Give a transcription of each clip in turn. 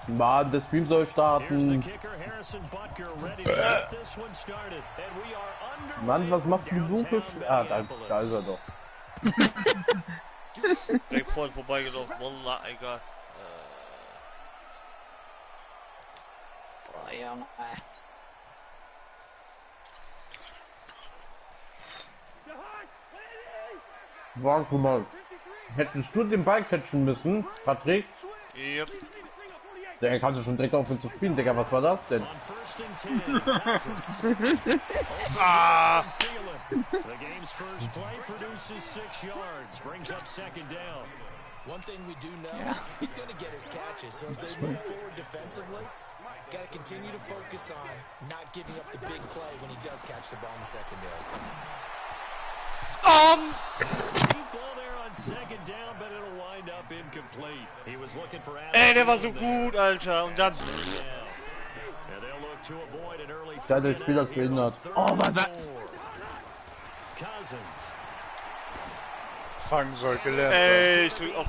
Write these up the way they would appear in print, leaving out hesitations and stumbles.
Mann, der Stream soll starten. Mann, was machst du so? Ah, da ist er doch. Direkt vorhin vorbeigelaufen. Wallah, egal. Boah, Junge. Warte mal. Hättest du den Ball catchen müssen, Patrick? Yep. Der kannst du schon direkt aufhören zu spielen, Digga. Was war das denn? Ah! One thing we do know, he's going to get his catches, so as they move forward defensively, got to continue to focus on not giving up the big play when he does catch the ball in the secondary. Ey, der war so gut, Alter. Und dann... Ja, der Spieler ist behindert. Oh, was? Fangen soll gelernt. Ey, ich drück auf...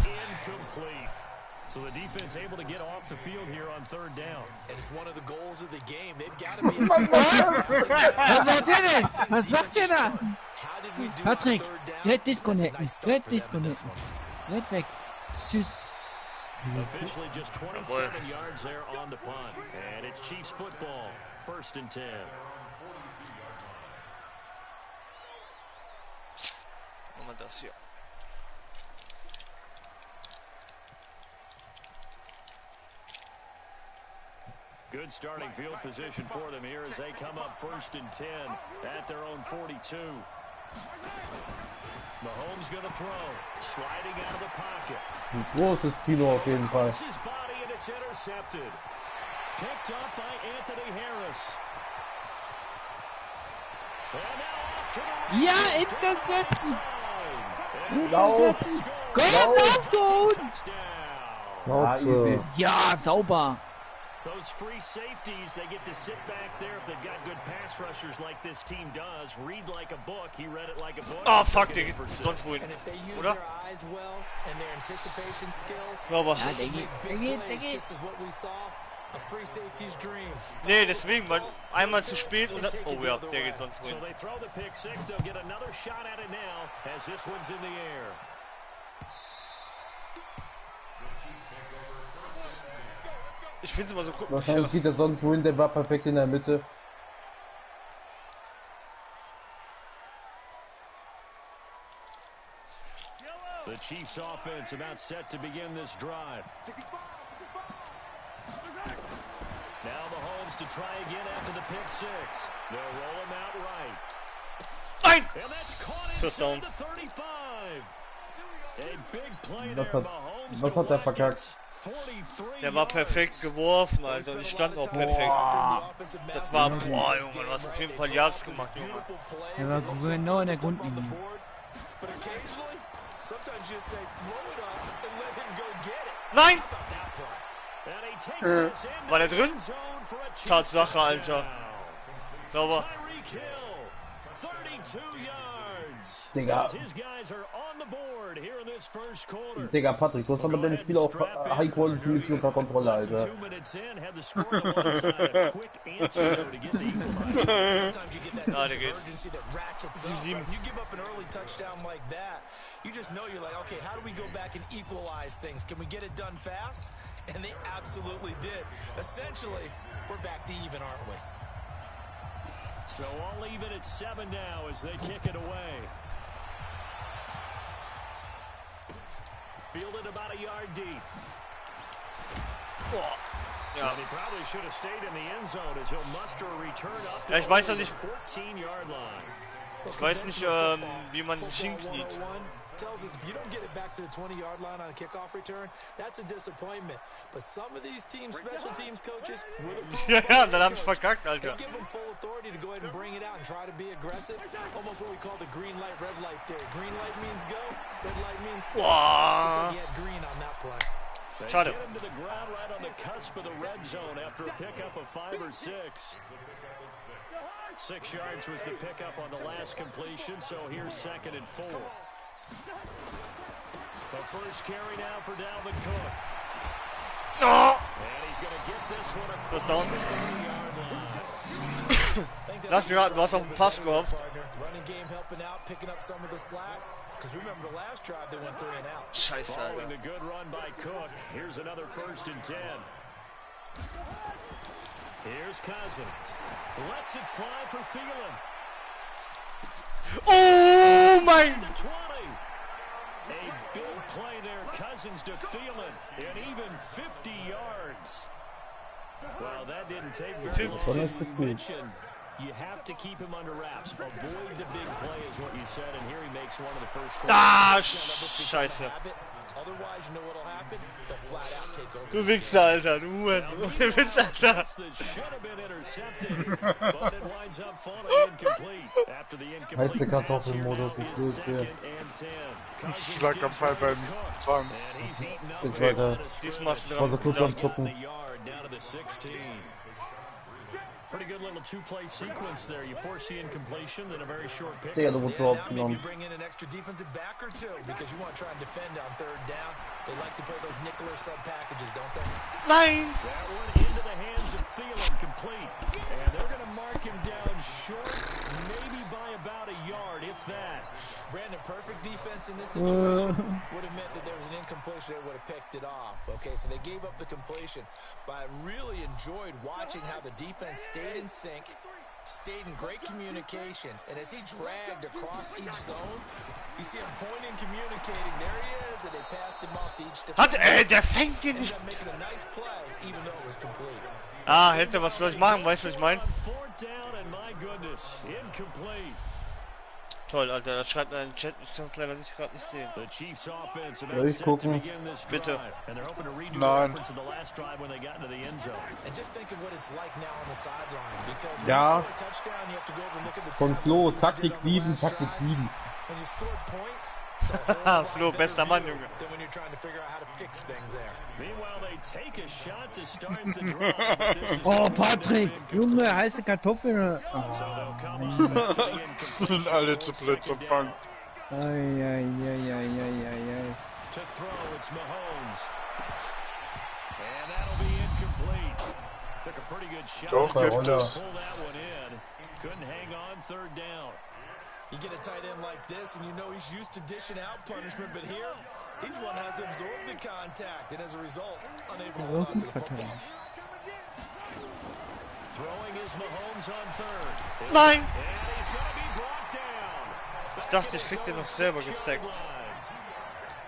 So the defense able to get off the field here on third down. And it's one of the goals of the game. They've got to be. Was macht ihr denn? Was macht ihr da? Patrick, direkt disconnecten. Direkt disconnecten. Direkt weg. Tschüss. Officially just 27 yards there on the punt. And it's Chiefs football. 1st and 10. Machen wir das hier. Good starting field position for them here as they come up 1st and 10 at their own 42. Mahomes going to throw, sliding out of the pocket. Ein großes Kino auf jeden Fall. His body and it's intercepted. Picked up by Anthony Harris. And now off to the Ja, intercepten. Lauf! Gott auf tun! Ah, easy. Ja, sauber. Those free safeties, they get to sit back there if they've got good pass rushers like this team does. Read like a book. He read it like a book. Oh, fuck, der geht sonst wohin. Oder? Sauber. Ja, der geht. Nee, deswegen, weil einmal zu spät und dann... Oh ja, der geht sonst wohin. So they throw the pick six, they'll get another shot at it now as this one's in the air. Ich finde es immer so cool. Wahrscheinlich geht er sonst wohin, der war perfekt in der Mitte. The Chiefs offense about set to begin this drive. Now Mahomes to try again after the pick six. They'll roll him out right. Nein! And that's caught First down. inside the 35. A big play Was there, hat, Mahomes was hat er verkackt? Der war perfekt geworfen, Alter. Und ich stand auch perfekt. Das war, boah, Junge, du hast auf jeden Fall Yards gemacht, Junge. Der war genau in der Grundlinie. Nein! War der drin? Tatsache, Alter. Sauber. Digga. Digga, Patrick, du hast aber deine Spiele auch High Quality mäßig unter Kontrolle, Alter. Ja, der geht. 7-7. You just know you're like, okay, how do we go back and equalize things? Can we get it done fast? And they absolutely did. Essentially, we're back to even, aren't we? So all even at 7 now as they kick it away. Fielded about a yard deep. Boah. Ja. He probably should have stayed in the end zone as he'll muster a return up to Ja, ich weiß ja nicht. 14-yard line. Ich weiß nicht, wie man sich hinkniet. Tells us if you don't get it back to the 20-yard line on a kickoff return, that's a disappointment. But some of these teams, special teams coaches, Ja, dann hab ich verkackt, Alter. They give them full authority to go ahead and bring it out and try to be aggressive. Almost what we call the green light, red light theory. Green light means go, red light means stop. Looks like he had green on that play. Schade. Get him to the ground right on the cusp of the red zone after a pickup of 5 or 6. 6 yards was the pickup on the last completion, so here's 2nd and 4. The first carry now for Dalvin Cook. Oh. And he's going First down. Lass mich raten, du hast auf den Pass gehofft. Scheiße, Alter. Oh mein! A big play there, Cousins to Thielen, and even 50 yards. Well, that didn't take very long. You mentioned you have to keep him under wraps. Avoid the big play is what you said, and here he makes one of the first. Ah, Scheiße. Otherwise, you know what'll happen? They'll flat out take over. Du Wichser, Alter, du Hurensohn. Heiße Kartoffelmodus, ich grüße. Schlaganfall beim Fang. Ist weiter. Diesmal ist Also kurz am Zocken. Pretty good little two-play sequence there. You force the incompletion, then a very short pick. Der wurde so aufgenommen. Bring in an extra defensive back or two because you want to try and defend on third down. They like to play those nickel or sub packages, don't they? Nein! That one into the hands of Thielen, complete. And they're going to mark him down short, maybe by about a yard, if that. Brandon, perfect defense in this situation would have meant that there was an incompletion. They would have picked it off. Okay, so they gave up the completion. But I really enjoyed watching how the defense stayed in sync, stayed in great communication, and as he dragged across each zone, you see him pointing, communicating. There he is, and they passed him off to each defender. Der fängt den nicht. Making a nice play, even though it was complete. Ah, hätte, was soll ich machen? Weißt du, was ich meine? Toll, Alter, das schreibt er in den Chat. Ich kann es leider nicht gerade nicht sehen. Soll ich gucken? Bitte. Nein. Ja. Von Flo, Taktik 7, Taktik 7. Haha, Flo, bester Mann, Junge. Oh, Patrick, Junge, heiße Kartoffeln. Sind alle zu blöd zum Fangen. Ei. Doch, gibt es. You get a tight end like this, and you know he's used to dishing out punishment, but here, he's the one that has to absorb the contact, and as a result, unable to hold on to the football. Throwing is Mahomes on third. Nein! And he's going to be brought down. Ich dachte, ich krieg den noch selber gesackt.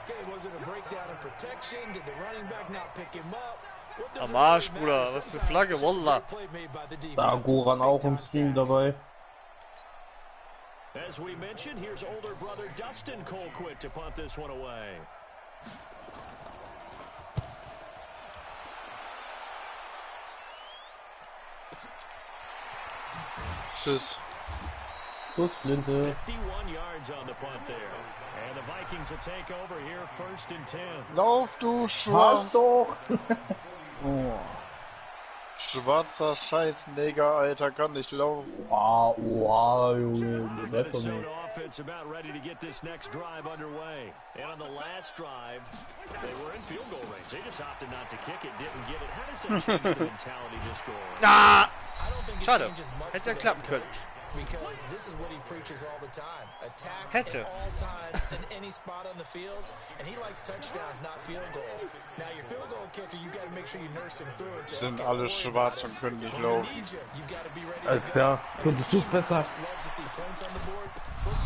Okay, was it a breakdown in protection? Did the running back not pick him up? Am Arsch, Bruder. Was für Flagge, Wallah. Da Goran auch im Stream dabei. As we mentioned, here's older brother Dustin Colquitt to punt this one away. Tschüss. Schussflinte. 51 yards on the punt there. And the Vikings will take over here, 1st and 10. Lauf, du Schwarz. Hast doch! Oh. Schwarzer Scheiß-Neger, Alter, kann nicht laufen. Wow, Junge, das ist doch nicht. Offense about ready to get this next drive underway. And on the last drive, they were in field goal range. They just opted not to kick it, didn't get it. How does that change the mentality this goal? Ah! Schade. Hätte ja klappen können. Because this is what he preaches all the time. Attack Hätte. at all times in any spot on the field. And he likes touchdowns, not field goals. Now your field goal kicker, you got to make sure you nurse him through it. Sind alle schwarz und können nicht laufen. Alles klar. Könntest du es besser?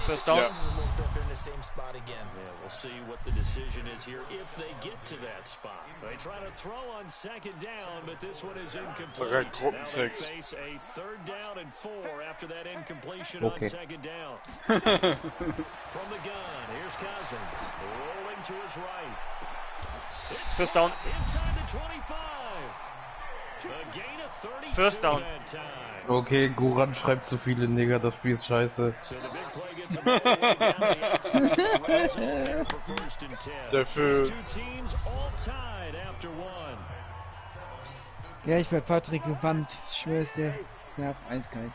First down. Ja. Yeah, we'll see what the decision is here if they get to that spot. They try to throw on 2nd down, but this one is incomplete. Direkt Now they Gruppensex. face a 3rd down and 4 after that incompletion Okay. on 2nd down. From the gun, here's Cousins rolling to his right. It's First down. inside the 25. A gain of 32 First down. that time. Okay, Goran schreibt zu viele Nigger, das Spiel ist scheiße. So the big play gets him all the way down the outskirts of the red zone there for 1st and 10. Der These Filz. two teams all tied after one. Ja, ich werd Patrick gebannt. Ich schwör's dir. Ja, eiskalt.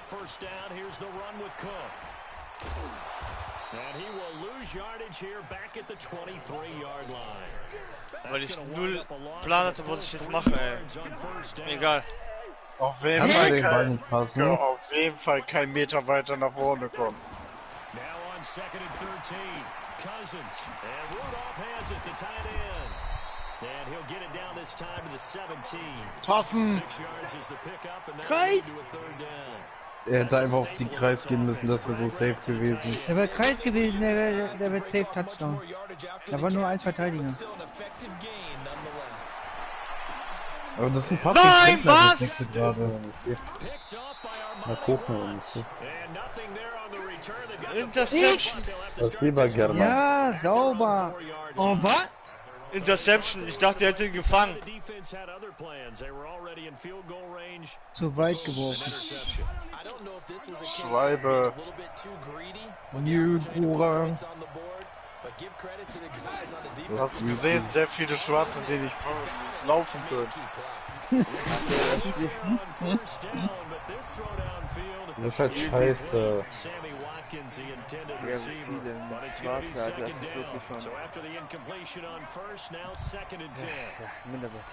First down, here's the run with Cook. Weil ich null Plan hatte, was ich jetzt mache, ey. Egal. Auf jeden Kannst Fall du den Ball kein, nicht passen? ja, auf jeden Fall kein Meter weiter nach vorne kommen. Passen! Kreis! Er hätte einfach auf die Kreis gehen müssen, das wäre so safe gewesen. Der wäre Kreis gewesen, der wird safe Touchdown. Da war nur ein Verteidiger. Aber das sind fast Nein, was? gerade. Mal gucken. Interception. Das lieber gerne. Ja, sauber. Oh, was? Interception. Ich dachte, er hätte ihn gefangen. Zu weit geworfen. Schwalbe. Jügura. Du hast gesehen, sehr viele Schwarze, die nicht laufen können. Das ist halt scheiße. Ja, viele Schwarze, also das ist wirklich schon... Ja, minderwertig.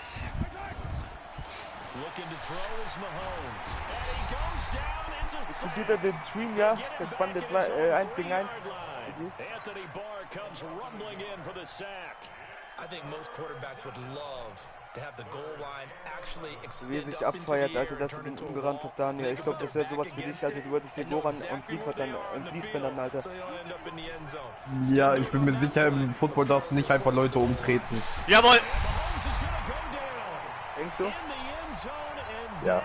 Diskutiert er den Stream, ja? Der spannende 1 gegen 1. Wie er sich abfeiert, also dass er den umgerannt hat, Daniel. Ich glaube, das wäre sowas für dich, also du würdest hier Goran und liefern dann, Alter. Ja, ich bin mir sicher, im Football darfst du nicht einfach Leute umtreten. Jawohl. Denkst du? Ja.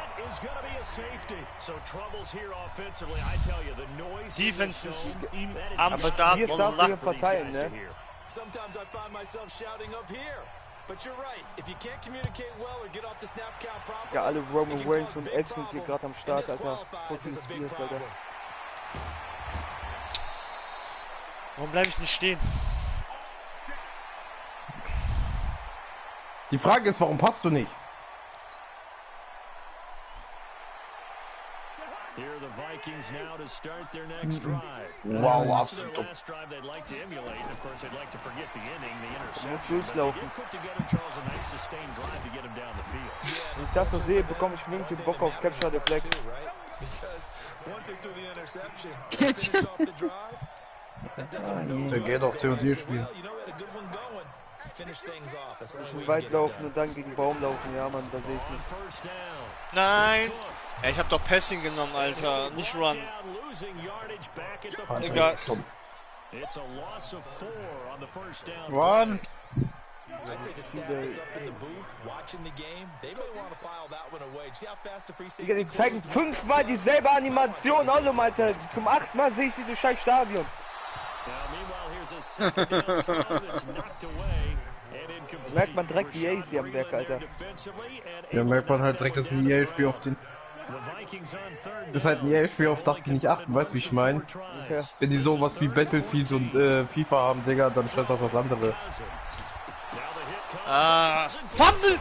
Defense ist ihm am Aber Start hier und darfst du hier lacht. verteilen, ne? Sometimes I find myself shouting up here. But you're right. If you can't communicate well or get off the snap count properly. Ja, alle Roman Reigns und Edge sind hier gerade am Start, Alter. Fucking Spears, Alter. Warum bleibe ich nicht stehen? Die Frage ist, warum passt du nicht? Wow, hast du dumm. Du musst durchlaufen. Wenn ich das so sehe, bekomme ich wirklich Bock auf Capture the Flag. Der geht auf COD spielen. Bisschen weit laufen und dann gegen den Baum laufen, ja Mann, da sehe ich nicht. Nein. Ja, ich hab doch Passing genommen, Alter. Nicht Run. Egal. Run! Digga, die zeigen 5-mal dieselbe Animation, Ollum, Alter. Zum 8. Mal sehe ich dieses scheiß Stadion. Merkt man direkt die Ace hier am Werk, Alter. Ja, merkt man halt direkt, dass ein EA-Spiel auf den... Das ist halt ein EA-Spiel, auf das die nicht achten, weißt du, wie ich meine? Ja. Wenn die sowas wie Battlefield und FIFA haben, Digga, dann stellt das was andere. Ah, Fumble!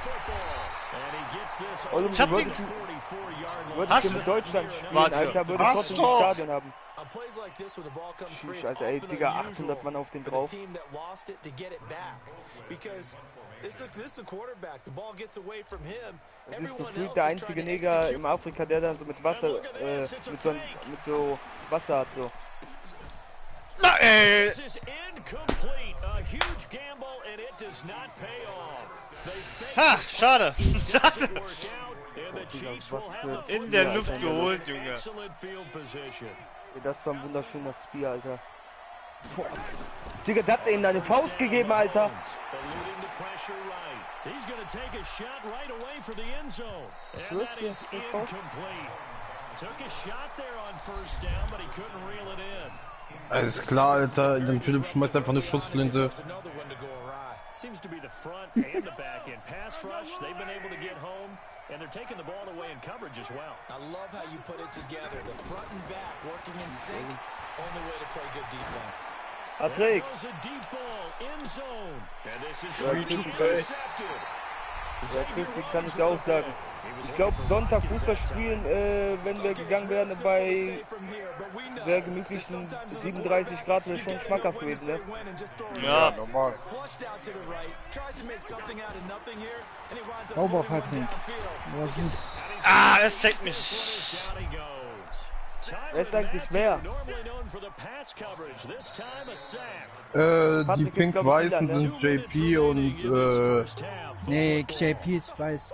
Ollum, Ich hab du den... würdest hier mit Deutschland spielen, Warte. Alter, würdest trotzdem ein Stadion haben. Alter, ey, Digga, 800 Mann auf den drauf. Das ist gefühlt der einzige Neger im Afrika, der dann so mit Wasser, mit so Wasser hat, so. Na, ey! Ha, schade. Schade. In der Luft geholt, Junge. Das war ein wunderschöner Spear, Alter. Boah. Digga, der hat ihnen eine Faust gegeben, Alter. Alles klar, Alter. Dann Philipp schmeißt einfach eine Schussflinte. Seems to be the front and the back end. Pass rush, they've been able to get home, and they're taking the ball away in coverage as well. I love how you put it together. The front and back working in sync. Only way to play good defense. Patrick. Goes a deep ball in zone. And this is Ja, Kritik kann ich auch sagen. Ich glaube, Sonntag Fußball spielen, wenn wir gegangen wären bei sehr gemütlichen 37 Grad, wäre schon schmackhaft gewesen, ne? Ja, normal. Sauber, Patrick. ah, das zeigt mich. Wer ist eigentlich wer? Die pink-weißen sind JP und Nee, JP ist weiß.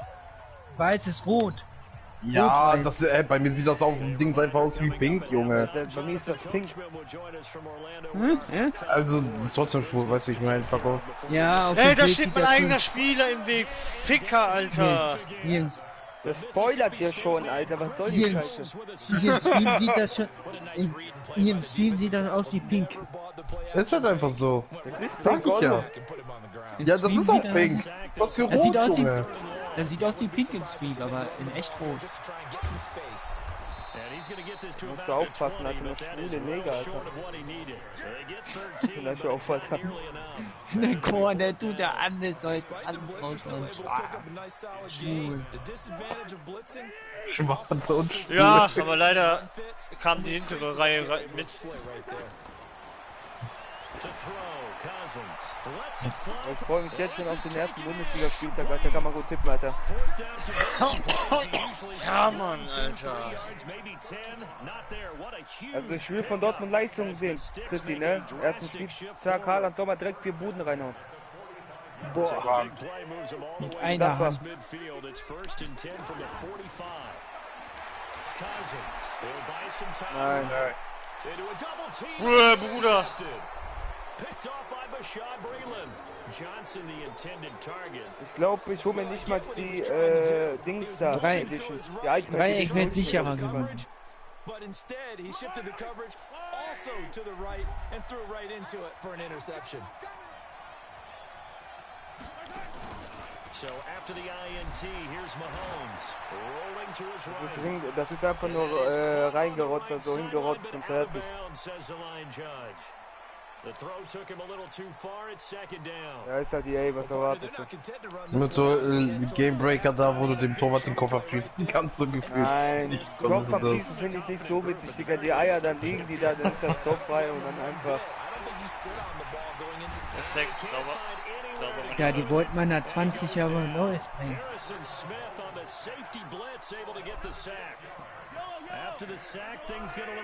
Weiß ist rot. ja, Rot-weiß. das bei mir sieht das auf dem Ding einfach aus wie pink, Junge. Bei mir ist das pink. Hm? Ja? Also, das ist trotzdem schwul, weißt du, wie ich meine, Paco. Ja, auf Ey, dem da Bild steht sieht mein das eigener schon- Spieler im Weg. Ficker, Alter. Jens, Das spoilert hier schon, Alter. Was soll die Jens, Scheiße? hier im Stream sieht das schon. Hier im Stream sieht das aus wie pink. Ist halt einfach so. Das ist Sag pink, ich ja. oder? Im Ja, das Stream ist auch sieht das- pink. Was für Das rot, sieht aus wie, Junge. das sieht aus wie pink im Stream, aber in echt rot. Musst du aufpassen, Alter. Nur schwule Neger, Alter. Vielleicht auch was. Der Chor, der tut da alles heute alles raus und schwul. Schwarz und schwul. Ja, aber leider kam die hintere Reihe mit. Ich freue mich jetzt schon auf den ersten Bundesliga-Spieltag, Alter. Kann man gut tippen, Alter. Ja, Mann, Alter. Also ich will von Dortmund Leistungen sehen, Christi, ne? Ersten Spieltag, Haaland soll mal direkt 4 Buden reinhauen. Boah. Mit einer Hand. Nein. Bruder. Ich glaube, ich hole mir nicht mal die Dings da. Dreieck. Die Icon Dreieck wird sicherer geworden. But instead, he shifted the coverage also to the right and threw right into it for an interception. So after the INT, here's Mahomes rolling to his right. Das ist einfach nur reingerotzt, also hingerotzt und fertig. The throw took him a little too far at second down. Ja, ist halt EA, was erwartest du? Mit so Gamebreaker da, wo du dem Torwart den Kopf abschießen kannst, so gefühlt. Nein, Was Kopf ist das? abschießen finde ich nicht so witzig, Digga. Die Eier, dann liegen die da, dann ist das Tor frei und dann einfach. Der Sack, sauber. Ja, die wollten man nach 20 Jahren Neues bringen.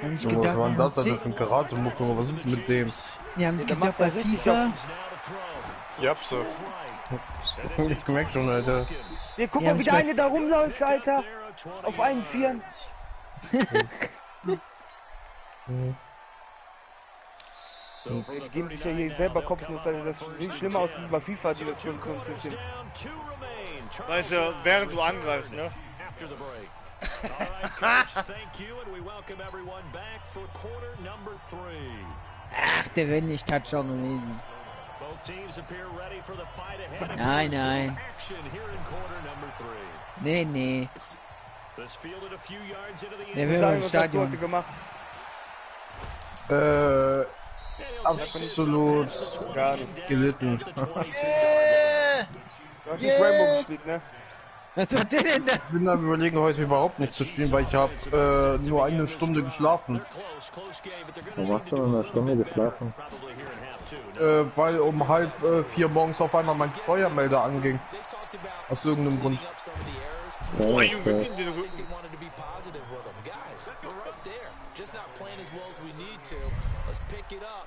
Hab ich Was gedacht, war denn das wir denn haben für ein Karate-Mucke? Was ist mit dem? die haben Der gesagt, macht bei da richtig FIFA, Ja, so. Ich gemerkt schon, Alter. Hier, guck Ja, mal, wie ich der weiß- eine da rumläuft, Alter. Auf einen Vieren. Die geben sich ja hier selber Kopfnuss, also das sieht schlimmer aus wie bei FIFA, die das schon ein bisschen. Weißt du, während du angreifst, ne? ach, der will nicht Touchdown gewesen. Nein, nein. Nee, nee. Der will Sagen, im was hast du heute Stadion. gemacht? Absolut Gar nicht. gelitten. Du hast nicht Rainbow gespielt, ne? Was macht der denn da? Ich bin am überlegen, heute überhaupt nicht zu spielen, weil ich habe nur eine Stunde geschlafen. Warum hast du in einer Stunde geschlafen? Weil um 3:30 morgens auf einmal mein Feuermelder anging. Aus irgendeinem Grund. Boah, Junge, in den Rücken.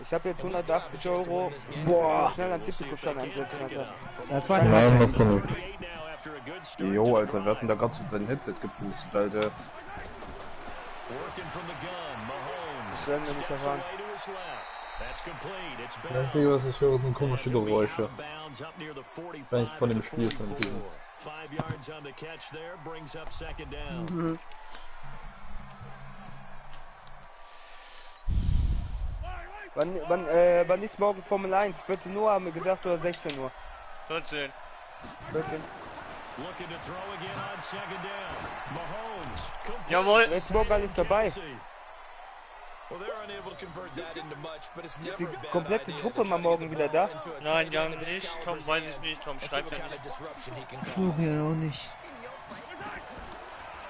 Ich habe jetzt 180 Euro. Boah, schnell an Tippikuschan einsetzen, Alter. Das war Nein, der. musst du nicht. Jo, Alter, wer hat denn da ganz sein Headset gepustet, Alter? Das werden wir nicht erfahren. Das Einzige, was ich höre, sind komische Geräusche. Wenn ich von dem Spiel von diesem. Wann ist morgen Formel 1? 14 Uhr haben wir gesagt oder 16 Uhr? 14. 14. Jawohl. Jetzt morgen alles dabei. Die komplette Truppe mal morgen wieder da. Nein, ja nicht. Tom weiß ich nicht. Tom schreibt ja nicht. Florian auch nicht.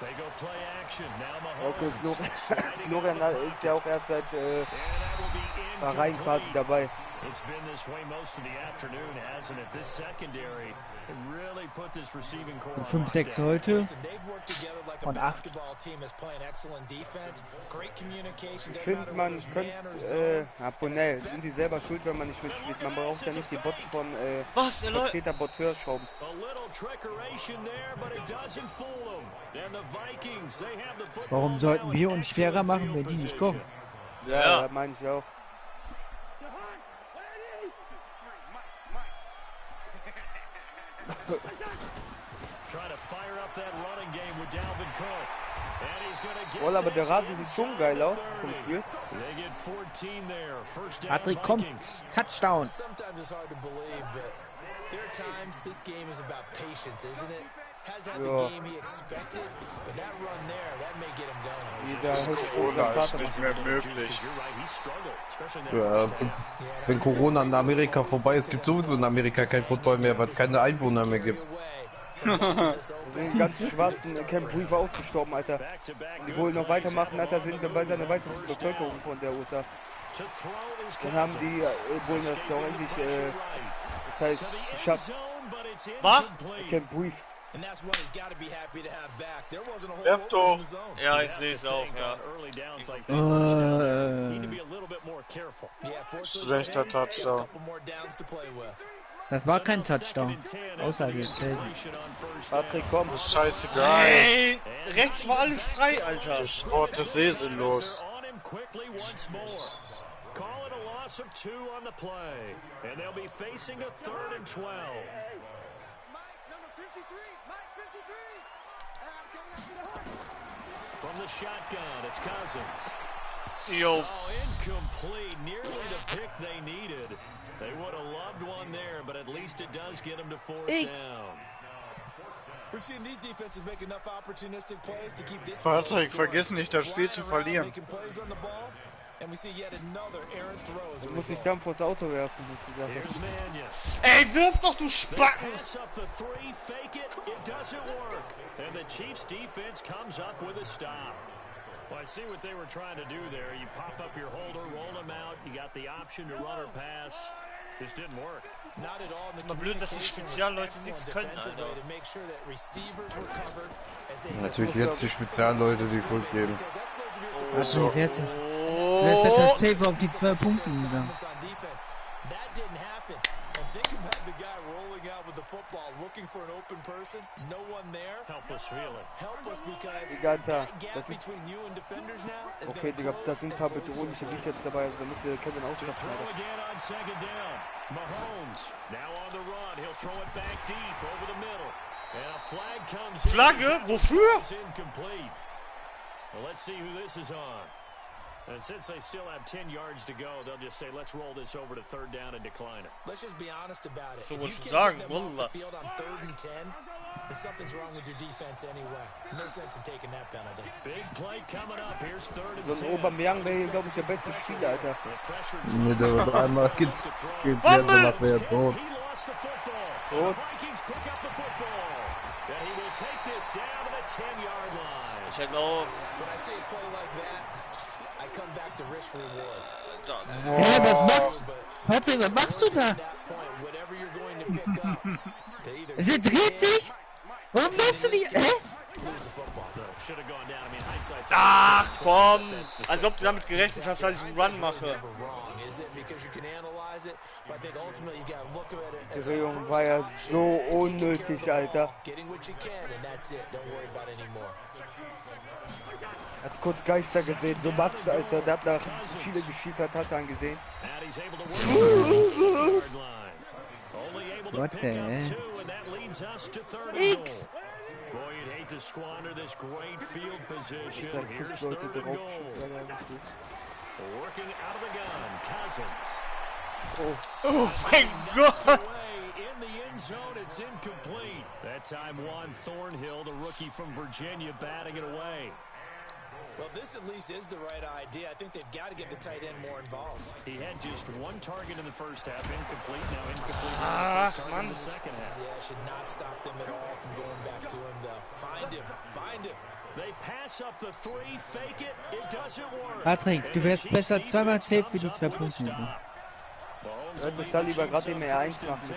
Okay, Florian ist ja auch erst seit Bahrain quasi dabei. It's been this way most of the afternoon, hasn't it? This secondary really put this receiving core 5-6 heute von 8. Ich finde, man könnte, Abonnell, sind die selber schuld, wenn man nicht mitspielt. Man braucht ja nicht die Bots von Vertreter-Bots höherschrauben. Warum sollten wir uns schwerer machen, wenn die nicht kommen? Ja, meine ich auch. Oh, aber der Rasen sieht schon geil aus vom Spiel. Patrick, kommt! Touchdown! Corona ist nicht mehr möglich. Ja, wenn Corona in Amerika vorbei ist, gibt es sowieso in Amerika kein Football mehr, weil es keine Einwohner mehr gibt. Den ganzen Schwarzen Camp Brief ausgestorben, Alter. Die wollen noch weitermachen, Alter, sind wir bei seiner weiteren Bevölkerung von der USA. Dann haben die wollen das auch endlich, das heißt, geschafft. Was? Camp Brief. Lefto. Ja, ich sehe es auch, ja. Schlechter Touchdown. Das war kein Touchdown. Außer wir Patrick, komm. Das ist scheißegal. Ey, rechts war alles frei, Alter. Sport ist eh sinnlos. From the shotgun, it's Cousins. Yo. Oh, incomplete. Nearly the pick they needed. They would have loved one there, but at least it does get them to fourth down. We've seen these defenses make enough opportunistic plays to keep this. Patrick, vergiss nicht, das Spiel zu verlieren. Du musst dich dann vors Auto werfen, sozusagen. Ey, wirf doch, du Spacken! And the Chiefs defense comes up with a stop. Well, I see what they were trying to do there. You pop up your holder, roll him out. You got the option to run or pass. This didn't work. Not at all. Ist mal blöd, dass die Spezialleute nichts können, Alter. Natürlich jetzt die Spezialleute, die Schuld geben. Also, wer ist besser safe auf die 2 Punkte gegangen? Looking for an open person, no one there. Helpless feeling. Helpless because Egal, that gap between you and defenders now is okay, Digga, da sind ein paar bedrohliche Bizeps dabei, also da müsste Kevin ausschlafen. Again on second down. Mahomes now on the run. He'll throw it back deep over the middle. And a flag comes in. Flagge? Wofür? Incomplete. Well, let's see who this is on. And since they still have 10 yards to go, they'll just say, let's roll this over to third down and decline it. Let's just be honest about it. So If what you you can't sagen, get them off Wallah. the field on 3rd and 10, then something's wrong with your defense anyway. No sense in taking that penalty. Big play coming up. Here's 3rd and So ein 10. Aubameyang wäre, glaube ich, der beste Spieler, Alter. Ne, der wird einmal geht jetzt danach wer tot. He lost the football. Tot. The Vikings pick up the football. And he will take this down to the 10-yard line. Ich hätte auch... When I see a play like that, I come back to risk reward. Ja, was machst du? Patrick, was machst du da? At that point, whatever you're going to pick up, to either Es dreht sich! Warum läufst du nicht? Hä? lose the football. Should have gone down. I mean, hindsight's Ach, komm! Als ob du damit gerechnet hast, dass ich einen Run mache. Never wrong, is it? Because you can analyze it, but I think ultimately you got to look at it as Die Drehung war ja so unnötig, Alter. getting what you can, and that's it. Don't worry about it anymore. Hat kurz Geister gesehen, so Max, Alter, der hat nach Chile geschiefert, hat er angesehen. And he's able to work the 10-yard line. Only able to What pick the up heck? 2, and that leads us to 3rd and X! goal. Boy, you'd hate to squander this great field position. Da Here's kriegst Leute 3rd and drauf goal. Working out of the gun, Cousins. Oh mein Gott! Away in the end zone, it's incomplete. That time Juan Thornhill, the rookie from Virginia, batting it away. Well, this at least is the right idea. I think they've got to get the tight end more involved. He had just 1 target in the first half, incomplete, now incomplete in the first target in the second half. Yeah, should not stop them at all from going back to him, though. Find him. Find him. Patrick, du wärst besser zweimal safe für die 2 Punkte. Du hättest da lieber gerade den R1 machen.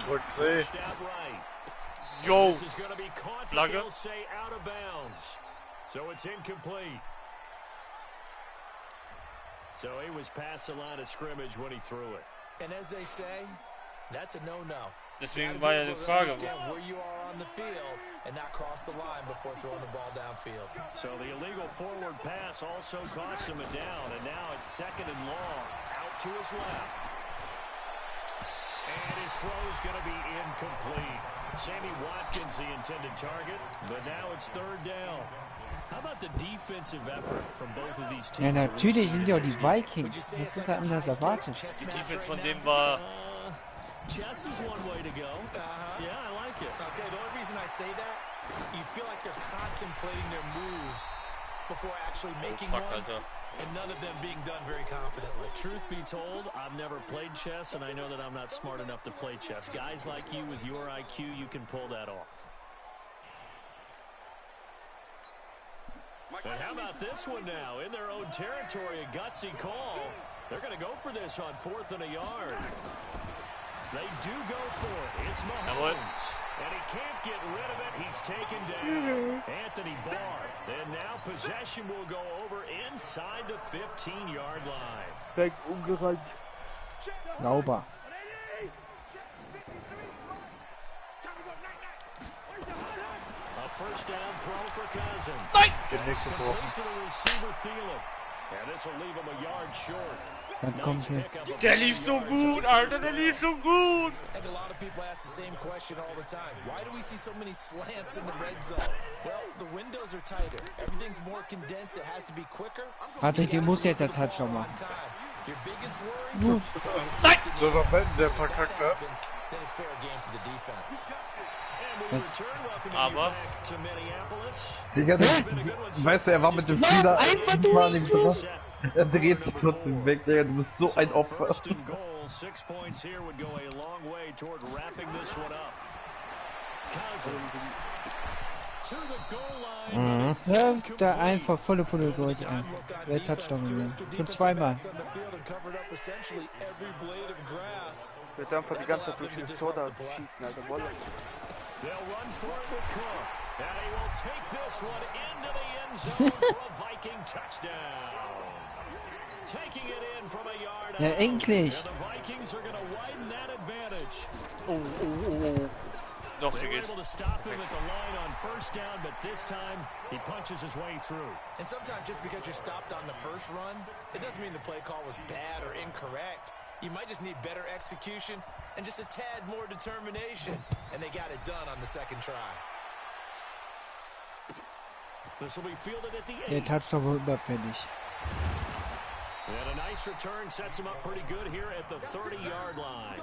Drück C. Yo! Flagge. So it's incomplete. So he was past the line of scrimmage when he threw it. And as they say, that's a no-no. Deswegen war ja die Frage. Where you are on the field and not cross the line before throwing the ball downfield. So the illegal forward pass also cost him a down, and now it's 2nd and long. Out to his left. And his throw is going to be incomplete. Sammy Watkins, the intended target, but now it's 3rd down. How about the defensive effort from both of these teams? Ja, natürlich sind ja die Vikings. Das ist halt anders erwartet. Die Defense von dem war... Chess is one way to go. Yeah, I like it. Okay, the only reason I say that, you feel like they're contemplating their moves before actually making one, and none of them being done very confidently. Truth be told, I've never played chess, and I know that I'm not smart enough to play chess. Guys like you with your IQ, you can pull that off. And how about this one now? In their own territory, a gutsy call. They're going to go for this on 4th and a yard. They do go for it. It's Mahomes. And he can't get rid of it. He's taken down. Anthony Barr. And now possession will go over inside the 15-yard line. Weg umgerannt. Sauber. A first down throw for Cousins. Geht nichts gebrochen. To the receiver, Thielen. And this will leave him a yard short. Dann kommt jetzt. Der lief so gut, Alter, der lief so gut. I think a lot of people ask the same question all the time. Why do we see so many slants in the red zone? Well, the windows are tighter. Everything's more condensed. It has to be quicker. Patrick, den muss jetzt als Touchdown machen. Your biggest worry? Nein! So war Ben, der verkackt hat. Then it's fair game for the defense. Aber... Digga, weißt du, er war mit dem Spieler einfach nicht dran. Er dreht sich trotzdem weg, Digga, du bist so ein Opfer. Wirft da einfach volle Pulle durch ein. Wer Touchdown gewinnen. Schon zweimal. Wird einfach die ganze Zeit durch das Tor da schießen, Alter. Wolle. They'll run for it with Cook. And he will take this one into the end zone for a Viking touchdown. Taking it in from a yard out. Ja, endlich. And the Vikings are going to widen that advantage. Doch, They hier were geht's. able to stop him at the line on first down, but this time he punches his way through. And sometimes just because you're stopped on the first run, it doesn't mean the play call was bad or incorrect. You might just need better execution and just a tad more determination. And they got it done on the second try. This will be fielded at the Der 8. Touchdown war überfällig. And a nice return sets him up pretty good here at the 30-yard line.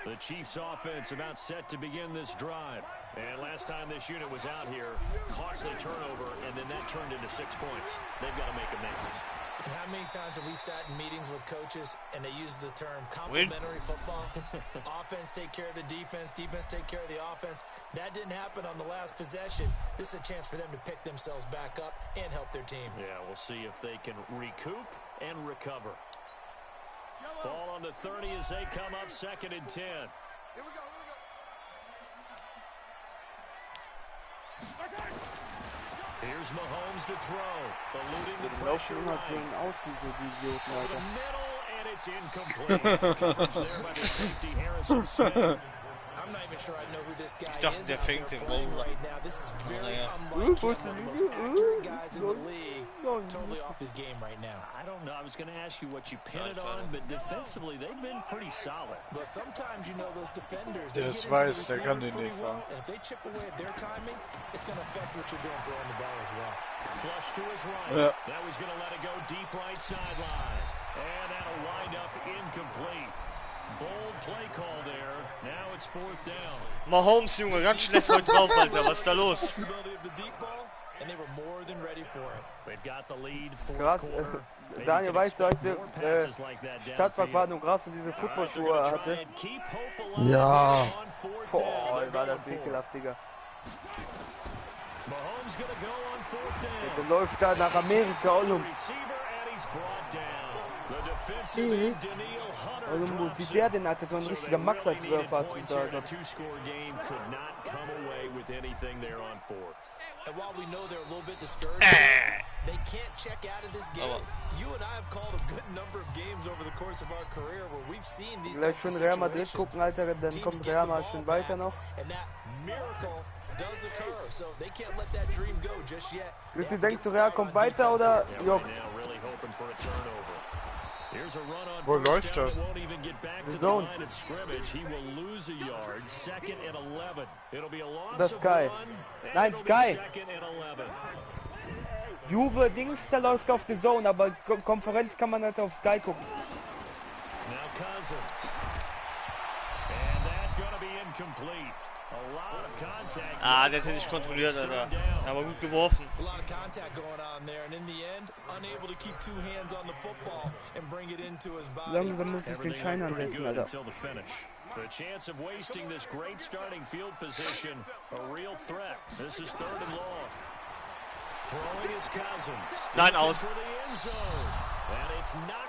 The Chiefs offense about set to begin this drive. And last time this unit was out here, costly turnover, and then that turned into 6 points. They've got to make amends. And how many times have we sat in meetings with coaches and they use the term complementary football? Offense take care of the defense, defense take care of the offense. That didn't happen on the last possession. This is a chance for them to pick themselves back up and help their team. Yeah, we'll see if they can recoup and recover. Ball on the 30 as they come up 2nd and 10. Here we go, Here's Mahomes to throw. Eluding the Die laufen pressure immer right. so aus wie so die Idioten, Over Alter. the middle, and it's incomplete. Coverage there by the safety, Harrison Smith. I'm not even sure I know who this guy Ich dachte, is der out fängt there den playing Ball. right now. This is very Naja. unlike him. One of the most accurate guys in the league. Totally off his game right now. I don't know. I was going to ask you what you pin it on, but defensively, they've been pretty solid. But sometimes, you know, those defenders, they Der get es into the weiß, der kann receivers den pretty nicht well. fangen. And if they chip away at their timing, it's going to affect what you're doing throwing the ball as well. Flush to his right. Ja. That was going to let it go deep right sideline. And that'll wind up incomplete. Bold play call there. Now it's Mahomes, Junge, ganz schlecht heute drauf, Alter. Was ist da los? Krass, Daniel, weißt du, als wir Stadtpark waren und Gras und diese Footballschuhe hatte? Ja. Boah, war das ekelhaft, Digga. Der läuft da nach Amerika auch um. Also, wo sieht der denn, Alter? So ein richtiger Max als Würfer hast du da. And while we know they're a little bit discouraged, they can't check out of this game. You and I have called a good number of games over the course of our career where we've seen these Vielleicht schon Real Madrid gucken, Alter, dann kommt Real Madrid schon weiter noch. And that miracle does occur, so they can't let that dream go just yet. Du denkst, Real kommt weiter oder Jock? Wo läuft das? Zone. Das Sky. Nein, Sky. Juve Dings, der läuft auf die Zone, aber Konferenz kann man halt auf Sky gucken. Ah, der hat ihn nicht kontrolliert, Alter. Aber gut geworfen. Langsam muss ich den Schein ansetzen, Alter. The chance of wasting this great starting field position, a real threat. This is 3rd and long. Throwing his Cousins. Nein, aus.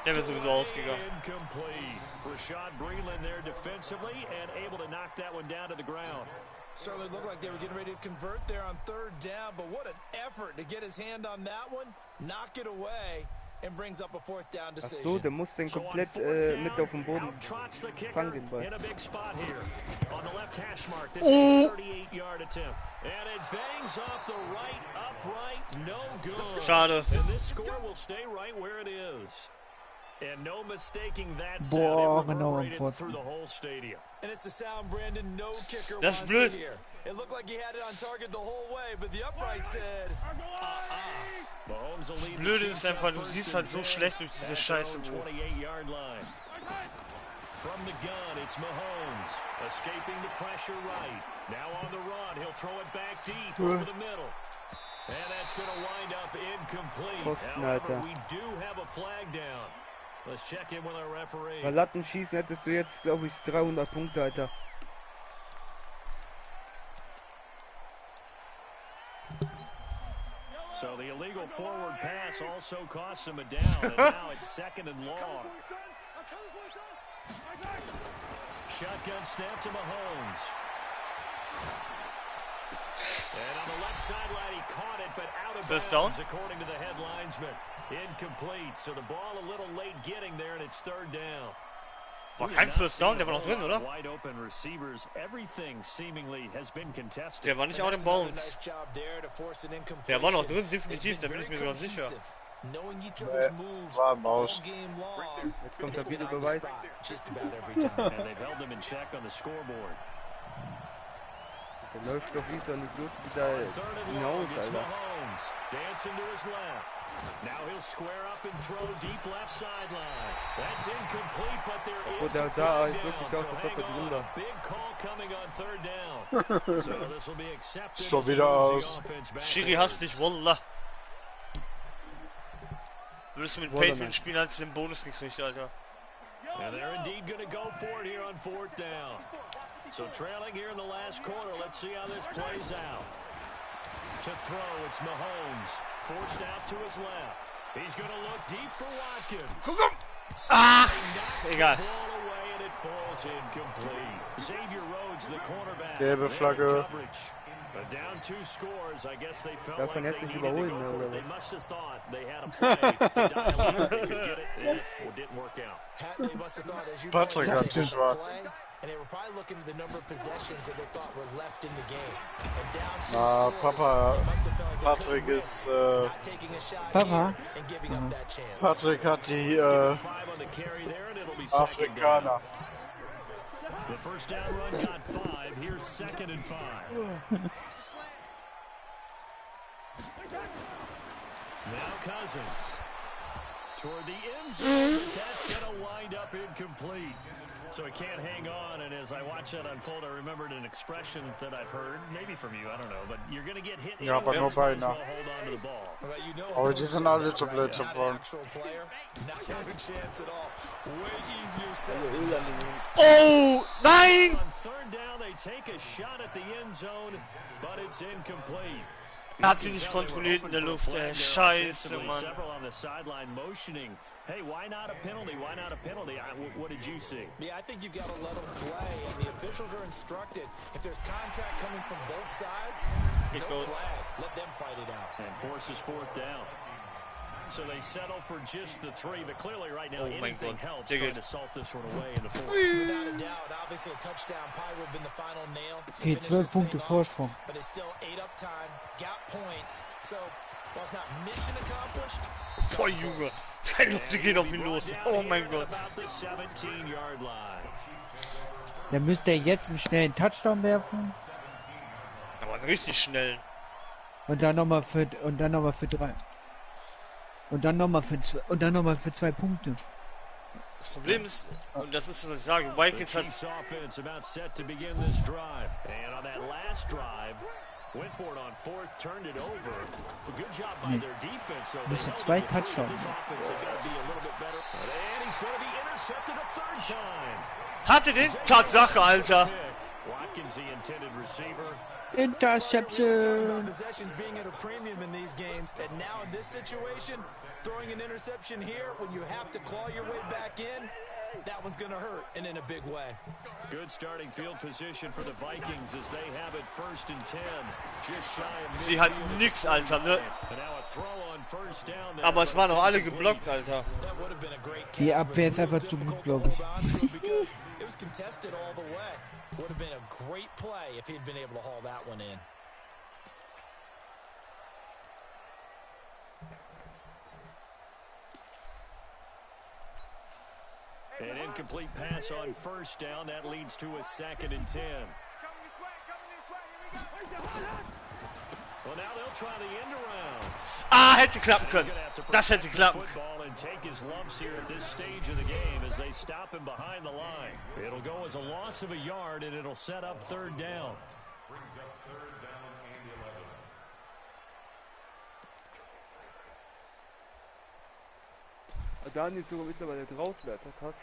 Der wäre sowieso ausgegangen. Rashad Breeland there defensively and able to knock that one down to the ground. Certainly looked like they were getting ready to convert there on 3rd down, but what an effort to get his hand on that one, knock it away, and brings up a 4th down decision. Ach so, der muss den komplett mit auf dem Boden fangen, den Ball. Schade. And no mistaking that Boah, sound. genau am Fort. Through the whole stadium. And it's the sound Brandon no kicker Das ist wants blöd. to hear. It looked like he had it on target the whole way, but the upright said, Das Blöde ist einfach, du siehst halt so schlecht durch diese Scheiße Tor. From the gun, it's Mahomes escaping the pressure right. Now on the run, he'll throw it back deep over the middle. And that's going to wind up incomplete. However, we do have a flag down. Let's check in with our referee. Bei Lattenschießen hättest du jetzt, glaube ich, 300 Punkte, Alter. So the illegal forward pass also costs him a down, and now it's 2nd and long. Shotgun snap to Mahomes. And on the left sideline, he caught it, but out of bounds, according to the head linesman. Incomplete, so the ball a little late getting there, and it's 3rd down. War kein First Down, der war noch drin, oder? Der war nicht out im Bounds. Der war noch drin, definitiv, da bin ich mir sogar sicher. War im Aus. Jetzt kommt der Videobeweis. Der läuft doch wie so eine Blut wieder hinaus, Alter. Now he'll square up and throw deep left sideline. That's incomplete, but there is a flag down. So hang on, a big call coming on 3rd down. So this will be accepted. Schon wieder aus. Schiri hasst dich, Wallah. Würdest du mit Patriot spielen, als du den Bonus gekriegt, Alter. And they're indeed going to go for it here on 4th down. So trailing here in the last quarter, let's see how this plays out. To throw, it's Mahomes. Forced out to his left. He's going to look deep for Watkins. Ah, egal. And it falls incomplete. Xavier Rhodes, the cornerback. Gelbe Flagge. Down 2 scores. I guess they felt like they needed to go for it. They must have thought they had a play to dial in. They could get it, and it didn't work out. They must have thought, as you Patrick hat sie schwarz. and they were probably looking at the number of possessions that they thought were left in the game. And down 2 Papa, scores, must have felt like they Patrick couldn't ist, win, not taking a shot Papa. here and giving up that chance. Patrick hat die, Afrikaner. The first down run got 5. Here's 2nd and 5. Now Cousins. toward the end zone, but that's going to wind up incomplete. So he can't hang on, and as I watch that unfold, I remembered an expression that I've heard, maybe from you, I don't know, but you're going to get hit. Ja, aber nur bei einer. Aber die sind alle zu blöd zu fahren. Oh, nein! On third down, they take a shot at the end zone, but it's incomplete. Er hat die nicht kontrolliert in der Luft, ey. Scheiße, Mann. Hey, why not a penalty? Why not a penalty? What did you see? Yeah, I think you've got to let them play, and the officials are instructed. If there's contact coming from both sides, no flag. Let them fight it out. And forces fourth down. So they settle for just the 3, but clearly right now anything helps trying to salt this one away in the fourth. Without a doubt, obviously a touchdown probably would have been the final nail. Okay, 12 Punkte Vorsprung. But they still ate up time, got points. So, while it's not mission accomplished, Boah, Junge. 3 Leute gehen auf ihn los. Oh mein Gott. Dann müsste er jetzt einen schnellen Touchdown werfen. Aber einen richtig schnellen. Und dann nochmal für 3. Und dann nochmal für 2 Punkte. Das Problem ist, und das ist, was ich sage, Vikings hat... Went for it on fourth, turned it over. A good job by their defense. So müssen 2 Touchdowns. And he's going to be intercepted a third time. Hatte den? Tatsache, Alter. Watkins, the intended receiver. Interception. Possessions being at a premium in these games, and now in this situation, throwing an interception here when you have to claw your way back in, that one's going to hurt, and in a big way. Good starting field position for the Vikings as they have it 1st and 10. Just shy of Sie hatten nix, Alter, ne? Aber es waren auch alle geblockt, Alter. Die Abwehr ist einfach zu gut, glaube ich. It was contested all the way. Would have been a great play if he'd been able to haul that one in. An incomplete pass on 1st down. That leads to a 2nd and 10. Well, now they'll try the end around. Ah, hätte klappen können. Das hätte klappen können. And take his lumps here at this stage of the game as they stop him behind the line. It'll go as a loss of a yard, and it'll set up 3rd down. Daniel ist sogar mittlerweile draußen, Alter, krass.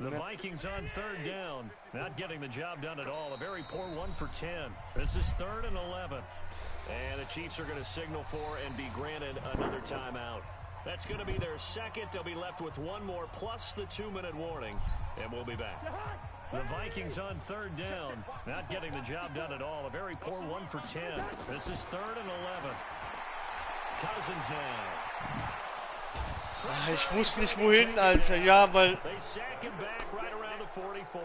The Vikings on 3rd down, not getting the job done at all. A very poor 1 for 10. This is 3rd and 11. And the Chiefs are going to signal for and be granted another timeout. That's going to be their 2nd. They'll be left with 1 more plus the 2-minute warning, and we'll be back. The Vikings on 3rd down, not getting the job done at all. A very poor 1 for 10. This is 3rd and 11. Cousins now. Ich wusste nicht wohin, Alter. Ja, weil... They sack him back right around the 44.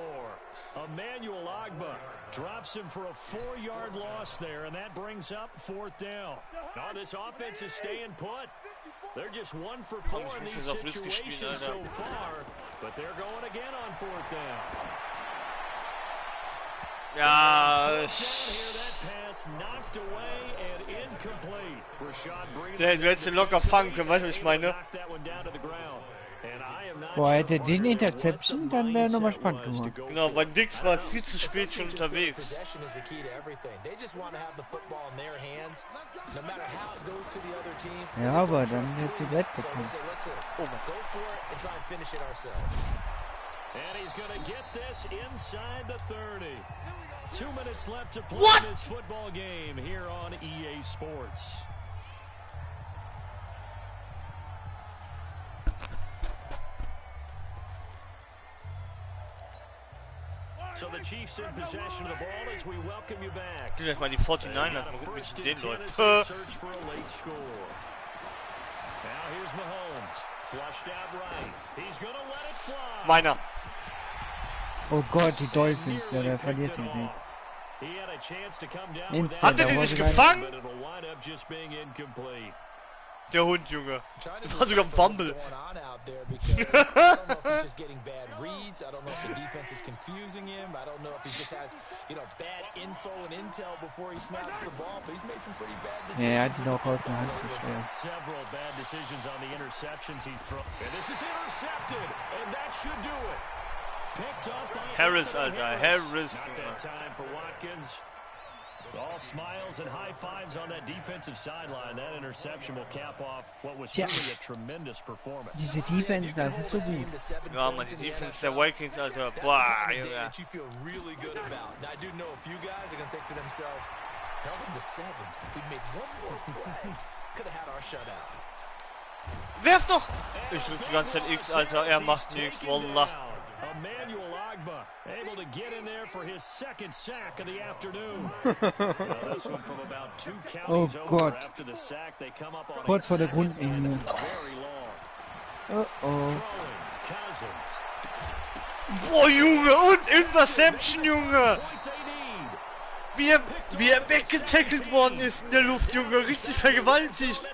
Emmanuel Agba drops him for a 4-yard loss there, and that brings up 4th down. Now this offense is staying put. They're just 1 for 4 in these situations so far, but they're going again on 4th down. Ja, du hättest den locker fangen können, weißt du, was ich meine? Boah, hätte den Interception, dann wäre nochmal spannend geworden. Genau, weil Dix war jetzt viel zu spät schon unterwegs. Ja, aber dann hätte sie Brett bekommen. And he's going to get this inside the 30. 2 minutes left to play this football game here on EA Sports. So the Chiefs in possession of the ball as we welcome you back. Vielleicht mal die 49ers, mal gucken, wie es mit denen läuft. Search for a late score. Now here's Mahomes, flushed out right. He's going to let it fly. Meiner. Oh Gott, die Dolphins, ja, da verlierst du nicht. Hat er den nicht gefangen? Der Hund, Junge. War sogar ein Fumble. Ja, er hat ihn auch aus der Hand gestellt. Harris, Alter, Harris. All smiles and high fives on that defensive sideline. That interception will cap off what was truly a tremendous performance. Diese Defense ist einfach so gut. Ja, man, die Defense der Vikings, Alter. Boah, Junge. Werf doch! Ich drück die ganze Zeit X, Alter. Er macht nichts, wallah. Able to get in there for his second sack of the afternoon. Oh Gott. Kurz vor der Grundlinie. Oh oh. Boah, Junge, und Interception, Junge! Wie er weggetackelt worden ist in der Luft, Junge. Richtig vergewaltigt.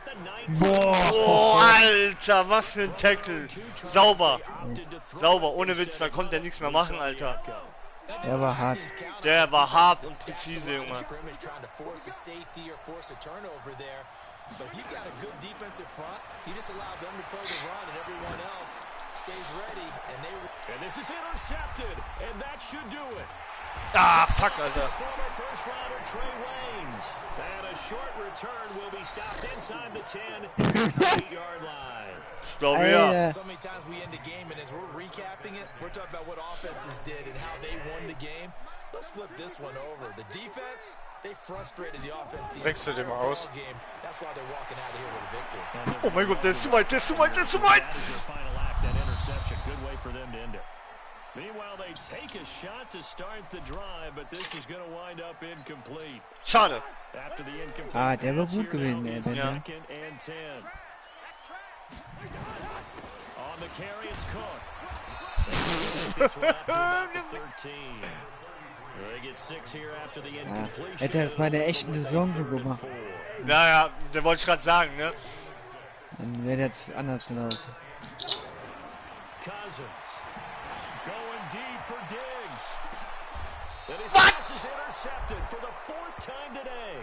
Boah, Alter, was für ein Tackle. Sauber. Sauber, ohne Witz, da konnte er nichts mehr machen, Alter. Der war hart. Der war hart und präzise, Junge. Ah, fuck, Alter. Ich glaube, ja. So many times we end the game, and as we're recapping it, we're talking about what offenses did and how they won the game. Let's flip this one over. The defense, they frustrated the offense the entire game. That's why they're walking out of here with a victory. Oh mein Gott, der ist zu weit, der ist zu weit, der ist zu weit! Meanwhile, they take a shot to start the drive, but this is going to wind up incomplete. Schade. After the incomplete Ah, der war gut gewesen, ey. second and 10. On the carry, it's Cook. This one up to about the 13. They get 6 here after the incompletion. Hätte er das bei der echten Saison so gemacht. Ja, ja, der wollte ich gerade sagen, ne? Dann wäre jetzt anders gelaufen. Cousins. Going deep for Diggs. What? Pass is intercepted for the 4th time today.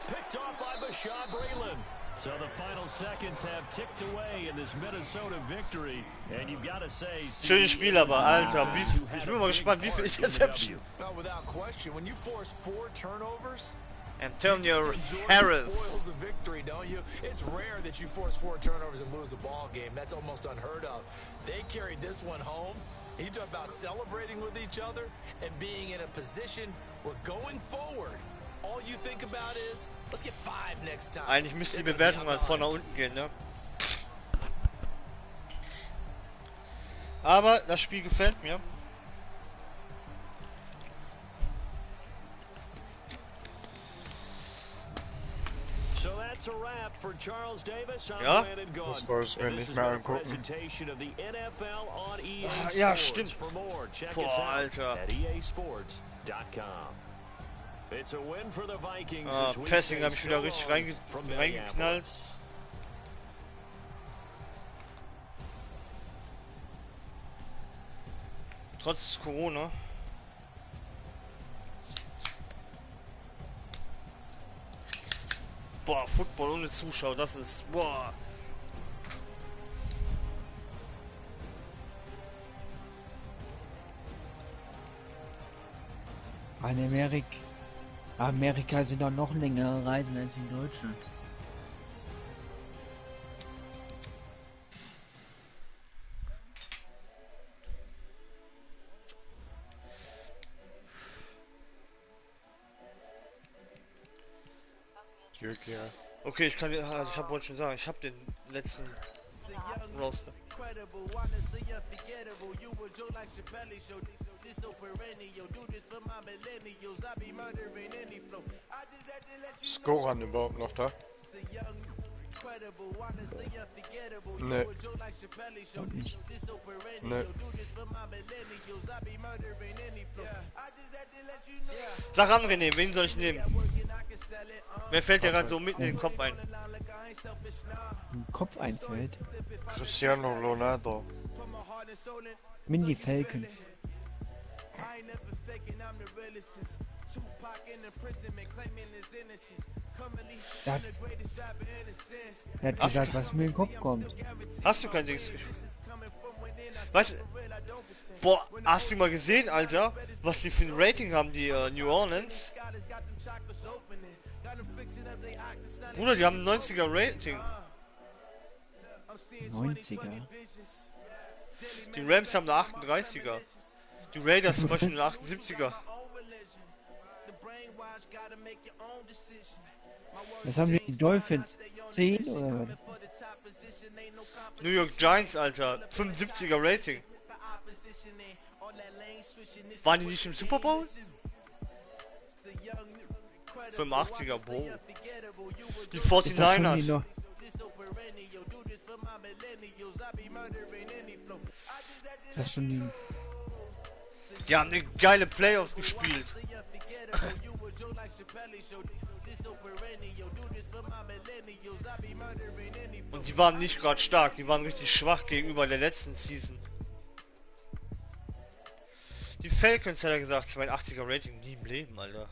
Picked off by Bashad Breeland. So the final seconds have ticked away in this Minnesota victory. And you've got to say, Schönes Spiel, aber Alter, ich bin mal gespannt, wie viel Interception. Without question, when you force 4 turnovers, Antonio Harris. spoils the victory, don't you? It's rare that you force 4 turnovers and lose a ball game. That's almost unheard of. They carried this one home. You talk about celebrating with each other and being in a position where going forward, all you think about is, let's get 5 next time. Eigentlich müsste die Bewertung mal von nach unten gehen, ne? Aber das Spiel gefällt mir. Ja? Das wollte ich mir nicht mehr angucken. Ja, stimmt. Boah, Alter. Passing habe ich wieder richtig reingeknallt. Trotz Corona. Boah, Football ohne Zuschauer, das ist... Boah. In Amerika sind doch noch längere Reisen als in Deutschland. Okay, ich kann, ich wollte schon sagen, ich habe den letzten Roster. Ist Goran überhaupt noch da? Nee. Nee. Sag an, René, wen soll ich nehmen? Wer fällt dir gerade so mitten in den Kopf ein? im Kopf einfällt. Cristiano Ronaldo. Mindy Falcons. Er hat gesagt, was mir in den Kopf kommt. Hast du kein Dings? Was? Boah, hast du mal gesehen, Alter, was die für ein Rating haben, die New Orleans? Bruder, die haben ein 90er Rating. 90er. Die Rams haben eine 38er. Die Raiders zum Beispiel eine 78er. Was haben die Dolphins? 10 oder was? New York Giants, Alter, 75er Rating. Waren die nicht im Super Bowl? 85er, boah. Die 49ers. Das ist schon die. Die haben eine geile Playoffs gespielt. Und die waren nicht gerade stark, die waren richtig schwach gegenüber der letzten Season. Die Falcons hat er gesagt, 82er Rating, nie im Leben, Alter.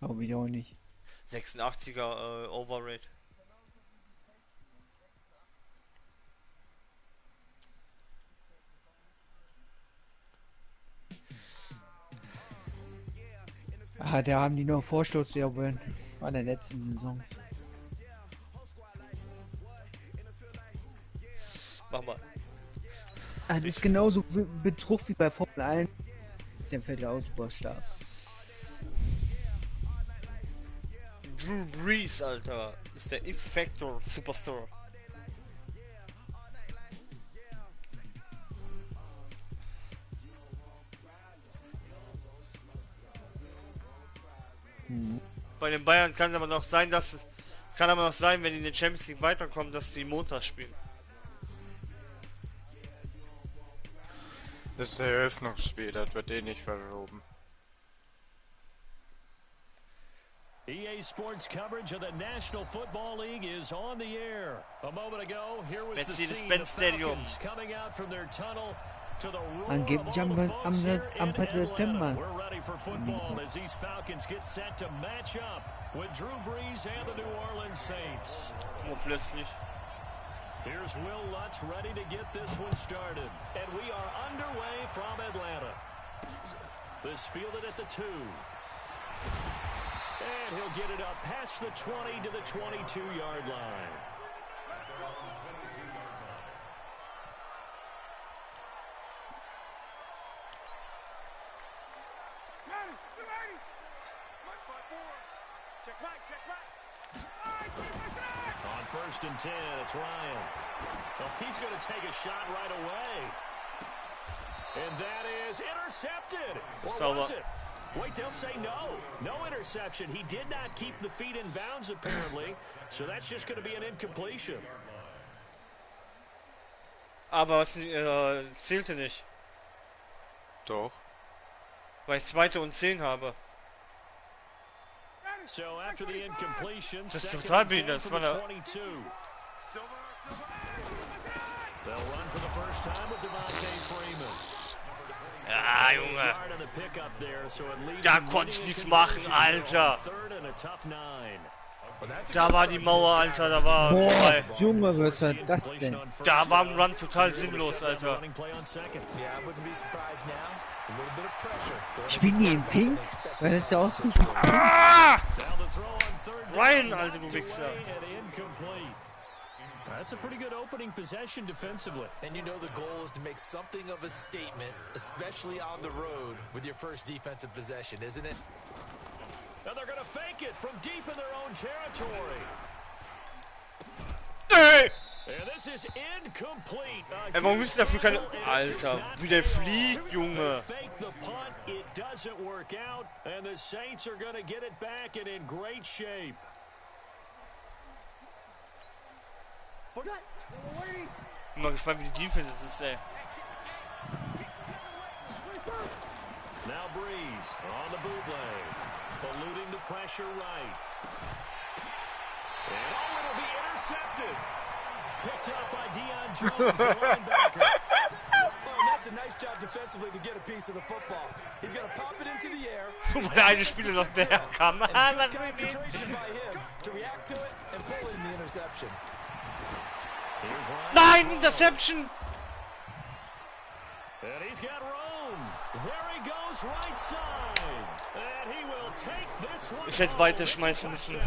Aber wieder auch nicht. 86er Overrate. Ah, da haben die noch Vorstoßwerbung an der letzten Saison. Mach mal. Ah, das ist genauso Betrug wie bei Formel 1. Der fällt ja auch super stark. Drew Brees, Alter, ist der X-Factor Superstar. Bei den Bayern kann es aber noch sein, wenn die in den Champions League weiterkommen, dass die montags spielen. Das ist der Eröffnungsspiel, das wird eh nicht verschoben. EA Sports coverage of the National Football League is on the air. A moment ago, here was the scene, the Falcons coming out from their tunnel to the roar of all the folks here in Atlanta. We're ready for football as these Falcons get set to match up with Drew Brees and the New Orleans Saints. Plötzlich. Here's Will Lutz ready to get this one started. And we are underway from Atlanta. This fielded at the 2. And he'll get it up past the 20 to the 22-yard line. On 1st and 10, it's Ryan. So he's going to take a shot right away. And that is intercepted. Or was it? Wait, they'll say no. No interception. He did not keep the feet in bounds, apparently. So that's just going to be an incompletion. Aber was zählte nicht. Doch. Weil ich 2. und 10 habe. So after the incompletion, das ist total behindert. Das war eine... They'll run for the first time with Freeman. Ja, Junge. Da konnte ich nichts machen, Alter. Da war die Mauer, Alter, da war vorbei. Junge, was war das denn? Da war ein Run total sinnlos, Alter. Spielen die in Pink? Weil das ja aussieht. Ah! Ryan, Alter, du Wichser. That's a pretty good opening possession defensively. And you know the goal is to make something of a statement, especially on the road with your first defensive possession, isn't it? And they're going to fake it from deep in their own territory. Hey! And this is incomplete. Ey, warum ist dafür keine... Alter, wie der fliegt, Junge. Fake the punt, it doesn't work out, and the Saints are going to get it back and in great shape. Ich bin mal gespannt, wie die Defense ist, ey. Now Breeze on the bootleg. eluding the pressure right. And oh, it'll be intercepted. Picked up by Deion Jones, the linebacker. Oh, that's a nice job defensively to get a piece of the football. He's going to pop it into the air. Weil der eine Spieler noch der kam. And good concentration by him to react to it and pull in the interception. Nein, Interception! And he's got room. There he goes right side. And he will take this one. Ich hätte weiterschmeißen müssen.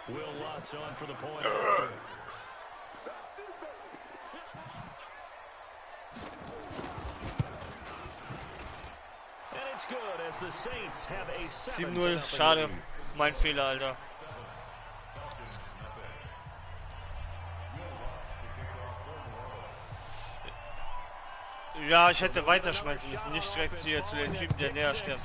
Will Lutz on for the point after. And it's good as the Saints have a 7-0, schade. Mein Fehler, Alter. Ja, ich hätte weiterschmeißen müssen, nicht direkt hier zu den Typen, der näher stirbt.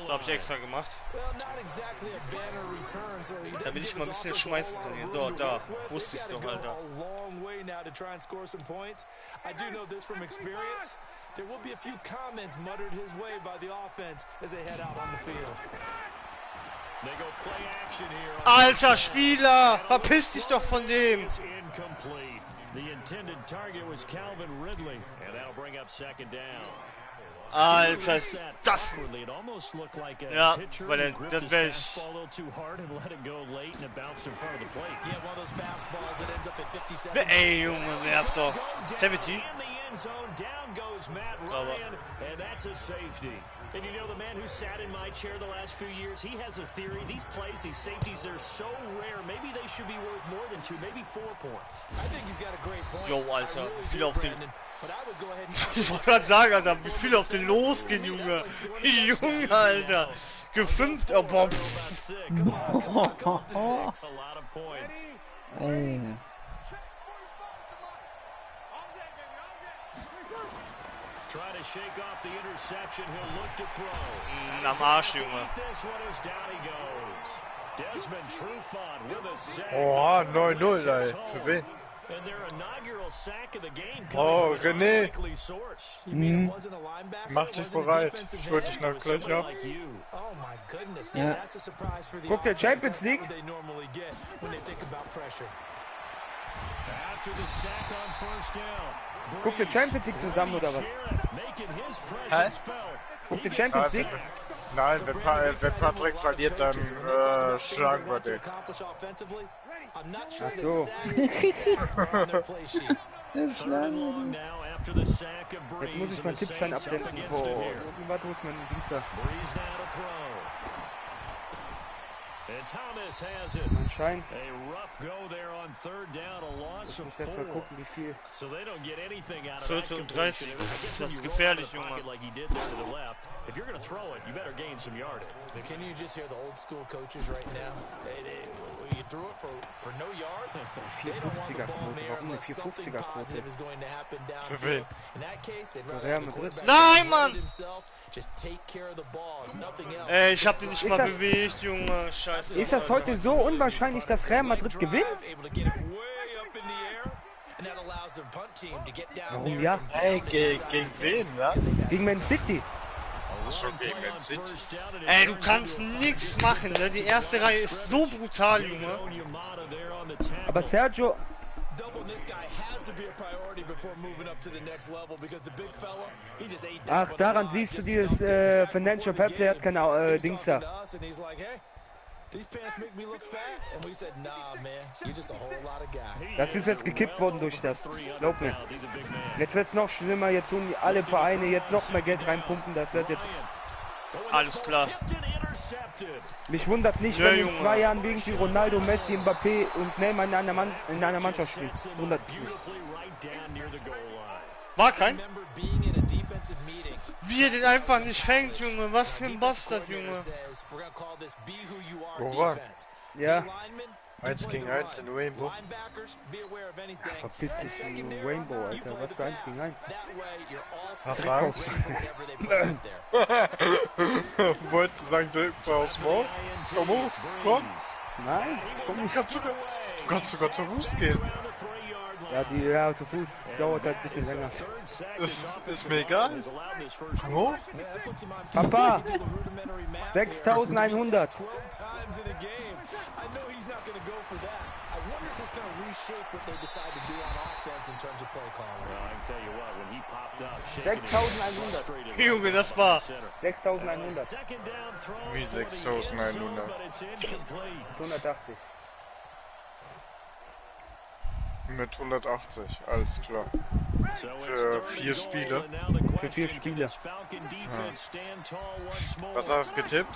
Da habe ich extra gemacht. Damit ich mal ein bisschen schmeißen kann. So, da. Wusste ich es doch, Alter. Alter Spieler! Verpiss dich doch von dem! Alter, ist das... Ja, weil er... Das wäre ich... Ey, Junge, nerv doch. 70? Aber... And you know, the man who sat in my chair the last few years, he has a theory. These plays, these safeties, they're so rare. Maybe they should be worth more than 2, maybe 4 points. I think he's got a great point. Jo, Alter, wie viel auf den... Ich wollte gerade sagen, Alter, wie viel auf den losgehen, Junge. Junge, Alter. Gefünft, oh, boah. Ey. Am Arsch, Junge. Oh, 9-0, ey. Für wen? Oh, René. Mach dich bereit. Ich wollte dich noch gleich ab. Ja. Guck der Champions League. Guck der Champions League zusammen oder was? Hä? Guck der Champions League? Nein, wenn Patrick verliert, dann schlagen wir den. Ach so. Jetzt muss ich meinen Tippschein absenden. Warte, wo ist mein Dienstag? Mein Schein. Ich muss erst mal gucken, wie viel. 30, das ist gefährlich, Junge. Can you just hear the old school coaches right now? You threw it for no yards. They don't want the ball in the air unless something positive is going to happen downfield. In that case, they'd rather have the quarterback Nein, Mann! himself just take care of the ball, nothing else. Ey, ich hab den nicht mal bewegt, Junge. Scheiße. Ist das heute so unwahrscheinlich, dass Real Madrid gewinnt? Warum ja? Ey, gegen wen, ja? Gegen Man City. Schon gegen Man City. Ey, du kannst nichts machen, ne? Die erste Reihe ist so brutal, Junge. Aber Sergio... Ach, daran siehst du dieses Financial Fair Play hat keine Dings da. Das ist jetzt gekippt worden durch das. Glaub mir. Jetzt wird's noch schlimmer, jetzt tun alle Vereine jetzt noch mehr Geld reinpumpen, das wird jetzt... Alles klar. Mich wundert nicht, wenn in 2 Jahren irgendwie Ronaldo, Messi, Mbappé und Neymar in einer Mannschaft spielen. Wundert mich nicht. War kein? Wie er den einfach nicht fängt, Junge. Was für ein Bastard, Junge. Woran? Ja. 1 gegen 1 in Rainbow. Verpiss dich in Rainbow, Alter. Was für 1 gegen 1? Was sagst du? Wolltest sagen, direkt aufs Maul? Komm hoch, komm. Nein, komm nicht. Du kannst sogar zu Fuß gehen. Ja, zu Fuß dauert halt ein bisschen länger. Ist mir egal. Wo? Papa! 6100. I wonder if it's going to reshape what they decide to do on offense in terms of play calling. Well, I can tell you what, when he popped up, shaking his 6100. Junge, das war 6100. second down throw Wie 6100. 180. Mit 180, alles klar. Für 4 Spiele. Für 4 Spiele. Was hast du getippt?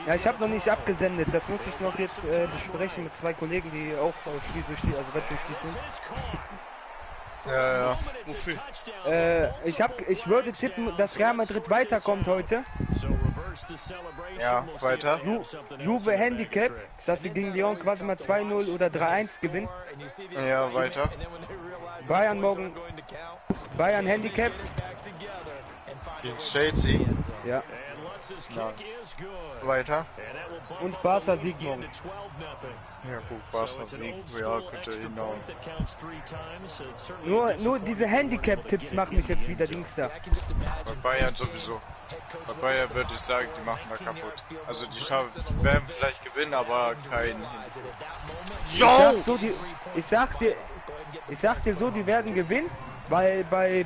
Ja, ich habe noch nicht abgesendet. Das muss ich noch jetzt besprechen mit 2 Kollegen, die auch spielsüchtig, also wettsüchtig sind. Ja. Ich würde tippen, dass Real Madrid weiterkommt heute. Ja, weiter. Juve Handicap, dass sie gegen Lyon quasi mal 2-0 oder 3-1 gewinnen. Ja, weiter. Bayern Handicap. Gegen Chelsea. Ja. Na. Weiter. Und Barca Sieg morgen. Ja gut, Barca Sieg. Ja, könnte hinhauen. Nur diese Handicap-Tipps machen mich jetzt wieder Dings da. Bei Bayern sowieso. Bei Bayern würde ich sagen, die machen da kaputt. Also die werden vielleicht gewinnen, aber kein... Ich sag dir so, die werden gewinnen, weil bei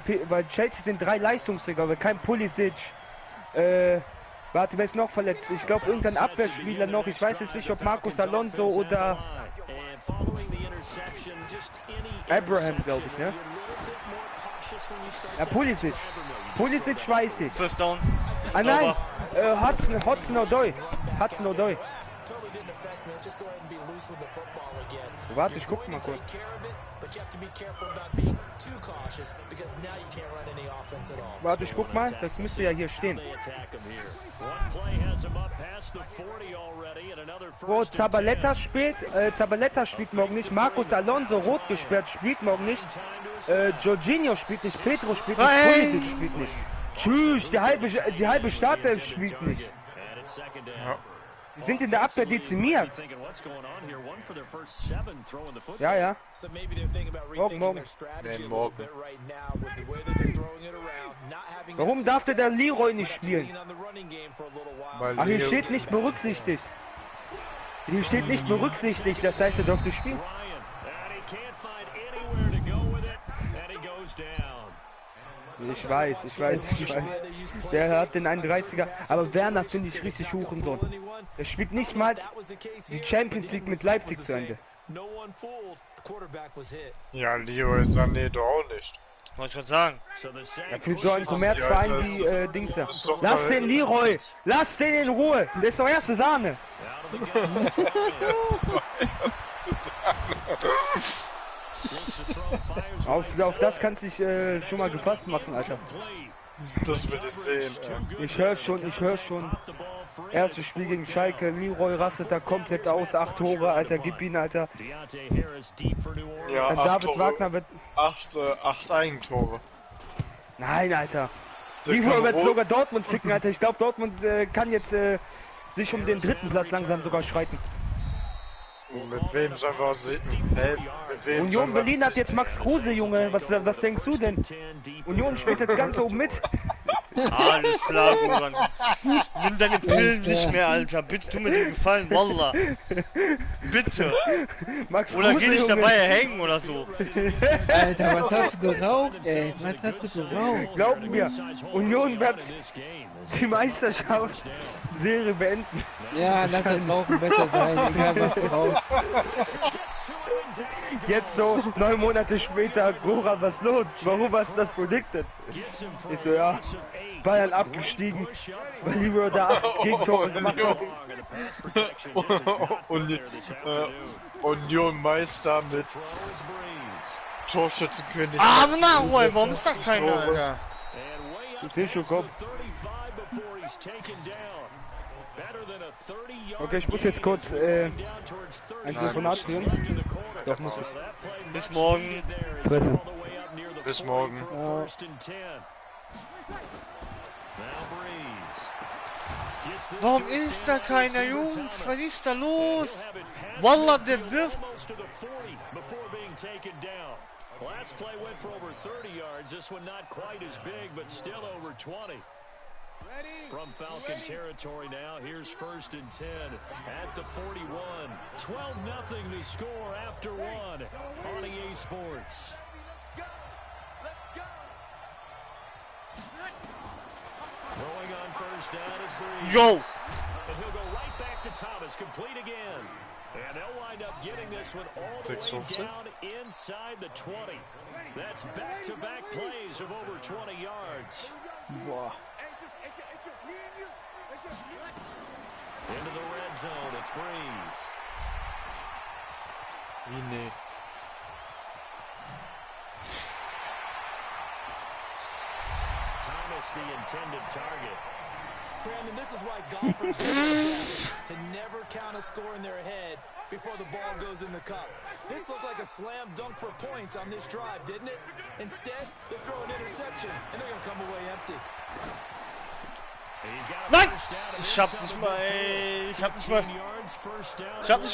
Chelsea sind 3 Leistungsträger, aber kein Pulisic. Warte, wer ist noch verletzt? Ich glaube irgendein Abwehrspieler noch. Ich weiß jetzt nicht, ob Marcos Alonso oder Abraham, glaube ich, ne? Ja, Pulisic. Pulisic weiß ich. First down. Ah nein, Hudson Odoi. Warte, ich guck mal kurz. Warte, ich guck mal, das müsste ja hier stehen. Wo Zabaleta spielt morgen nicht, Marcos Alonso rot gesperrt spielt morgen nicht, Jorginho spielt nicht, Pedro spielt nicht, Pulisic spielt nicht. Tschüss, die halbe Startelf spielt nicht. Ja. Die sind in der Abwehr dezimiert. Ja. Morgen. Nee, morgen. Warum darf der Leroy nicht spielen? Ach, hier steht nicht berücksichtigt. Hier steht nicht berücksichtigt, das heißt, er durfte spielen. Ich weiß. Der hat den 31er, aber Werner finde ich richtig Hurensohn. Der spielt nicht mal die Champions League mit Leipzig zu Ende. Ja, Leroy Sané doch auch nicht. Wollte ich schon sagen. Ja, für so einen Kommerzverein wie Dings da. Lass den Leroy! Lass den in Ruhe! Der ist doch erste Sahne! Auf das kannst du dich schon mal gefasst machen, Alter. Das will ich sehen. Ich höre schon. Erstes Spiel gegen Schalke, Leroy rastet da komplett aus, 8 Tore, Alter, gib ihn, Alter. Ja, 8 David Tore, Wagner wird... 8 Eigentore. Nein, Alter. Leroy wird sogar Dortmund ficken, Alter. Ich glaube, Dortmund kann jetzt sich um den 3. Platz langsam sogar schreiten. Mit wem sollen wir uns sehen? Union Berlin hat jetzt Max Kruse, Junge. Was denkst du denn? Union spielt jetzt ganz oben mit. Alles klar, Goran. Nimm deine Pillen nicht mehr, Alter. Bitte tu mir den Gefallen, Wallah. Bitte. Max Oder Kruse, geh nicht Junge. dabei hängen oder so. Alter, was hast du geraucht, ey? Was hast du geraucht? Glaub mir, Union wird die Meisterschaftsserie beenden. Ja, lass das Rauchen besser sein, egal was du rauchst. Jetzt so 9 Monate später, Goran, was los? Warum hast du das predicted? Ich so, ja, Bayern abgestiegen, weil Liebe da 8 Gegentore gemacht hat. Union Meister mit Torschützenkönig. Ah, na, warum ist das keiner, Alter? Du siehst schon, komm. Okay, ich muss jetzt kurz ein Telefonat führen. Doch, muss ich. Bis morgen. Presse. Bis morgen. Warum ist da keiner, Jungs? Was ist da los? Wallah, der wirft. taken down. Last play went for over 30 yards. This one not quite as big, but still over 20. From Falcon territory now, here's 1st and 10 at the 41. 12-0 the score after one on EA Sports. Throwing on 1st down is Breeze. Yo! And he'll go right back to Thomas, complete again. And they'll wind up getting this one all the way down inside the 20. That's back-to-back plays of over 20 yards. Boah. Into the red zone, it's Breeze. Thomas, the intended target. Brandon, this is why golfers do their best to never count a score in their head before the ball goes in the cup. This looked like a slam dunk for points on this drive, didn't it? Instead, they throw an interception, and they're going to come away empty. Nein! Ich hab nicht mal, ey, ich hab nicht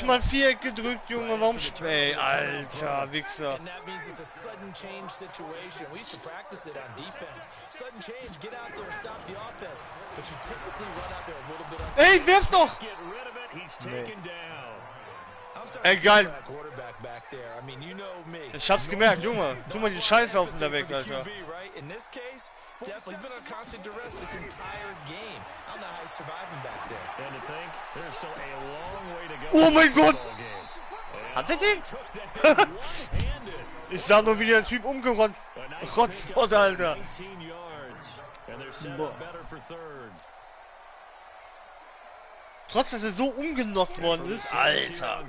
mal 4 gedrückt, Junge, warum ey, alter Wichser. And that means it's a sudden change situation. We used to practice it on defense. Sudden change, get out there, stop the offense. But you typically run out there a little bit of... Ey, werf doch! Get rid of it, he's taken down. Egal. Quarterback back there. I mean, you know me. Ich hab's gemerkt, Junge. Tu mal die Scheißhaufen da weg, Alter. In this case, definitely he's been on constant duress this entire game. I don't know how he's surviving back there. And to think, there's still a long way to go. Oh mein Gott! Hat er den? Ich sah nur, wie der Typ umgerannt. Gott, Alter. Boah. Trotz, dass er so umgenockt worden ist, Alter.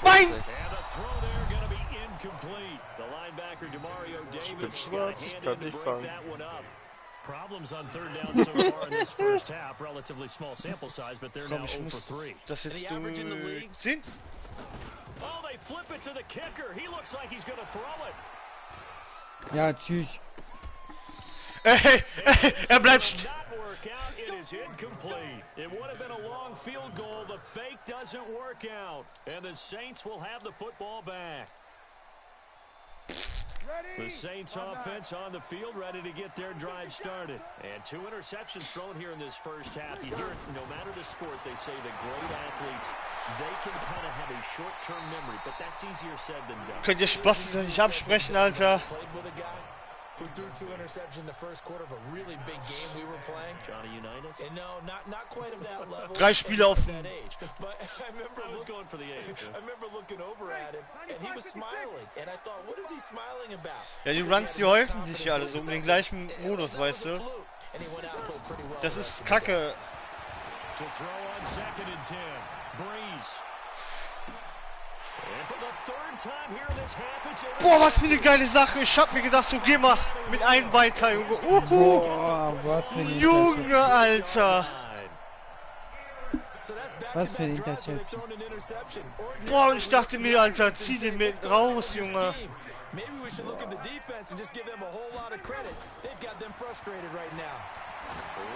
Nein! Problems on 3rd down so far in this first half. Relatively small sample size, but they're now 0 for 3. Das jetzt sind. Oh, they flip it to the kicker. He looks like he's going to throw it. Ja, tschüss. Er bleibt. It is incomplete. It would have been a long field goal. The fake doesn't work out, and the Saints will have the football back. The Saints offense on the field, ready to get their drive started. And 2 interceptions thrown here in this first half. You hear it, no matter the sport, they say that great athletes, they can kind of have a short-term memory, but that's easier said than done. Könnt ihr Spaß nicht absprechen, Alter? Who threw 2 interceptions in the first quarter of a really big game we were playing. Johnny Unitas? And no, not quite of that level. 3 Spiele auf that age. But I was going for the age. I remember looking over at him and he was smiling and I thought, what is he smiling about? Ja, die Runs, die häufen sich ja alle so um den gleichen Modus, weißt du? Das ist Kacke. To throw on 2nd and 10. Breeze. Boah, was für eine geile Sache. Ich hab mir gedacht, du geh mal mit einem weiter, Junge. Boah, was für eine Junge, Alter. Was für eine Interception. Boah, und ich dachte mir, Alter, zieh den mit raus, Junge. Maybe we should look at the defense and just give them a whole lot of credit. They've got them frustrated right now.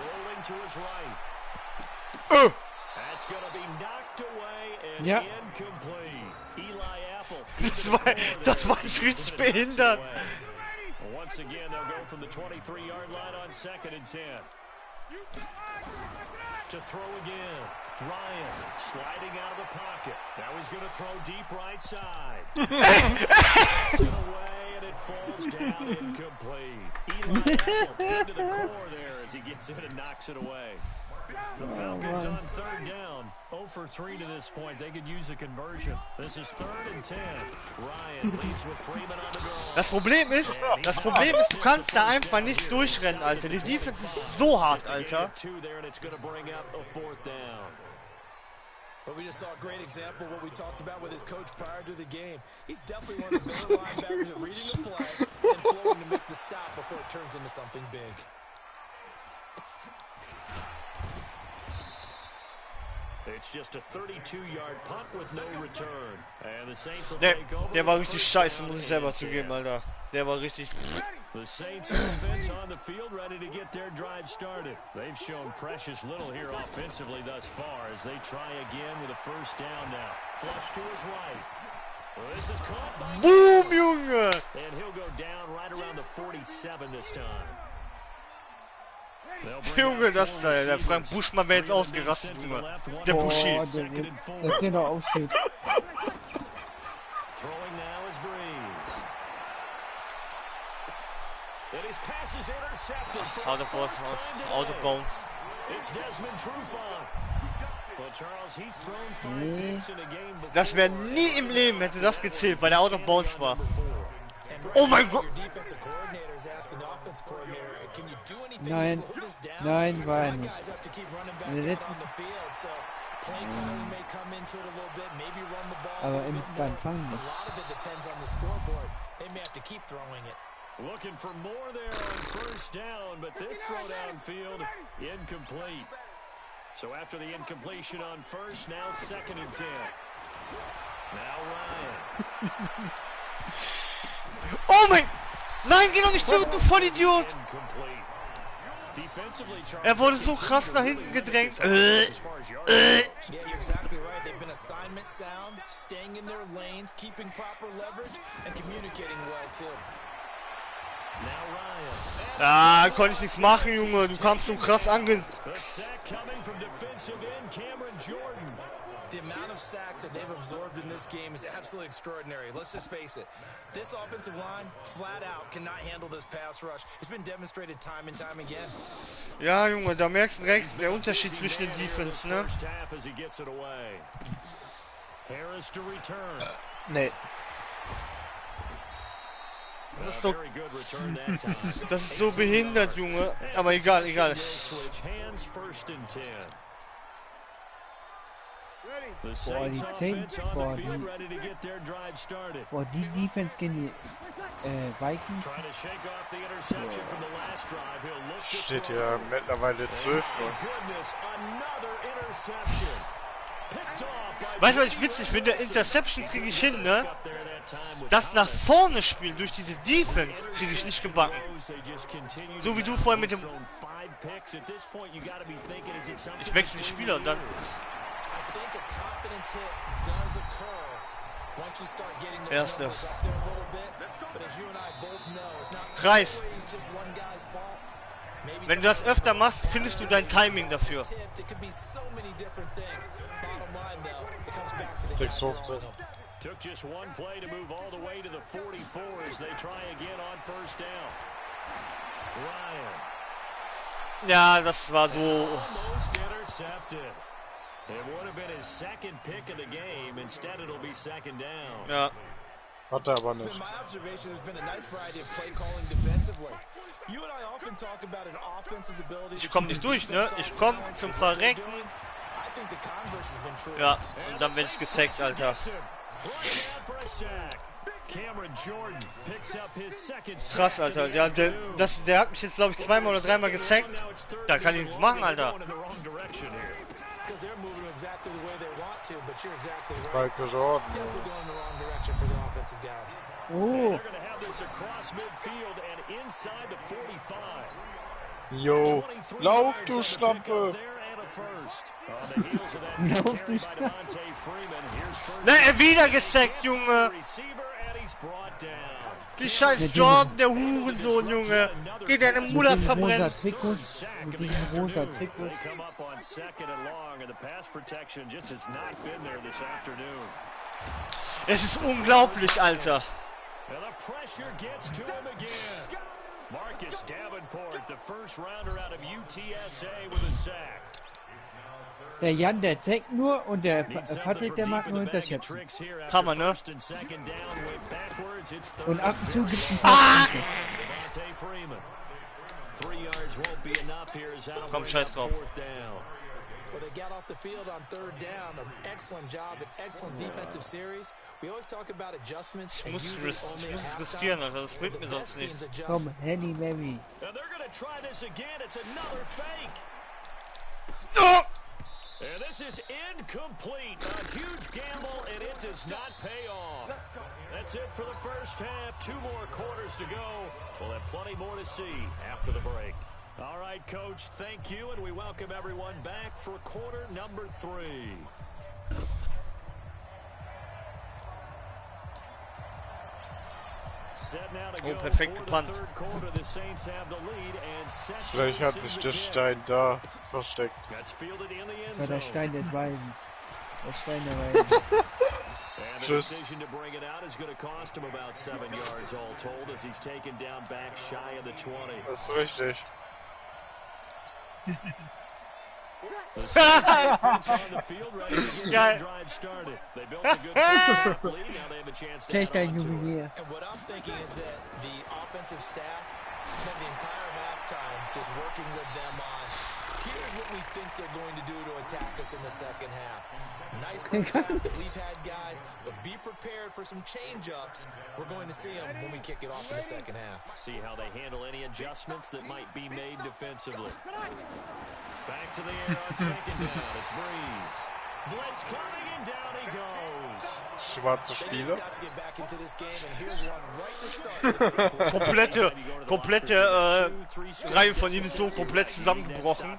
Rolling to his right. That's going to be knocked away and incomplete. Eli Apple. Das war jetzt richtig behindert. Once again, they'll go from the 23-yard line on 2nd and 10. To throw again. Ryan sliding out of the pocket. Now he's going to throw deep right side. Away and it falls down incomplete. Eli Apple into the core there as he gets in and knocks it away. The Falcons on 3rd down. 0 for 3 to this point. They could use a conversion. This is 3rd and 10. Ryan leads with Freeman on the goal. Das Problem ist, du kannst da einfach nicht durchrennen, Alter. Die Defense ist so hart, Alter. But we just saw a great example of what we talked about with his coach prior to the game. He's definitely one of the better linebackers at reading the play and flowing to make the stop before it turns into something big. It's just a 32-yard punt with no return. And the Saints will Ne, take over. der war richtig scheiße, muss ich selber zugeben, Alter. Der war richtig... The Saints defense on the field ready to get their drive started. They've shown precious little here offensively thus far as they try again with a first down now. Flush to his right. Well, this is caught by Boom, Junge! and he'll go down right around the 47 this time. Junge, das ist der Frank Buschmann wäre jetzt ausgerastet, Junge. Der Buschi. Dass der da aufsteht. Throwing now is Breeze. And his pass is intercepted. Out of bounds. It's Desmond Trufant. Well, Charles, he's thrown 5 picks in a game before. Das wäre nie im Leben hätte das gezählt, weil der out of bounds war. Oh mein Gott! Nein, nein, war er nicht. In der letzten... Aber beim Fangen nicht. Looking for more there on first down, but this throw downfield incomplete. So after the incompletion on first, now 2nd and 10. Now Ryan. Oh mein... Nein, geh doch nicht zurück, du Vollidiot! Er wurde so krass nach hinten gedrängt. Ah, konnte ich nichts machen, Junge. Du kamst so krass ange... The amount of sacks that they've absorbed in this game is absolutely extraordinary. Let's just face it. This offensive line, flat out, cannot handle this pass rush. It's been demonstrated time and time again. Ja, Junge, da merkst du direkt der Unterschied zwischen den Defense, ne? Nee. Das ist so behindert, Junge. Aber egal, egal. Boah, die 10, boah, die Defense gegen die Vikings. Steht hier mittlerweile 12. Weißt du, was ich witzig finde? Interception kriege ich hin, ne? Das nach vorne spielen durch diese Defense kriege ich nicht gebacken. So wie du vorhin mit dem... Ich wechsle die Spieler und dann... Erste. Kreis. Wenn du das öfter machst, findest du dein Timing dafür. 6:15. Took just one play to move all the way to the 44 as they try again on first down. Ryan. Ja, das war so. Almost intercepted. It would have been his 2nd pick of the game. Instead, it'll be 2nd down. Ja. Hat er aber nicht. My observation has been a nice variety of play calling defensively. You and I often talk about an offense's ability. Ich komm nicht durch, ne? Ich komm zum Verrecken. Ja, und dann werde ich gesackt, Alter. Krass, Alter. Ja, der hat mich jetzt, glaube ich, 2 oder 3 Mal gesackt. Da kann ich nichts machen, Alter. Michael Jordan. Oh. Jo, lauf du Schlampe! Lauf du Na, er wieder gesackt, Junge! Die scheiß Jordan, der Hurensohn, Junge! Geht deine Mutter verbrennen! Mit diesem rosa Trikot. Es ist unglaublich, Alter! Marcus Davenport, the first rounder out of UTSA with a sack. Der Jan, der zeigt nur und der Patrick, der mag nur intercepten. Hammer, ne? Und ab und zu gibt es ein Komm, scheiß drauf. Well, they got off the field on 3rd down. An excellent job, an excellent defensive series. We always talk about adjustments. Ich muss es riskieren, Alter. Das bringt mir sonst nichts. Komm, Henny, Mary. And they're going to try this again. It's another fake. Oh! And this is incomplete. A huge gamble, and it does not pay off. That's it for the first half. 2 more quarters to go. We'll have plenty more to see after the break. All right, Coach, thank you, and we welcome everyone back for quarter number 3. Oh, perfekt gepannt. Vielleicht hat sich der Stein da versteckt. Ja, der Stein des Weisen. Der Stein der Weisen. Tschüss. Das ist richtig. Geil. Schlecht ein Juwelier. And what I'm thinking is that the offensive staff spent the entire halftime just working with them on here's what we think they're going to do to attack us in the second half. Nice first half that we've had, guys, but be prepared for some change-ups. We're going to see them when we kick it off in the second half. See how they handle any adjustments that might be made defensively. Back to the air on second down. It's Breeze. Blitz coming and down he goes. Schwarze Spieler. komplette Reihe von ihm ist so komplett zusammengebrochen.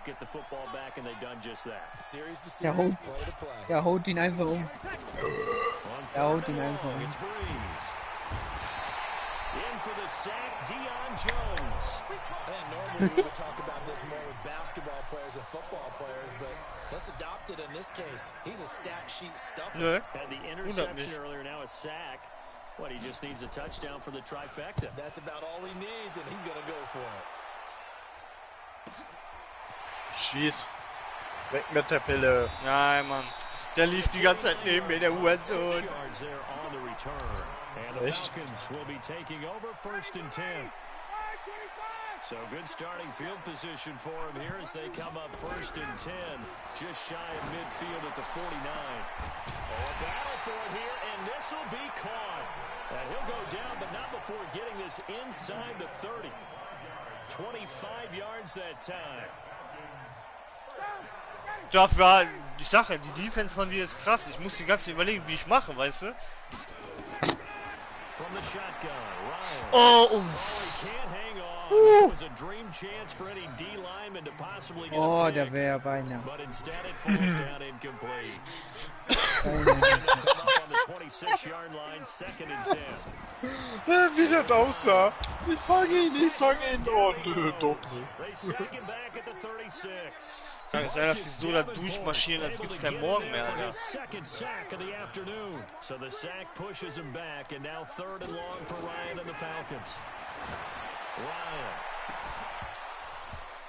Der haut ihn einfach um. Er haut ihn einfach um. In for the sack, Deion Jones. Normally we would talk about this more with basketball players and football players, but let's adopt it in this case. He's a stat sheet stuffer. Nö. Had the interception earlier, now a sack. What, he just needs a touchdown for the trifecta. That's about all he needs, and he's going to go for it. Schieß. Weg mit der Pille. Nein, Mann. Der lief die ganze Zeit neben mir, der Hurensohn. And the Falcons will be taking over 1st and 10. So good starting field position for him here as they come up 1st and 10. Just shy of midfield at the 49. Oh, a battle for it here, and this will be caught. He'll go down, but not before getting this inside the 30. 25 yards that time. Das war die Sache, die Defense von mir ist krass. Ich muss die ganze Zeit überlegen, wie ich mache, weißt du? Oh, Oh, der wäre beinahe. Wie das aussah. Ich fange ihn. Oh, nö, doch nicht. Kann es sein, dass sie so da durchmarschieren, als gibt es keinen Morgen mehr, Alter. So the sack pushes him back, and now 3rd and long for Ryan and the Falcons. Ryan.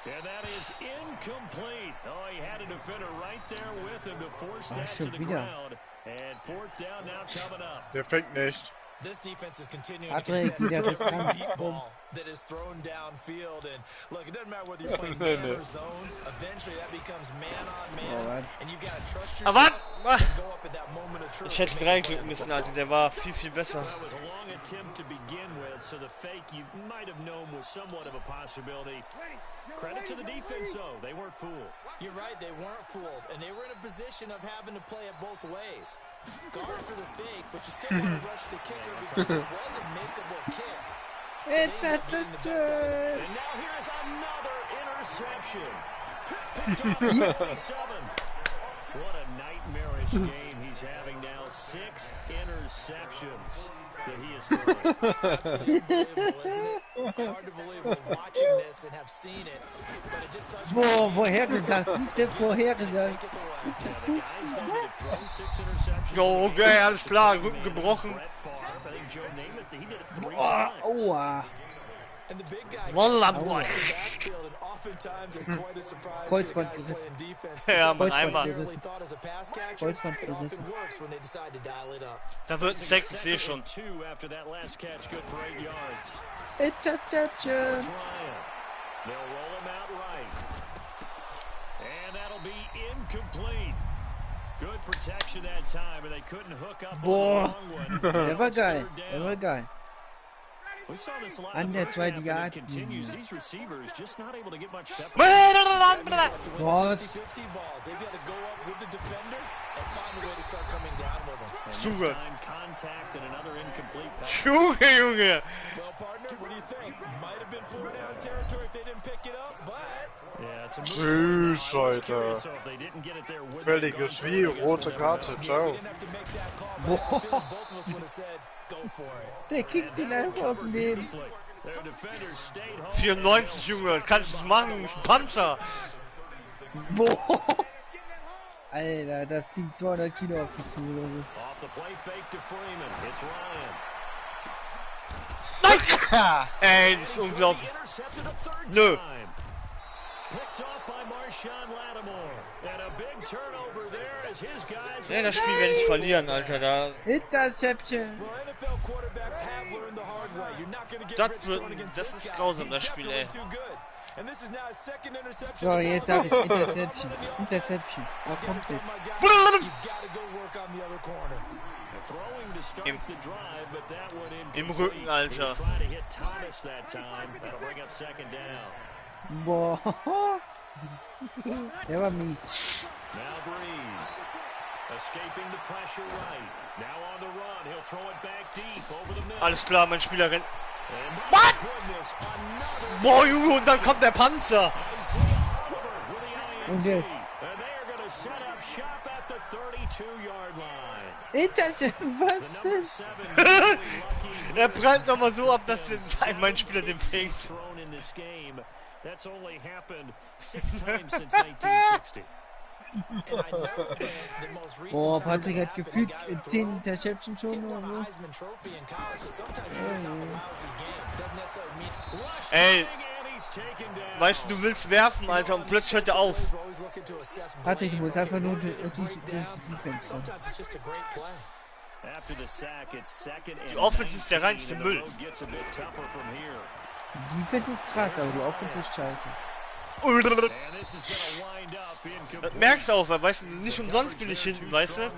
And that is incomplete. Oh, he had a defender right there with him to force that to the ground. And 4th down now coming up. Der fängt nicht. This defense is continuing to contest every deep ball that is thrown downfield. And look, it doesn't matter whether you're playing man or zone. Eventually, that becomes man on man, and you gotta trust yourself and go up at that moment of truth. Ich hätte reinklicken müssen, Alter. Der war viel besser. That was a long attempt to begin with, so the fake you might have known was somewhat of a possibility. Credit to the defense, though. They weren't fooled. You're right, they weren't fooled, and they were in a position of having to play it both ways. Guard for the fake, but you still want to rush the kicker because it was a makeable kick. And now here's another interception. Picked off at 47. What a nightmarish game he's having now. 6 interceptions that he has thrown. Absolutely unbelievable, isn't it? Hard to believe we're watching this and have seen it, but it just touched Vorhergesagt, wie ist der vorhergesagt? Jo, okay, alles klar, Rücken gebrochen. Aua. Wallah, boy. Kreuzband gerissen. Ja, man, einmal. Kreuzband gerissen. Da wird ein Sack, ich sehe schon. Interception. They'll roll him out right. And that'll be incomplete. Good protection that time, and they couldn't hook up on the long one. Der war geil. Der war geil. We saw this a lot An in the der first half, zweiten and Jahr. it continues. These receivers just not able to get much separation. Was? Junge. Junge, Junge. Tschüss, Alter. Völliges wie rote Karte, ciao. Boah. Der kickt ihn einfach aus dem Leben. 94, Junge, kannst du machen, ist ein Panzer. Boah. Alter, da fliegen 200 Kilo auf dich zu oder so. Nein! Ey, das ist unglaublich. Nö. Ja, das Spiel werde ich verlieren, Alter. Da. Interception. Das ist grausam, das Spiel, ey. So, jetzt sag ich Interception. Interception. Da kommt jetzt. Im Rücken, Alter. Boah. Der war mies. Alles klar, mein Spieler rennt. What? Boah, Junge, und dann kommt der Panzer. Und jetzt. Interception, was denn? Er prallt nochmal so ab, dass mein Spieler den fängt. Boah, Patrick hat gefühlt 10 Interception schon oder so. Ey, weißt du, du willst werfen, Alter, und plötzlich hört er auf. Patrick, du musst einfach nur durch Defense. Die Offense ist der reinste Müll. Die Defense ist krass, aber die Offense ist scheiße. Das merkst du auch, weil, weißt du, nicht umsonst bin ich hinten, weißt du?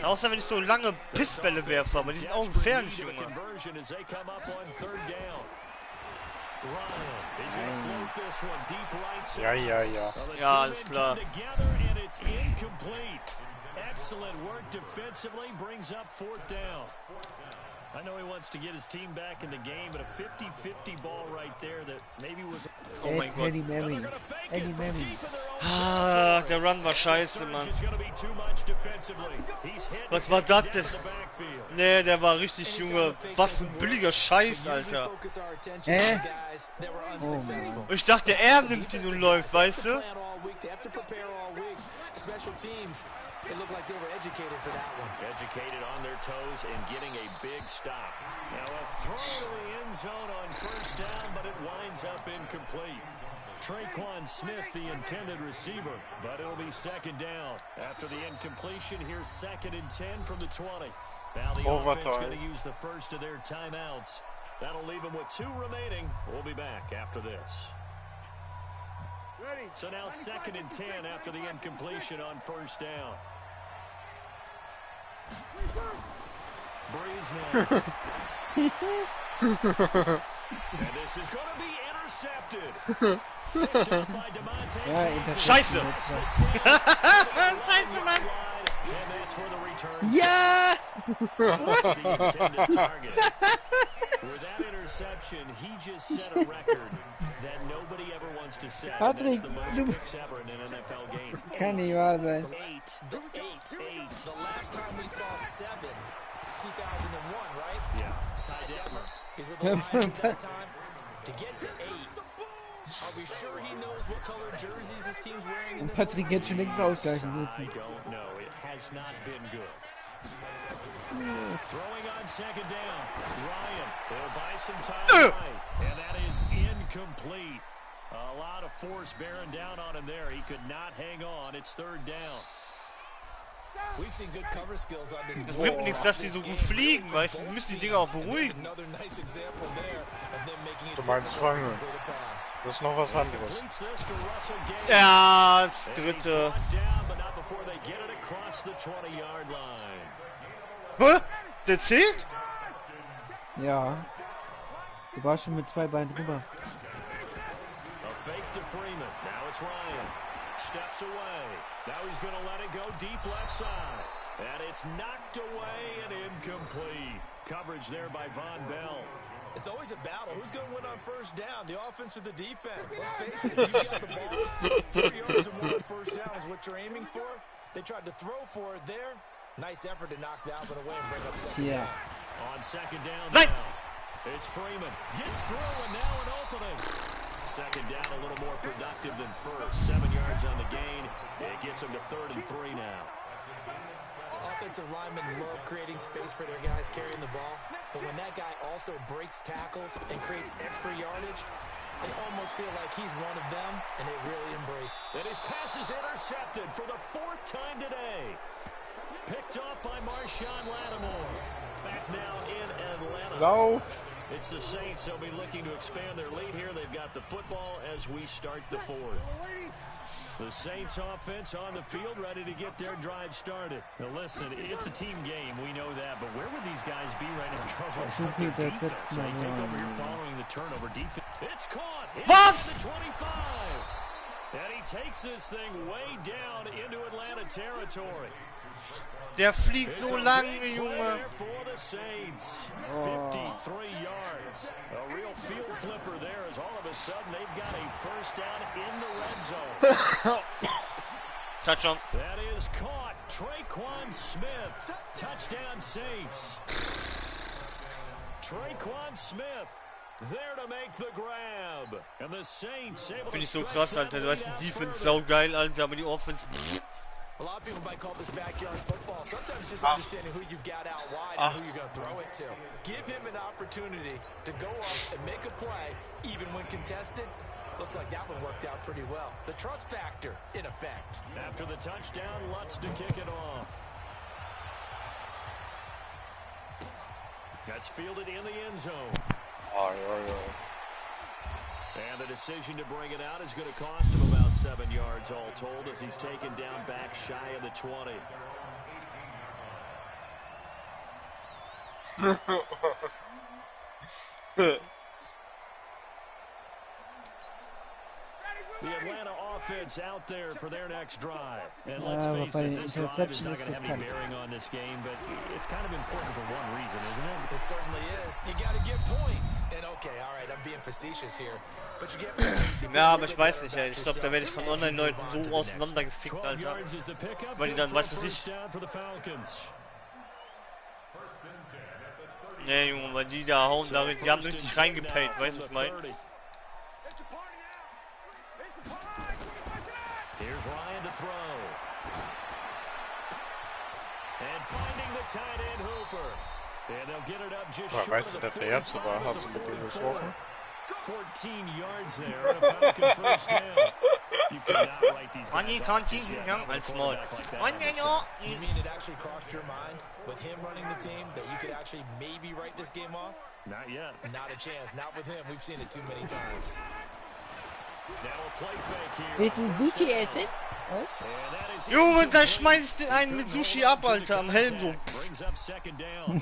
Außer wenn ich so lange Pissbälle werfe, aber die sind auch gefährlich, Junge. Ja, ja, ja. Ja, alles klar. I know he wants to get his team back in the game, but a 50-50 ball right there that maybe was... Oh mein Gott. Eddie Merry. Ah, der Run war scheiße, Mann. Was war das denn? Nee, der war richtig, Junge. Was für ein billiger Scheiß, Alter. Oh Mann. Ich dachte, er nimmt ihn und läuft, weißt du? It looked like they were educated for that one. Educated on their toes and getting a big stop. Now a throw to the end zone on first down, but it winds up incomplete. Traquan Smith, the intended receiver, but it'll be second down. After the incompletion, here's 2nd and 10 from the 20. Now the offense going to use the first of their timeouts. That'll leave them with 2 remaining. We'll be back after this. So now 2nd and 10 after the incompletion on first down. Breeze now. And this is going to be intercepted. Picked up by DeMonte. Scheiße! Scheiße, Mann! And that's where the return. Ja! With that interception, he just set a record that nobody ever wants to set. Patrick, That's the most picks ever in an NFL game. Kann nicht wahr sein. 8. The last time we saw 7, 2001, right? Yeah. Tied down. He's with the Lions at that time. To get to 8, are we sure he knows what color jerseys his team's wearing in Und this Patrick jetzt schon längst ausgleichen I müssen. don't know. It has not been good. Throwing on 2nd down. Ryan, they'll buy some time. And that is incomplete. A lot of force bearing down on him there. He could not hang on. It's 3rd down. We've seen good cover skills on this. Es bringt nichts, dass die so gut fliegen, weißt du? Du musst die Dinger auch beruhigen. Du meinst fangen. Das ist noch was anderes. Ja, das 3. Hä? Der zählt? Ja. Du warst schon mit 2 Beinen drüber. to Freeman. Now it's Ryan. Steps away. Now he's going to let it go deep left side. And it's knocked away and incomplete. Coverage there by Von Bell. It's always a battle. Who's going to win on first down, the offense or the defense? Let's face it, if you got the ball, 4 yards and 1 on first down is what you're aiming for. They tried to throw for it there. Nice effort to knock that one away and bring up second down. On second down now, it's Freeman. Gets through and now an opening. Second down a little more productive than first. 7 yards on the gain. It gets them to 3rd and 3 now. Offensive linemen love creating space for their guys carrying the ball, but when that guy also breaks tackles and creates extra yardage, they almost feel like he's one of them, and they really embrace it. And his pass is intercepted for the 4th time today. Picked off by Marshawn Lattimore. Back now in Atlanta. No. It's the Saints. They'll be looking to expand their lead here. They've got the football as we start the 4th. The Saints offense on the field, ready to get their drive started. Now listen, it's a team game, we know that, but where would these guys be right in trouble with their defense? They take over here following the turnover defense. It's caught! It's the 25! And he takes this thing way down into Atlanta territory. Der fliegt so lange, Junge. 53 yards. A real field flipper there as all of a sudden they've got a first down in the red zone. Touchdown. That is caught. Traquan Smith. Touchdown Saints. Traquan Smith there to make the grab. And the Saints able to Finde ich so krass, Alter. Du hast die Defense saugeil, Alter, aber die Offense. A lot of people might call this backyard football. Sometimes just understanding who you've got out wide and who you're going to throw it to. Give him an opportunity to go up and make a play, even when contested. Looks like that one worked out pretty well. The trust factor, in effect. After the touchdown, Lutz to kick it off. That's fielded in the end zone. And the decision to bring it out is going to cost him about 7 yards all told as he's taken down back shy of the 20. The Atlanta offense out there for their next drive. And let's face it, this drive is not going to have any bearing on this game, but it's kind of important for one reason, isn't it? It certainly is. You got to get points. And okay, all right, I'm being facetious here. But you get points. Ja, aber ich weiß nicht, ey. Ich glaube, da werde ich von Online-Leuten so auseinandergefickt, Alter. Weil die dann, weiß was ich... Nee, Junge, weil die da hauen, die haben richtig reingepayt, weißt du, was ich meine? Here's Ryan to throw. And finding the tight end Hooper. And they'll get it up just short Weißt du, of dass the der jetzt war? Hast du mit dem gesprochen? 14 yards there on a Falcon first down. You cannot write these guys off. You mean it actually crossed your mind with him running the team that you could actually maybe write this game off? Not yet. Not a chance. Not with him. We've seen it too many times. Now a play fake here. Willst du Sushi essen? Junge, da schmeißt den einen mit Sushi ab, Alter, am Helm so. Brings up second down.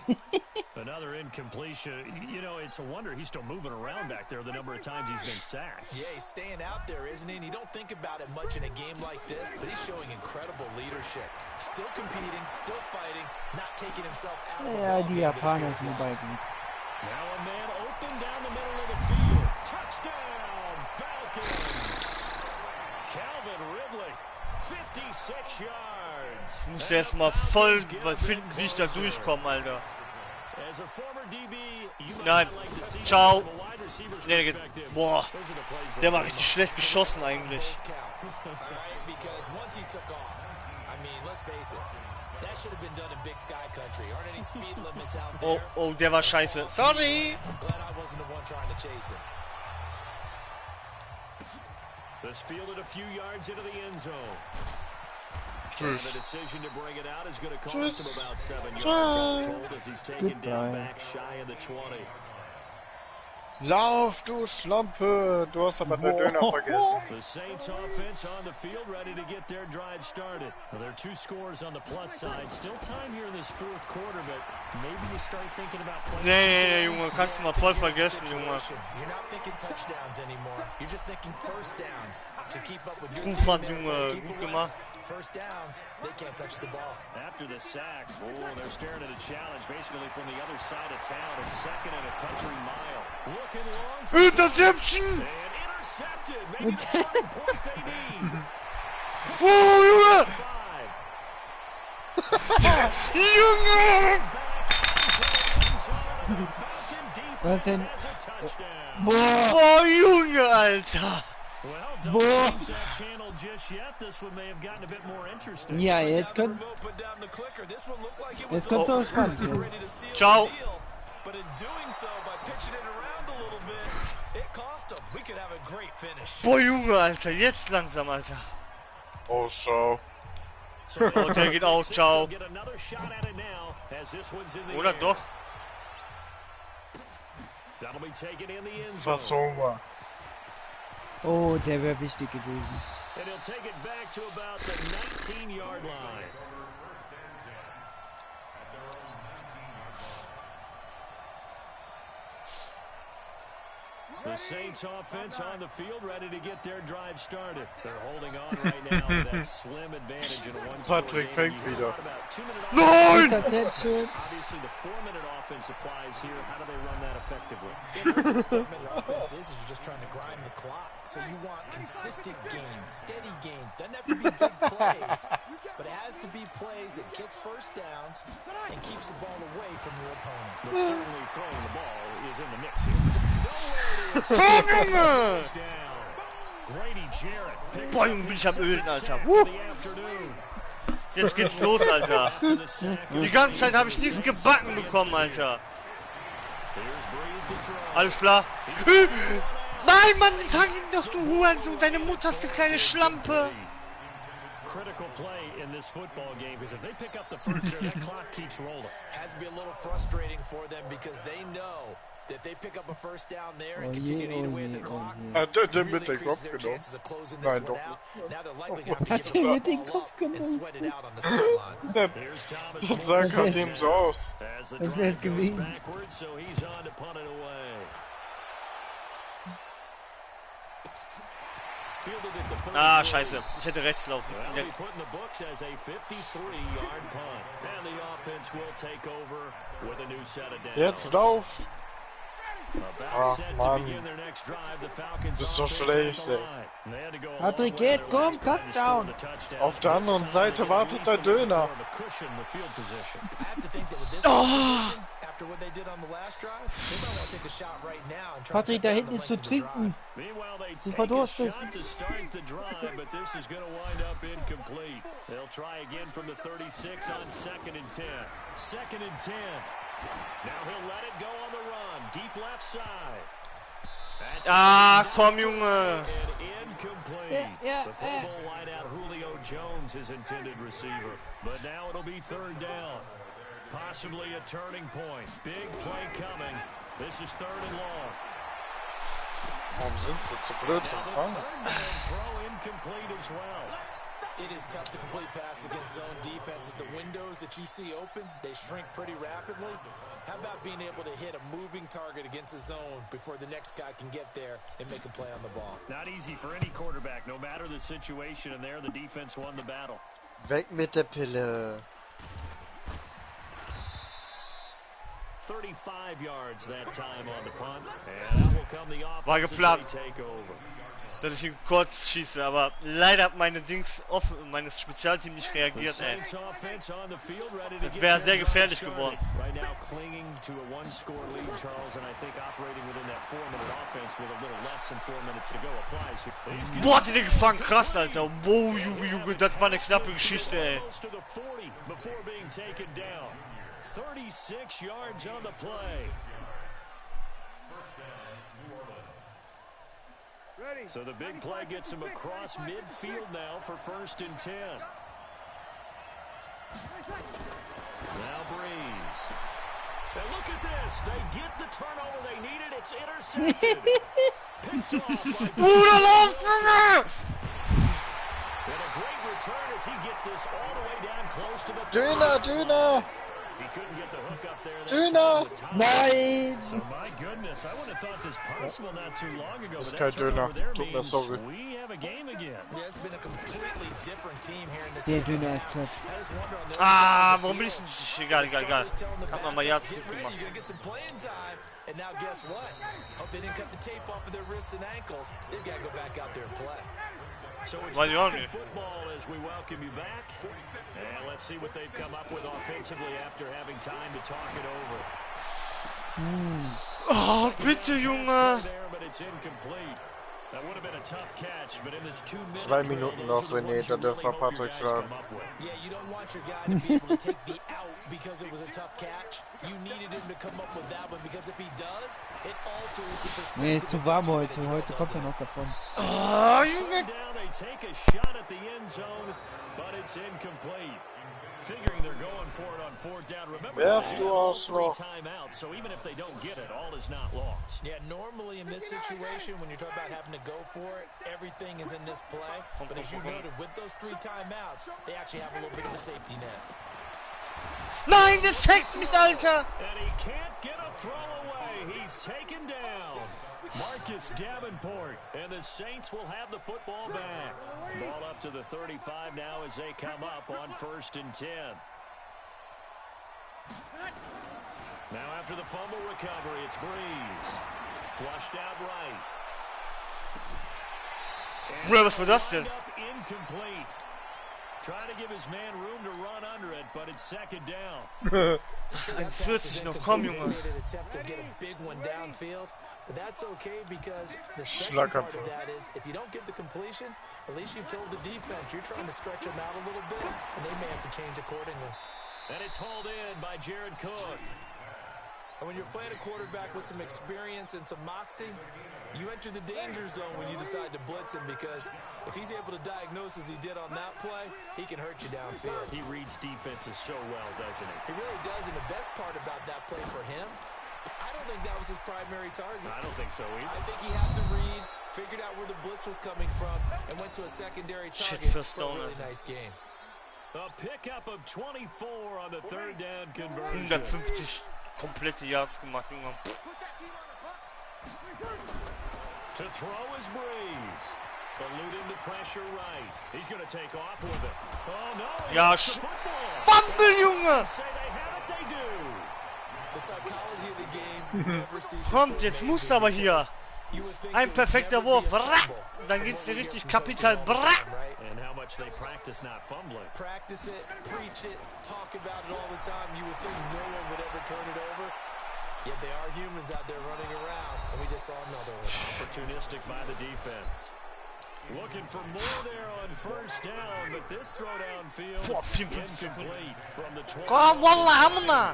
Another incompletion. You know, it's a wonder he's still moving around back there the number of times he's been sacked. Yeah, he's staying out there, isn't he? And you don't think about it much in a game like this, but he's showing incredible leadership. Still competing, still fighting, not taking himself out of the Ja, ball die game Japaner that he sind wants. bei gut. Now a man open down the middle of the field. Touchdown, Falcons. Calvin Ridley, 56 yards. Ich muss erstmal voll finden, wie ich da durchkomme, Alter. As a former DB, you Nein, might like to see ciao. from a wide receiver's Nee, perspective. boah, Those are the plays der that war richtig schlecht geschossen eigentlich. Alright, because once he took off, I mean, let's face it, that should have been done in Big Sky Country. Aren't any speed limits out there? Oh, der war scheiße. Sorry. I'm glad I wasn't the one trying to chase him. This fielded a few yards into the end zone. Tschüss. The decision to bring it out is going to cost him about 7 yards all told as he's taken down back shy of the 20. Lauf, du Schlampe! Du hast aber den Döner vergessen. The Saints offense on the field, ready to get their drive started. Well, there are 2 scores on the plus side. Still time here in this 4th quarter, but maybe you start thinking about playing. Nee, Junge, kannst du mal voll vergessen, Junge. You're not thinking touchdowns anymore. You're just thinking first downs to keep up with your Rufat, Junge, gut gemacht. First downs, they can't touch the ball. After the sack, they're staring at a challenge basically from the other side of town. It's 2nd and a country mile. Looking long for Interception! and intercepted. Maybe the starting point they need. Oh, Junge! 5. Junge! Was denn? Boah, Junge, Alter! Boah! Ja, jetzt kommt so spannend. Ciao! Boah, Junge, Alter, jetzt langsam, Alter. Oh, schau. Oh, der geht auch, ciao. Oder doch? Was Hunger. Oh, der wäre wichtig gewesen. And he'll take it back to about the 19-yard line. The Saints offense on the field, ready to get their drive started. They're holding on right now with that slim advantage in a one-score Patrick game. fängt wieder. Nein! Obviously, the 4-minute offense applies here. How do they run that effectively? The 4-minute offense is you're just trying to grind the clock. So you want consistent gains, steady gains. Doesn't have to be big plays, but it has to be plays that gets first downs and keeps the ball away from your opponent. But certainly throwing the ball is in the mix here. Boah, Junge, bin ich am Ölen, Alter. Jetzt geht's los, Alter. Die ganze Zeit habe ich nichts gebacken bekommen, Alter. Alles klar. Nein, Mann, fang ihn doch, du Hurensohn. Deine Mutter ist eine kleine Schlampe. Critical play in this football game because if they pick up the first there, that clock keeps rolling. Has to be a little frustrating for them because they know that they pick up a first down there and continue to eat away at the clock. Hat er den mit dem Kopf genommen? Nein, doch nicht. Now they're likely going to have to give the ball up and sweat it out on the sideline. Das sah gerade eben so aus. As the Das wär's drive goes gewesen. backwards, so he's on to punt it away. Fielded at the 30. Ah, scheiße. Ich hätte rechts laufen. Well, Ja. we put in the books as a 53-yard punt. And the offense will take over with a new set of downs. Jetzt lauf! About Ach, set to Mann. begin their next drive. The Falcons Das ist so offense schlecht, on the ey. line. They had to go a long Patrick, way geht, to komm, last time to score Touchdown. the touchdown. Auf der anderen This Seite time, wartet at der least a little Döner. more of a cushion in the field position. I have to think that with this position, after what they did on the last drive, they might want to take a shot right now and try to Patrick, cut da down hinten the ist zu length of the trinken. drive. Meanwhile, they Du take a verdurstest. shot to start the drive, but this is going to wind up incomplete. They'll try again from the 36 on 2nd and 10. 2nd and 10. Now he'll let it go on the run. Deep left side. That's Ah, komm, Junge. and incomplete. Yeah, The Pro Bowl wideout Julio Jones, his intended receiver. But now it'll be 3rd down. Possibly a turning point. Big play coming. This is 3rd and long. Warum sind sie zu blöd zum Fangen? Throw incomplete as well. It is tough to complete passes against zone defenses. The windows that you see open, they shrink pretty rapidly. How about being able to hit a moving target against a zone before the next guy can get there and make a play on the ball? Not easy for any quarterback, no matter the situation, and there the defense won the battle. Weg mit der Pille. 35 yards that time on the punt, and out will come the offense War as geplant. they take over. Dass ich ihn kurz schieße, aber leider hat meine mein Spezialteam nicht The reagiert, ey. Saints offense on the field, ready to Das get wäre their sehr drive gefährlich started. geworden. Right now clinging to a one-score lead, Charles, and I think operating within that 4-minute offense with a little less than 4 minutes to go applies here. He's getting Boah, hat den gefangen, krass, Alter. Wow, Junge, das war eine knappe Geschichte, ey. close to the 40 before being taken down. 36 yards on the play. So the big play gets him across midfield now for 1st and 10. Now Breeze. And look at this. They get the turnover they needed. It's intercepted. Picked off by Bruder, lauf, Junge! And a great return as he gets this all the way down close to the Döner! He couldn't get the hook up there. Döner! Nein! So my goodness, I would have thought this possible not too long ago. Ist But kein that turnover Döner. there Tut mir means sorry. we have a game again. Yeah, it's been a completely different team here in this Der Döner ist platt. I just wonder on their Ah, warum bin ich nicht? Egal. Kann man mal ja get ready, you're gonna get some playing time. And now guess what? Hope they didn't cut the tape off of their wrists and ankles. They've got to go back out there and play. So it's Why you on me? football as we welcome you back. And let's see what they've come up with offensively after having time to talk it over. Oh, bitte, Junge! There, but it's incomplete. That would have been a tough catch, but in this 2-minute 2 Minuten noch, René, da dürfen wir Patrick schlagen. Yeah, you don't want your guy to be able to take the out because it was a tough catch. You needed him to come up with that one because if he does, it alters the perspective. Nee, ist zu warm heute. Heute kommt er noch davon. Oh, Junge! They take a shot at the end zone, but it's incomplete. Figuring they're going for it on 4th down. Remember, Werf, they du have Arschloch. 3 timeouts, so even if they don't get it, all is not lost. Yeah, normally in this situation, when you're talking about having to go for it, everything is in this play. But as you noted, with those 3 timeouts, they actually have a little bit of a safety net. Nein, das checkt mich, Alter! And he can't get a throw away. He's taken down. Marcus Davenport, and the Saints will have the football back. Ball up to the 35 now as they come up on 1st and 10. Now after the fumble recovery, it's Breeze. Flushed out right. Bruder, was war das denn? Incomplete. Trying to give his man room to run under it, but it's 2nd down. 41 noch, komm, Junge. But that's okay because the second part of that is if you don't get the completion, at least you've told the defense you're trying to stretch them out a little bit, and they may have to change accordingly. And it's hauled in by Jared Cook. And when you're playing a quarterback with some experience and some moxie, you enter the danger zone when you decide to blitz him because if he's able to diagnose as he did on that play, he can hurt you downfield. He reads defenses so well, doesn't he? He really does, and the best part about that play for him, I don't think that was his primary target. I don't think so either. I think he had to read, figured out where the blitz was coming from, and went to a secondary target for a really nice game. A pickup of 24 on the 3rd down conversion. 150 komplette Yards gemacht, Junge. To throw is Breeze. Eluding the pressure right. He's going to take off with it. Oh no! Ja, Fumble, Junge! Say they have it, they do. The psychology of the game never ceases. Kommt, jetzt musst du aber hier. Ein perfekter Wurf. Dann geht's dir richtig kapital. And how much they practice not fumbling. Practice it, preach it, talk about it all the time. You would think no one would ever turn it over. Yet they are humans out there running around, and we just saw another one. Opportunistic by the defense. Looking for more there on 1st down, but this throw downfield incomplete from the 20. Komm, Wallah, Hamna!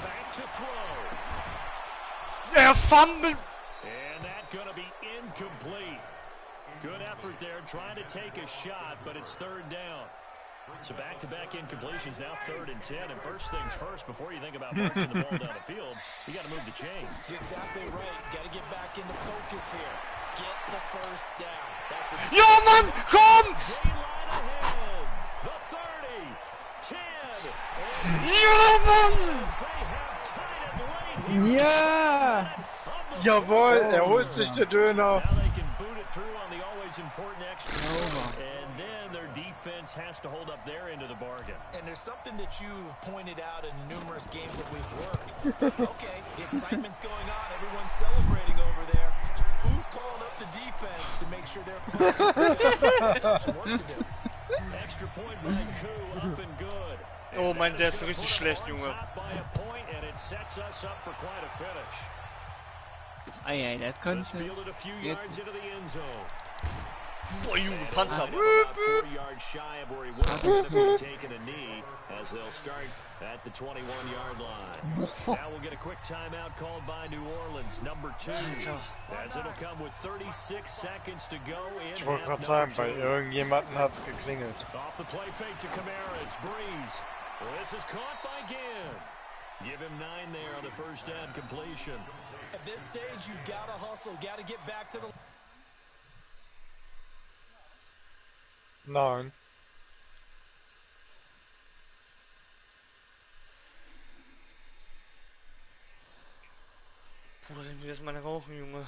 Back to throw. Er fumbled. And that's going to be incomplete. Good effort there, trying to take a shot, but it's 3rd down. So back-to-back incompletions, now 3rd and 10. And first things first, before you think about marching the ball down the field, you got to move the chains. You're exactly right. Got to get back into focus here. Get the 1st down. That's what Ja, Mann, komm! Ahead. The 30, 10. Ja, Mann! Ja! Jawohl, er holt sich den Döner. Now they can boot it through on the always important extra point, and then their defense has to hold up their end of the bargain. And there's something that you've pointed out in numerous games that we've worked. Okay, the excitement's going on. Everyone's celebrating over there. Who's calling up the defense to make sure they're focused? There's some work to do. Extra point by Koo, up and good. Oh mein, der ist richtig schlecht, Junge. Top by a point, and it sets us up for quite a finish. Ei, das This könnte. fielded a few yards into the end zone. Boah, Junge, Panzer. About 4 yards shy of where he would have been if he'd taken a knee, as they'll start at the 21-yard line. Now we'll get a quick timeout called by New Orleans, number 2, as it'll come with 36 seconds to go in Ich wollte half gerade sagen, number bei 2. irgendjemanden hat's geklingelt. Off the play fake to Kamara, it's Breeze. This is caught by Ginn. Give him 9 there on the first down completion. At this stage, you gotta hustle, gotta get back to the... Nein. Bruder, ich will jetzt mal rauchen, Junge.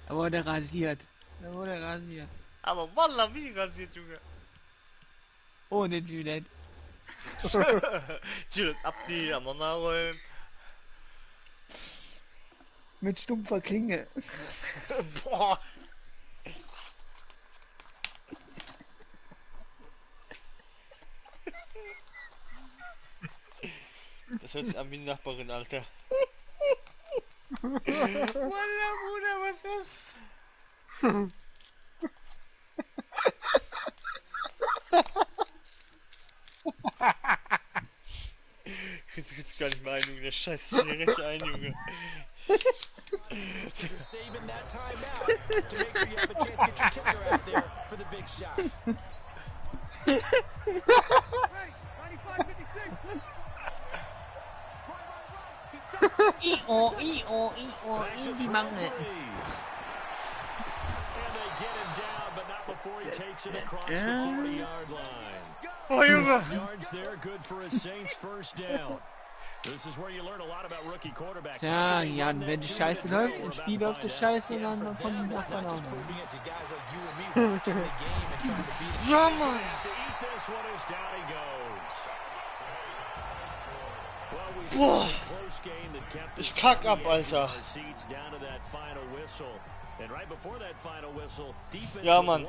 Da wurde rasiert. Da wurde rasiert. Aber Wallah, wie rasiert, Junge. Ohne Juliet. Juliet abnehmen, am nachrollen. Mit stumpfer Klinge. Boah. Das hört sich an wie eine Nachbarin, Alter. Wallah, Bruder, was ist das? Kriegst gar nicht mehr ein, Junge. Der scheißt sich in die Rechte ein, Junge. Saving that time out to make sure you have a chance to get your kicker out there for the big shot. In die Mangel. And they get him down, but not before he takes it across the 40-yard line. Oh, Junge. Yards there, good for a Saints first down. This is where you learn a lot about rookie quarterbacks. Tja, Jan, wenn die Scheiße läuft, im Spiel läuft es scheiße, dann kommt die Nachbarn auch noch. Ja, Mann. Boah. Ich kack ab, Alter. Ja, Mann.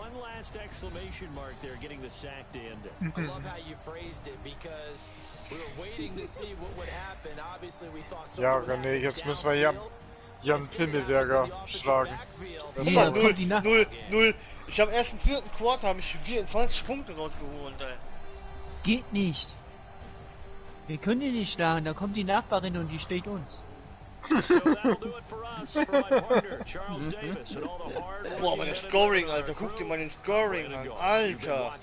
Ja, René, jetzt müssen wir Jan Pimmelberger schlagen. Nee, dann kommt die Nacht. 0. Ich habe erst im 4. Quarter habe ich 24 Punkte rausgeholt, ey. Geht nicht. Wir können die nicht schlagen, da kommt die Nachbarin und die steht uns. Boah, aber der Scoring, Alter. Guck dir mal den Scoring an. Alter.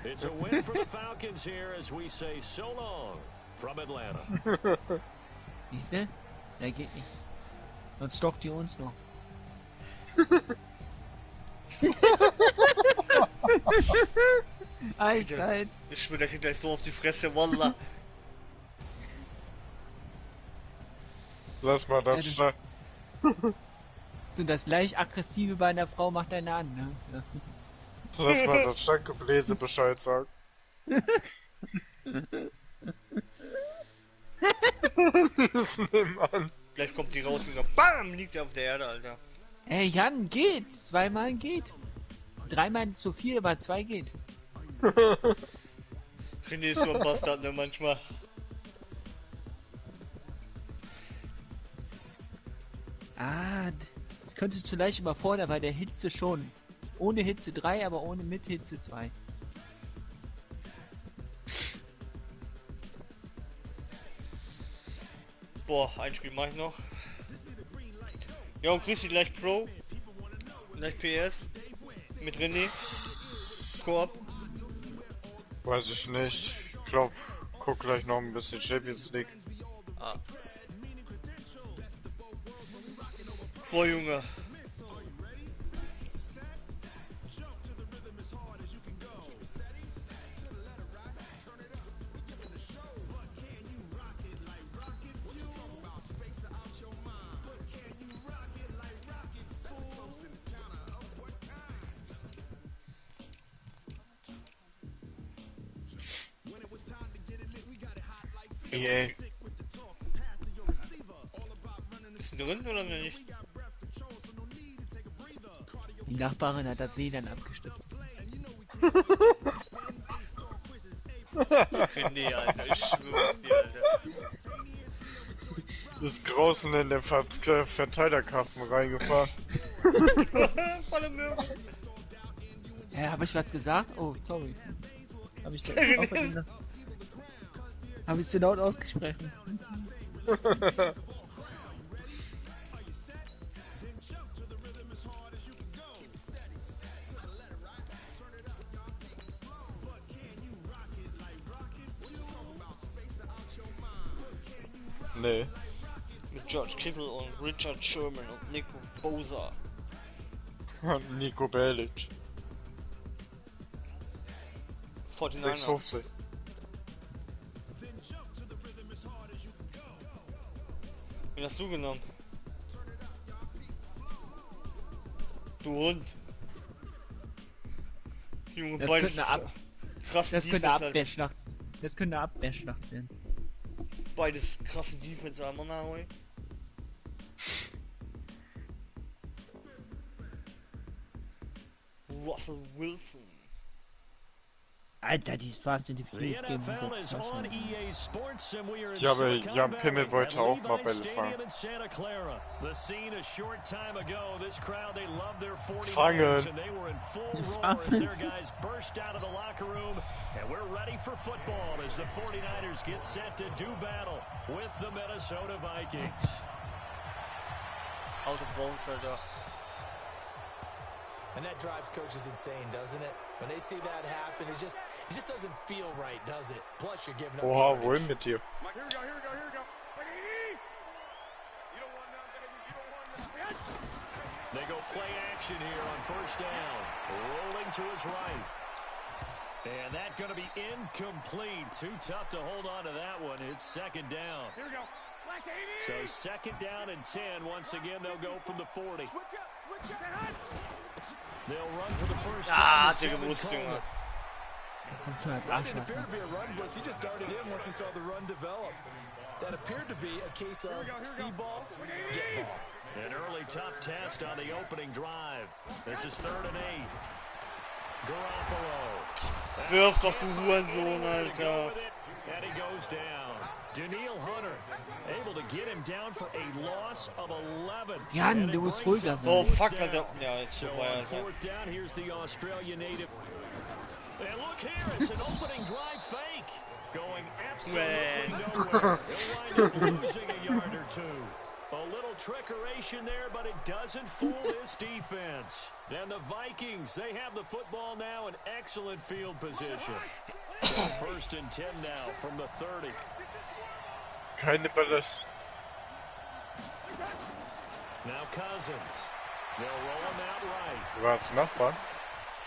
It's a win for the Falcons here as we say so long from Atlanta. Siehste? Der geht nicht. Sonst stockt ihr uns noch. Eiskalt. Ich schwöre, der kriegt gleich so auf die Fresse, Wallah. Lass mal das schnell. So das gleich aggressive bei einer Frau macht einer an, ne? Ja. Lass mal das Stangebläse Bescheid sagen. Nimm an. Gleich kommt die raus und dann BAM! Liegt er auf der Erde, Alter. Ey, Jan, geht! 2-mal geht. 3-mal ist zu viel, aber 2 geht. René ist so ein Bastard, ne, manchmal. Ah, das könntest du leicht überfordern, bei der Hitze schon. Ohne Hitze 3, aber ohne mit Hitze 2. Boah, ein Spiel mach ich noch. Ja, und Christi gleich Pro. Gleich PS. Mit René. Koop. Weiß ich nicht. Ich glaub, guck gleich noch ein bisschen Champions League. Ah. Boah, Junge. EA. Bist du drin oder nicht? Die Nachbarin hat das WLAN abgestützt. Nee, Alter, ich schwöre dir, Alter. Ist draußen in den Verteilerkasten reingefahren. Volle Möhre. Hab ich was gesagt? Oh, sorry. Hab ich zu laut ausgesprochen? Nee. Mit George Kittle und Richard Sherman und Nico Bosa. Und Nico Bellic. 49ers. 650. Wen hast du genommen? Du Hund. Junge, Das beides könnte eine krasse Das könnte Defense, Alter. Abwehrschlacht. Das könnte eine Abwehrschlacht werden. Beides krasse Defense, Alter, na, ey. Russell Wilson. Alter, die Fast in die The Flucht geben. NFL is on EA Sports and we are in Ja, aber Silicon Jan Pimmel Valley wollte at auch mal Levi's Bälle Stadium fangen. in Santa Clara. The scene a short time ago. This crowd, they love their 49ers Fangen. and they were in full roar as their guys burst out of the locker room. And we're ready for football as the 49ers get set to do battle with the Minnesota Vikings. Out of bounds, Alter. And that drives coaches insane, doesn't it? When they see that happen, it just doesn't feel right, does it? Plus, you're giving up. Oha, wohin mit dir? They go play action here on first down. Rolling to his right. And that's going to be incomplete. Too tough to hold on to that one. It's second down. Here we go. So second down and 10. Once again, they'll go from the 40. They'll run for the first time. Ah, Digga, gewusst, Junge. Kommt schon als That didn't Arschloch. appear to be a run blitz. He just darted in once he saw the run develop. That appeared to be a case of see ball, get ball. An early tough test on the opening drive. This is 3rd and 8. Garoppolo. Wirf doch, du Hurensohn, Alter. And he goes down. Daniil Hunter able to get him down for a loss of 11. Jan, du musst ruhiger sein. Oh, fuck, Alter. Ja, jetzt So vorbei, on Alter. 4th down, here's the Australian native. And look here, it's an opening drive fake. Going absolutely nowhere. He'll wind up losing a yard or two. A little trickeration there, but it doesn't fool this defense. And the Vikings, they have the football now in excellent field position. So 1st and 10 now from the 30. Keine Bälle. Now Cousins. They'll roll him out right. Du warst Nachbarn?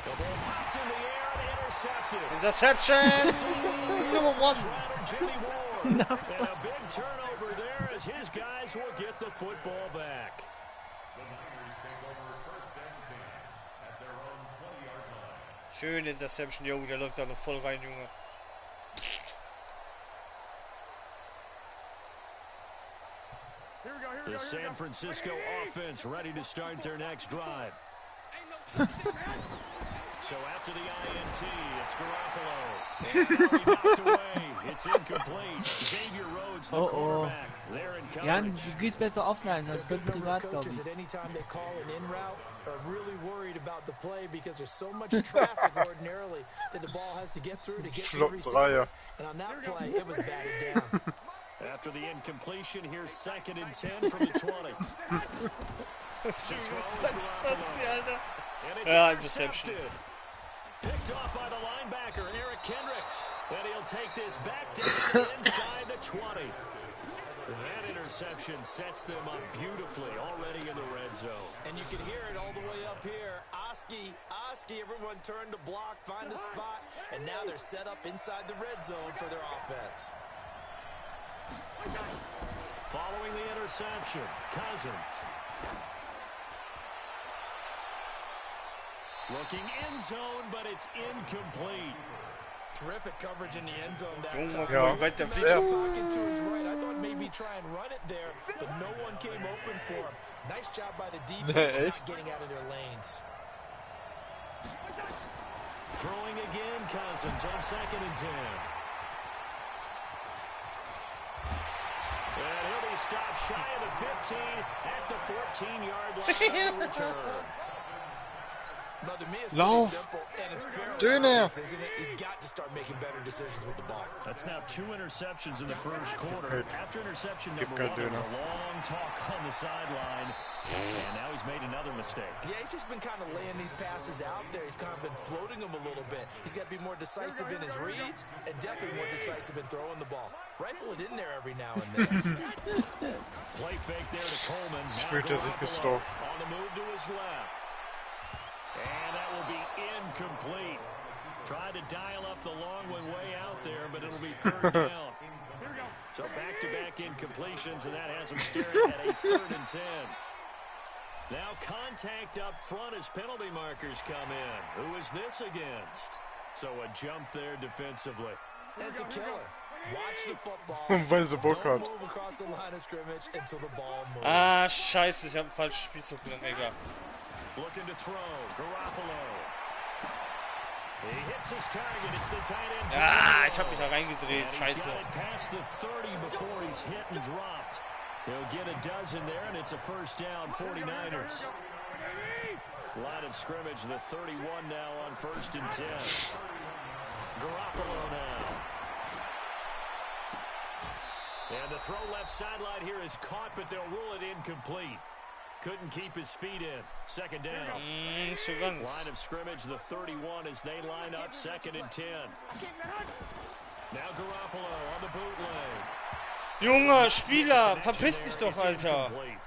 The ball popped in the air and intercepted. Interception! Number 1. Jimmy Ward. And a big turnover there as his guys will get the football back. Schöne Interception, Junge, der läuft da noch voll rein, Junge. The San Francisco offense ready to start their next drive. So after the INT, it's Garoppolo. Knocked away. It's incomplete. Xavier Rhodes, the quarterback. They're in Jan, coverage. du gehst besser offline, sonst wird privat, glaube Coaches ich. at any time they call an in route are really worried about the play because there's so much traffic ordinarily that the ball has to get through to get to the receiver. Dreier. And on that play, it was batted down. After the incompletion, here's 2nd and 10 from the 20. To throw is Garoppolo. And it's Ja, Interception. intercepted. Picked off by the linebacker, Eric Kendricks. And he'll take this back down inside the 20. That interception sets them up beautifully already in the red zone. And you can hear it all the way up here. Oski, everyone turned to block, find a spot, and now they're set up inside the red zone for their offense. Following the interception, Cousins. Looking end zone, but it's incomplete. Terrific coverage in the end zone that Junge, time. Ja. wie weit der fliegt. Pocket to his right. I thought maybe try and run it there, but no one came open for him. Nice job by the defense Nee, not getting out of their lanes. Throwing again, Cousins on 2nd and 10. And he'll be stopped shy of the 15 at the 14-yard line on the return. But to me, it's Lauf. pretty simple, and it's fairly Döner. obvious, isn't it? He's got to start making better decisions with the ball. That's now 2 interceptions in the first quarter. After interception number Gibt 1, there was Döner. a long talk on the sideline, and now he's made another mistake. Yeah, he's just been kind of laying these passes out there. He's kind of been floating them a little bit. He's got to be more decisive in his reads and definitely more decisive in throwing the ball. Rifle it in there every now and then. Play fake there to Coleman. Das Now fühlt er sich Garoppolo gestalkt. on the move to his left. And that will be incomplete. Tried to dial up the long one way out there, but it'll be 3rd down. So back-to-back incompletions, and that has him staring at a 3rd and 10. Now contact up front as penalty markers come in. Who is this against? So a jump there defensively. And it's a killer. Watch the football. Weil sie Bock hat. Don't move across the line of scrimmage until the ball moves. Ah, scheiße, ich habe einen falschen Spielzug genommen, egal. Looking to throw, Garoppolo. He hits his target. It's the tight end. Ah, ich habe mich da reingedreht, And he's scheiße. got it past the 30 before he's hit and dropped. He'll get a dozen there, and it's a 1st down, 49ers. Line of scrimmage, the 31 now on 1st and 10. Garoppolo now. And the throw left sideline here is caught, but they'll rule it incomplete. Couldn't keep his feet in. 2nd down. Nicht so ganz. Line of scrimmage, the 31 as they line up 2nd and 10. Now Garoppolo on the bootleg. Junge, Spieler, verpiss dich doch, It's Alter. incomplete.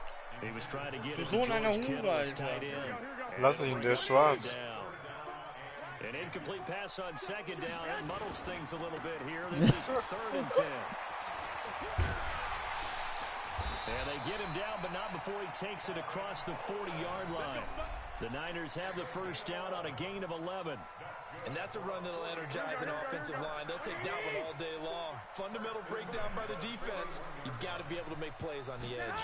He was trying to get Du it to Sohn einer George Hure, Kittle, his Alter. tight end. Lass ihn, der ist schwarz. An incomplete pass on 2nd down. That muddles things a little bit here. This is 3rd and 10. And they get him down, but not before he takes it across the 40-yard line. The Niners have the 1st down on a gain of 11. And that's a run that'll energize an offensive line. They'll take that one all day long. Fundamental breakdown by the defense. You've got to be able to make plays on the edge.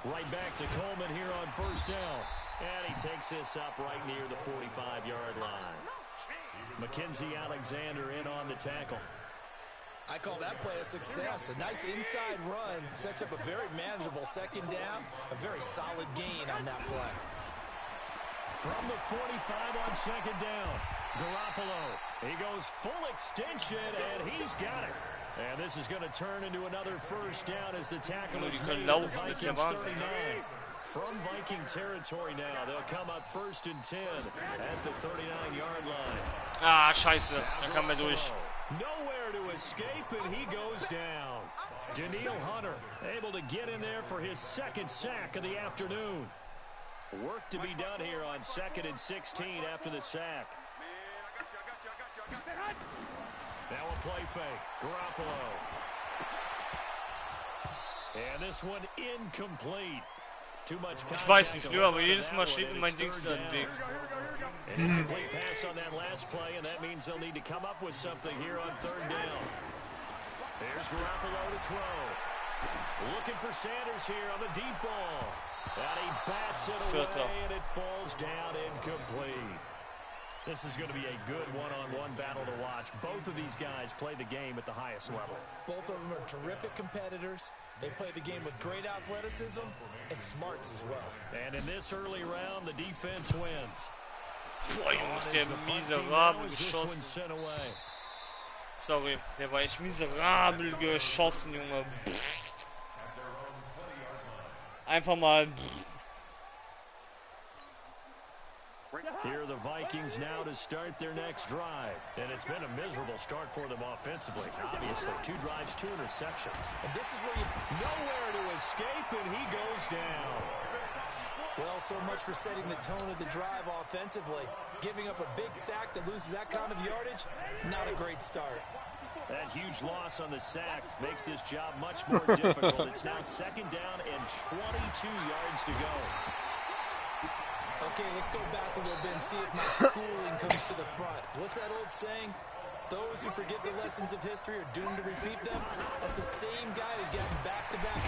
Right back to Coleman here on 1st down. And he takes this up right near the 45-yard line. Mackenzie Alexander in on the tackle. I call that play a success. A nice inside run sets up a very manageable 2nd down. A very solid gain on that play. From the 45 on 2nd down, Garoppolo. He goes full extension, and he's got it. And this is going to turn into another 1st down as the tackle is made at the Vikings 39. From Viking territory now, they'll come up 1st and 10 at the 39-yard line. Ah, scheiße, da kam er durch. Nowhere to escape, and he goes down. Daniil Hunter able to get in there for his 2nd sack of the afternoon. Work to be done here on 2nd and 16 after the sack. Now a play fake. Garoppolo. And this one incomplete. Too much contact. Ich weiß nicht, nö, aber jedes Mal steht mir mein Dings an den Weg. An incomplete pass on that last play, and that means they'll need to come up with something here on 3rd down. There's Garoppolo to throw. Looking for Sanders here on the deep ball. And he bats it away, and it falls down incomplete. This is going to be a good one-on-one battle to watch. Both of these guys play the game at the highest level. Both of them are terrific competitors. They play the game with great athleticism and smarts as well. And in this early round, the defense wins. Boah, Junge, ist der miserabel geschossen. Sorry, der war echt miserabel geschossen, Junge. Einfach mal. Here are the Vikings now to start their next drive. And it's been a miserable start for them offensively. Obviously, 2 drives, 2 interceptions. And this is where you Nowhere to escape, and he goes down. Well, so much for setting the tone of the drive offensively. Giving up a big sack that loses that kind of yardage, not a great start. That huge loss on the sack makes this job much more difficult. It's now 2nd down and 22 yards to go. Okay, let's go back a little bit and see if my schooling comes to the front. What's that old saying? Those who forget the lessons of history are doomed to repeat them. That's the same guy who's gotten back-to-back.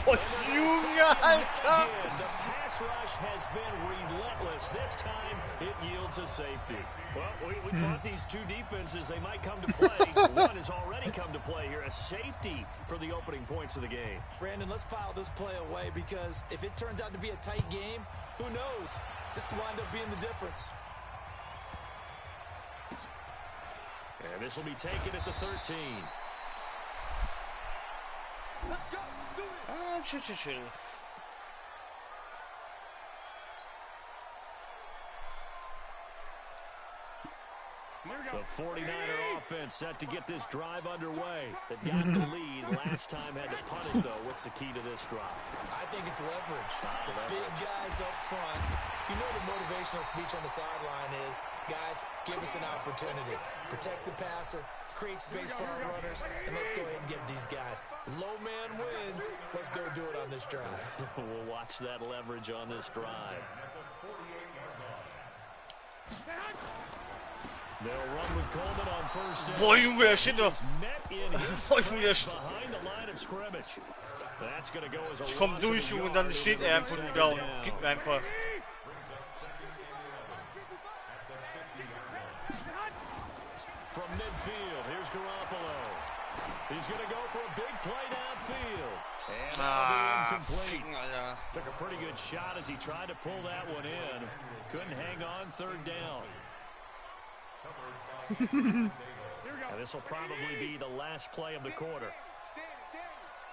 Junge, Alter! The pass rush has been relentless. This time, it yields a safety. Well, we thought these two defenses, they might come to play. One has already come to play here. A safety for the opening points of the game. Brandon, let's file this play away because if it turns out to be a tight game, who knows? This could wind up being the difference. And this will be taken at the 13. Chill. The 49er offense set to get this drive underway. They've got the lead. Last time had to punt it, though. What's the key to this drive? I think it's leverage. The big guys up front. You know the motivational speech on the sideline is, guys, give us an opportunity. Protect the passer, create space for our runners, and let's go ahead and get these guys. Low man wins. Let's go do it on this drive. We'll watch that leverage on this drive. They'll run with Coleman on first down. Boah, Junge, der steht doch. Boah, Junge, der steht. Behind the line of scrimmage. That's going to go as a Ich komm durch, Junge, und dann steht er einfach nur da und gibt mir einfach. From midfield, here's Garoppolo. He's going to go for a big play downfield. And that'll be incomplete. Took a pretty good shot as he tried to pull that one in. Couldn't hang on third down. And this will probably be the last play of the quarter.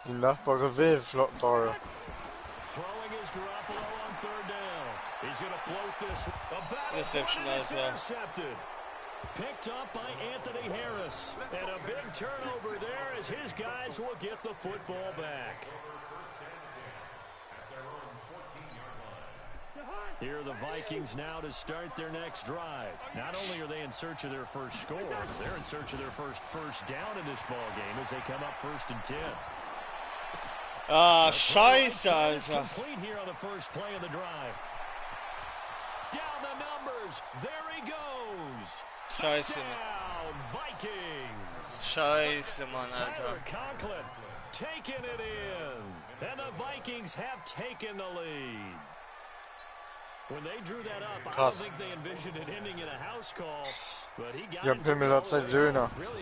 Die Nachbar will flott Throwing is Garoppolo on third down. He's going to float this. Reception, intercepted. Picked up by Anthony Harris. And a big turnover there as his guys will get the football back. Here are the Vikings now to start their next drive. Not only are they in search of their first score, they're in search of their first down in this ball game as they come up 1st and 10. Ah, scheiße, Alter. Complete here on the first play of the drive. Down the numbers. There he goes. Scheiße. Touchdown, Vikings. Scheiße, Mann, Alter. Tyler Conklin taking it in. And the Vikings have taken the lead. When they drew that up, I don't think they envisioned it ending in a house call, but he got it. Really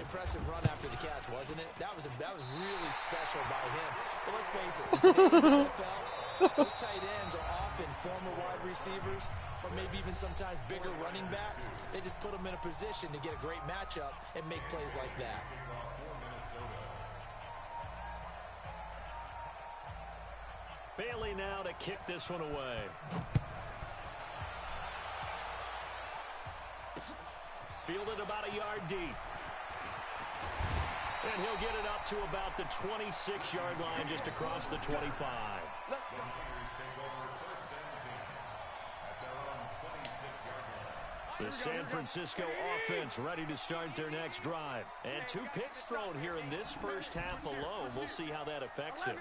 impressive run after the catch, wasn't it? That was really special by him. But let's face it, in today's NFL, those tight ends are often former wide receivers or maybe even sometimes bigger running backs. They just put them in a position to get a great matchup and make plays like that. Bailey now to kick this one away. Fielded about a yard deep. And he'll get it up to about the 26-yard line just across the 25. The San Francisco offense ready to start their next drive. And 2 picks thrown here in this first half alone. We'll see how that affects him.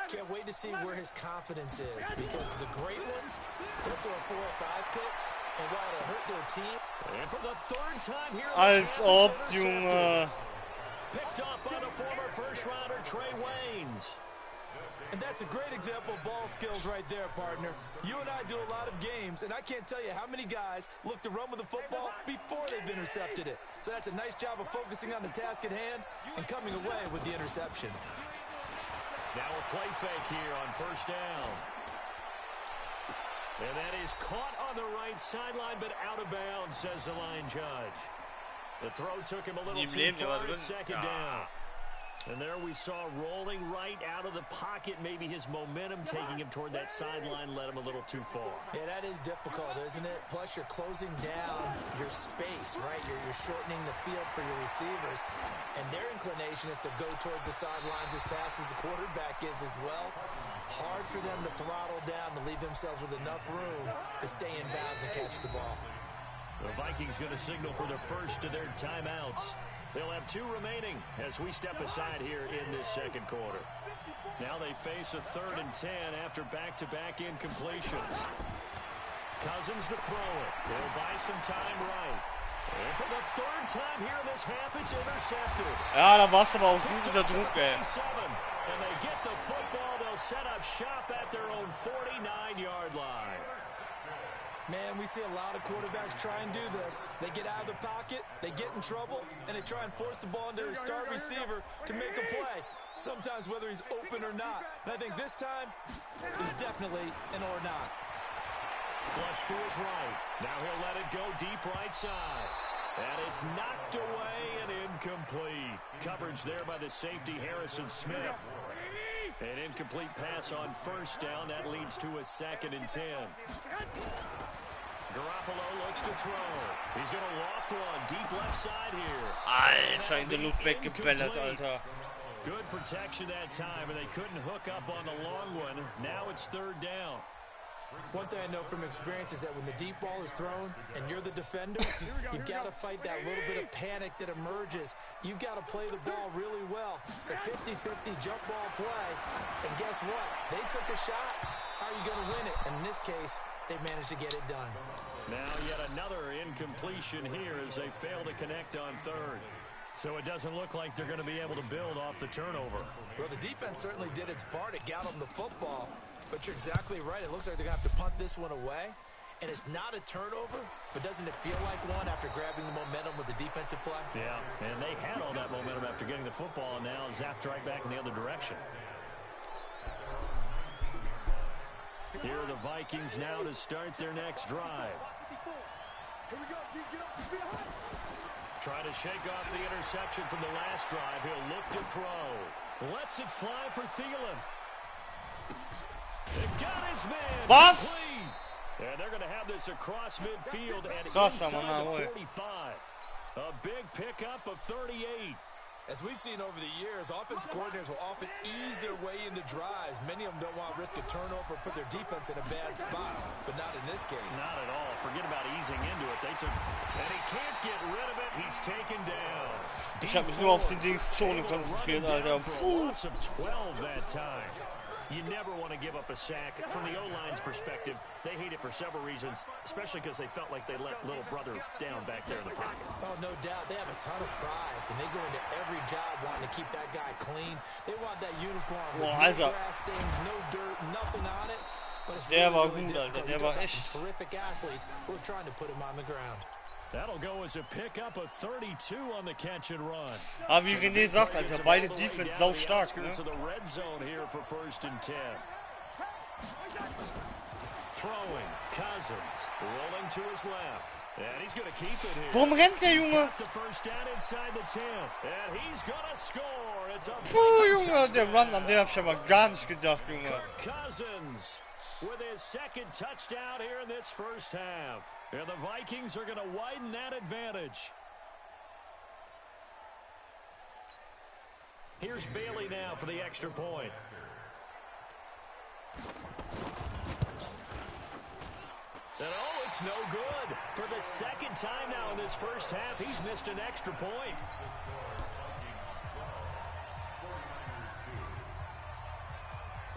Can't wait to see where his confidence is because the great ones, they'll throw 4 or 5 picks, and while it'll hurt their team. And for the 3rd time here, als ob, Junge. Picked up by the former first-rounder Trey Waynes. And that's a great example of ball skills right there, partner. You and I do a lot of games, and I can't tell you how many guys look to run with the football before they've intercepted it. So that's a nice job of focusing on the task at hand and coming away with the interception. Now a play fake here on first down. And that is caught on the right sideline, but out of bounds, says the line judge. The throw took him a little too far at 2nd down. And there we saw rolling right out of the pocket. Maybe his momentum taking him toward that sideline led him a little too far. Yeah, that is difficult, isn't it? Plus, you're closing down your space, right? You're shortening the field for your receivers. And their inclination is to go towards the sidelines as fast as the quarterback is as well. Hard for them to throttle down to leave themselves with enough room to stay in bounds and catch the ball. The Vikings going to signal for the first of their timeouts. They'll have 2 remaining as we step aside here in this 2nd quarter. Now they face a 3rd and 10 after back-to-back incompletions. Cousins to throw it. They'll buy some time right. Ja, da war's aber auch gut unter Druck, ey. And they get the football, they'll set up shop at their own 49-yard line. Man, we see a lot of quarterbacks try and do this. They get out of the pocket, they get in trouble, and they try and force the ball into their star receiver to make a play. Sometimes whether he's open or not. And I think this time is definitely an or not. Flush to his right. Now he'll let it go deep right side. And it's knocked away and incomplete. Coverage there by the safety, Harrison Smith. An incomplete pass on first down. That leads to a 2nd and 10. Garoppolo looks to throw. He's going to loft one deep left side here. Alter, in der Luft weggebellert, Alter. Good protection that time, and they couldn't hook up on the long one. Now it's 3rd down. One thing I know from experience is that when the deep ball is thrown and you're the defender, you've got to fight that little bit of panic that emerges. You've got to play the ball really well. It's a 50-50 jump ball play. And guess what? They took a shot. How are you going to win it? And in this case, they managed to get it done. Now yet another incompletion here as they fail to connect on 3rd. So it doesn't look like they're going to be able to build off the turnover. Well, the defense certainly did its part. It got them the football. But you're exactly right. It looks like they're going to have to punt this one away. And it's not a turnover, but doesn't it feel like one after grabbing the momentum with the defensive play? Yeah, and they had all that momentum after getting the football, and now zapped right back in the other direction. Here are the Vikings now to start their next drive. Try to shake off the interception from the last drive. He'll look to throw. Lets it fly for Thielen. It got his man. Was? And they're going to have this across midfield and Krass, inside Mann, the 45. A big pickup of 38. As we've seen over the years, offense coordinators will often ease their way into drives. Many of them don't want to risk a turnover or put their defense in a bad spot, but not in this case. Not at all. Forget about easing into it. And he can't get rid of it. He's taken down. Ich hab mich nur auf die Zone konzentriert, Alter. Puh. Loss of 12 that time. You never want to give up a sack. From the O-line's perspective, they hate it for several reasons, especially because they felt like they let little brother down back there in the pocket. Oh, no doubt. They have a ton of pride, and they go into every job wanting to keep that guy clean. They want that uniform with no grass stains, no dirt, nothing on it. But it's really difficult. You got some terrific athletes who are trying to put him on the ground. That'll go as a pickup of 32 on the catch and run. Aber wie René sagt, Alter, beide Defense sau stark, ne? To the red zone here for 1st and 10. Throwing, Cousins, rolling to his left. And he's going to keep it here. Warum rennt der Junge? The first down inside the 10. And he's going to score. It's a Puh, Junge, der Run, an den hab ich aber gar nicht gedacht, Junge. Cousins with his 2nd touchdown here in this first half. And the Vikings are going to widen that advantage. Here's Bailey now for the extra point. And oh, it's no good. For the 2nd time now in this first half, he's missed an extra point.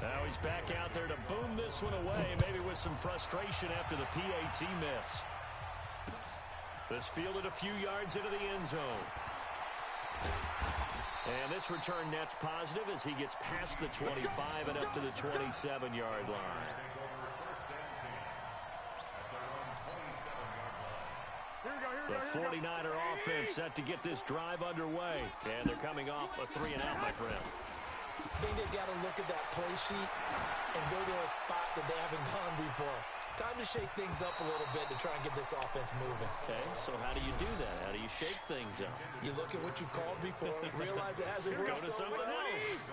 Now he's back out there to boom this one away, maybe with some frustration after the PAT miss. This fielded a few yards into the end zone. And this return net's positive as he gets past the 25 and up to the 27-yard line. The 49er offense set to get this drive underway. And they're coming off a 3-and-out, my friend. I think they've got to look at that play sheet and go to a spot that they haven't gone before. Time to shake things up a little bit to try and get this offense moving. Okay, so how do you do that? How do you shake things up? You look at what you've called before, realize it hasn't worked so well,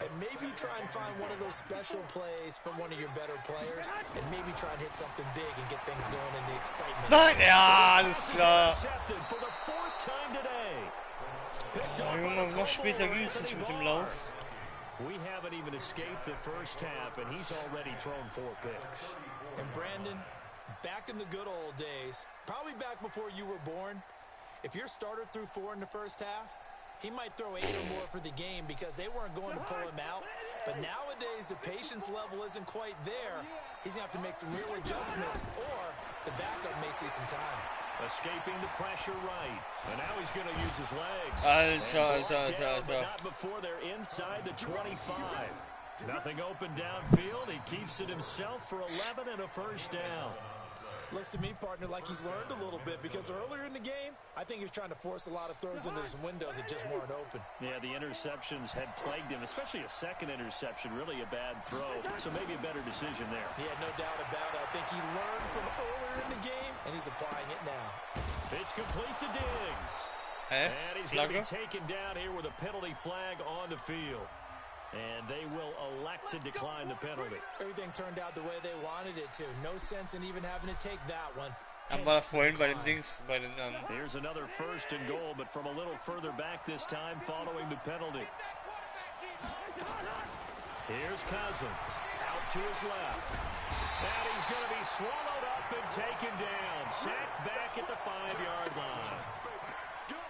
and maybe try and find one of those special plays from one of your better players, and maybe try and hit something big and get things going in the excitement. Nein, ja, alles klar. For the 4th time today. Junge, noch später ging es nicht mit dem Lauf. We haven't even escaped the first half, and he's already thrown 4 picks. And Brandon, back in the good old days, probably back before you were born, if your starter threw 4 in the first half, he might throw 8 or more for the game because they weren't going to pull him out. But nowadays, the patience level isn't quite there. He's going to have to make some real adjustments, or the backup may see some time. Escaping the pressure right. And now he's going to use his legs. Alter. Not before they're inside the 25. Nothing open downfield. He keeps it himself for 11 and a first down. Looks to me, partner, like he's learned a little bit, because earlier in the game, I think he was trying to force a lot of throws into some windows that just weren't open. Yeah, the interceptions had plagued him, especially a second interception, really a bad throw. So maybe a better decision there. Yeah, no doubt about it. I think he learned from earlier in the game, and he's applying it now. It's complete to Diggs. And he's going to be taken down here with a penalty flag on the field. And they will elect to decline the penalty. Everything turned out the way they wanted it to. No sense in even having to take that one. Here's another first and goal, but from a little further back this time following the penalty. Here's Cousins. Out to his left. And he's going to be swallowed up and taken down. Sacked back at the 5-yard line.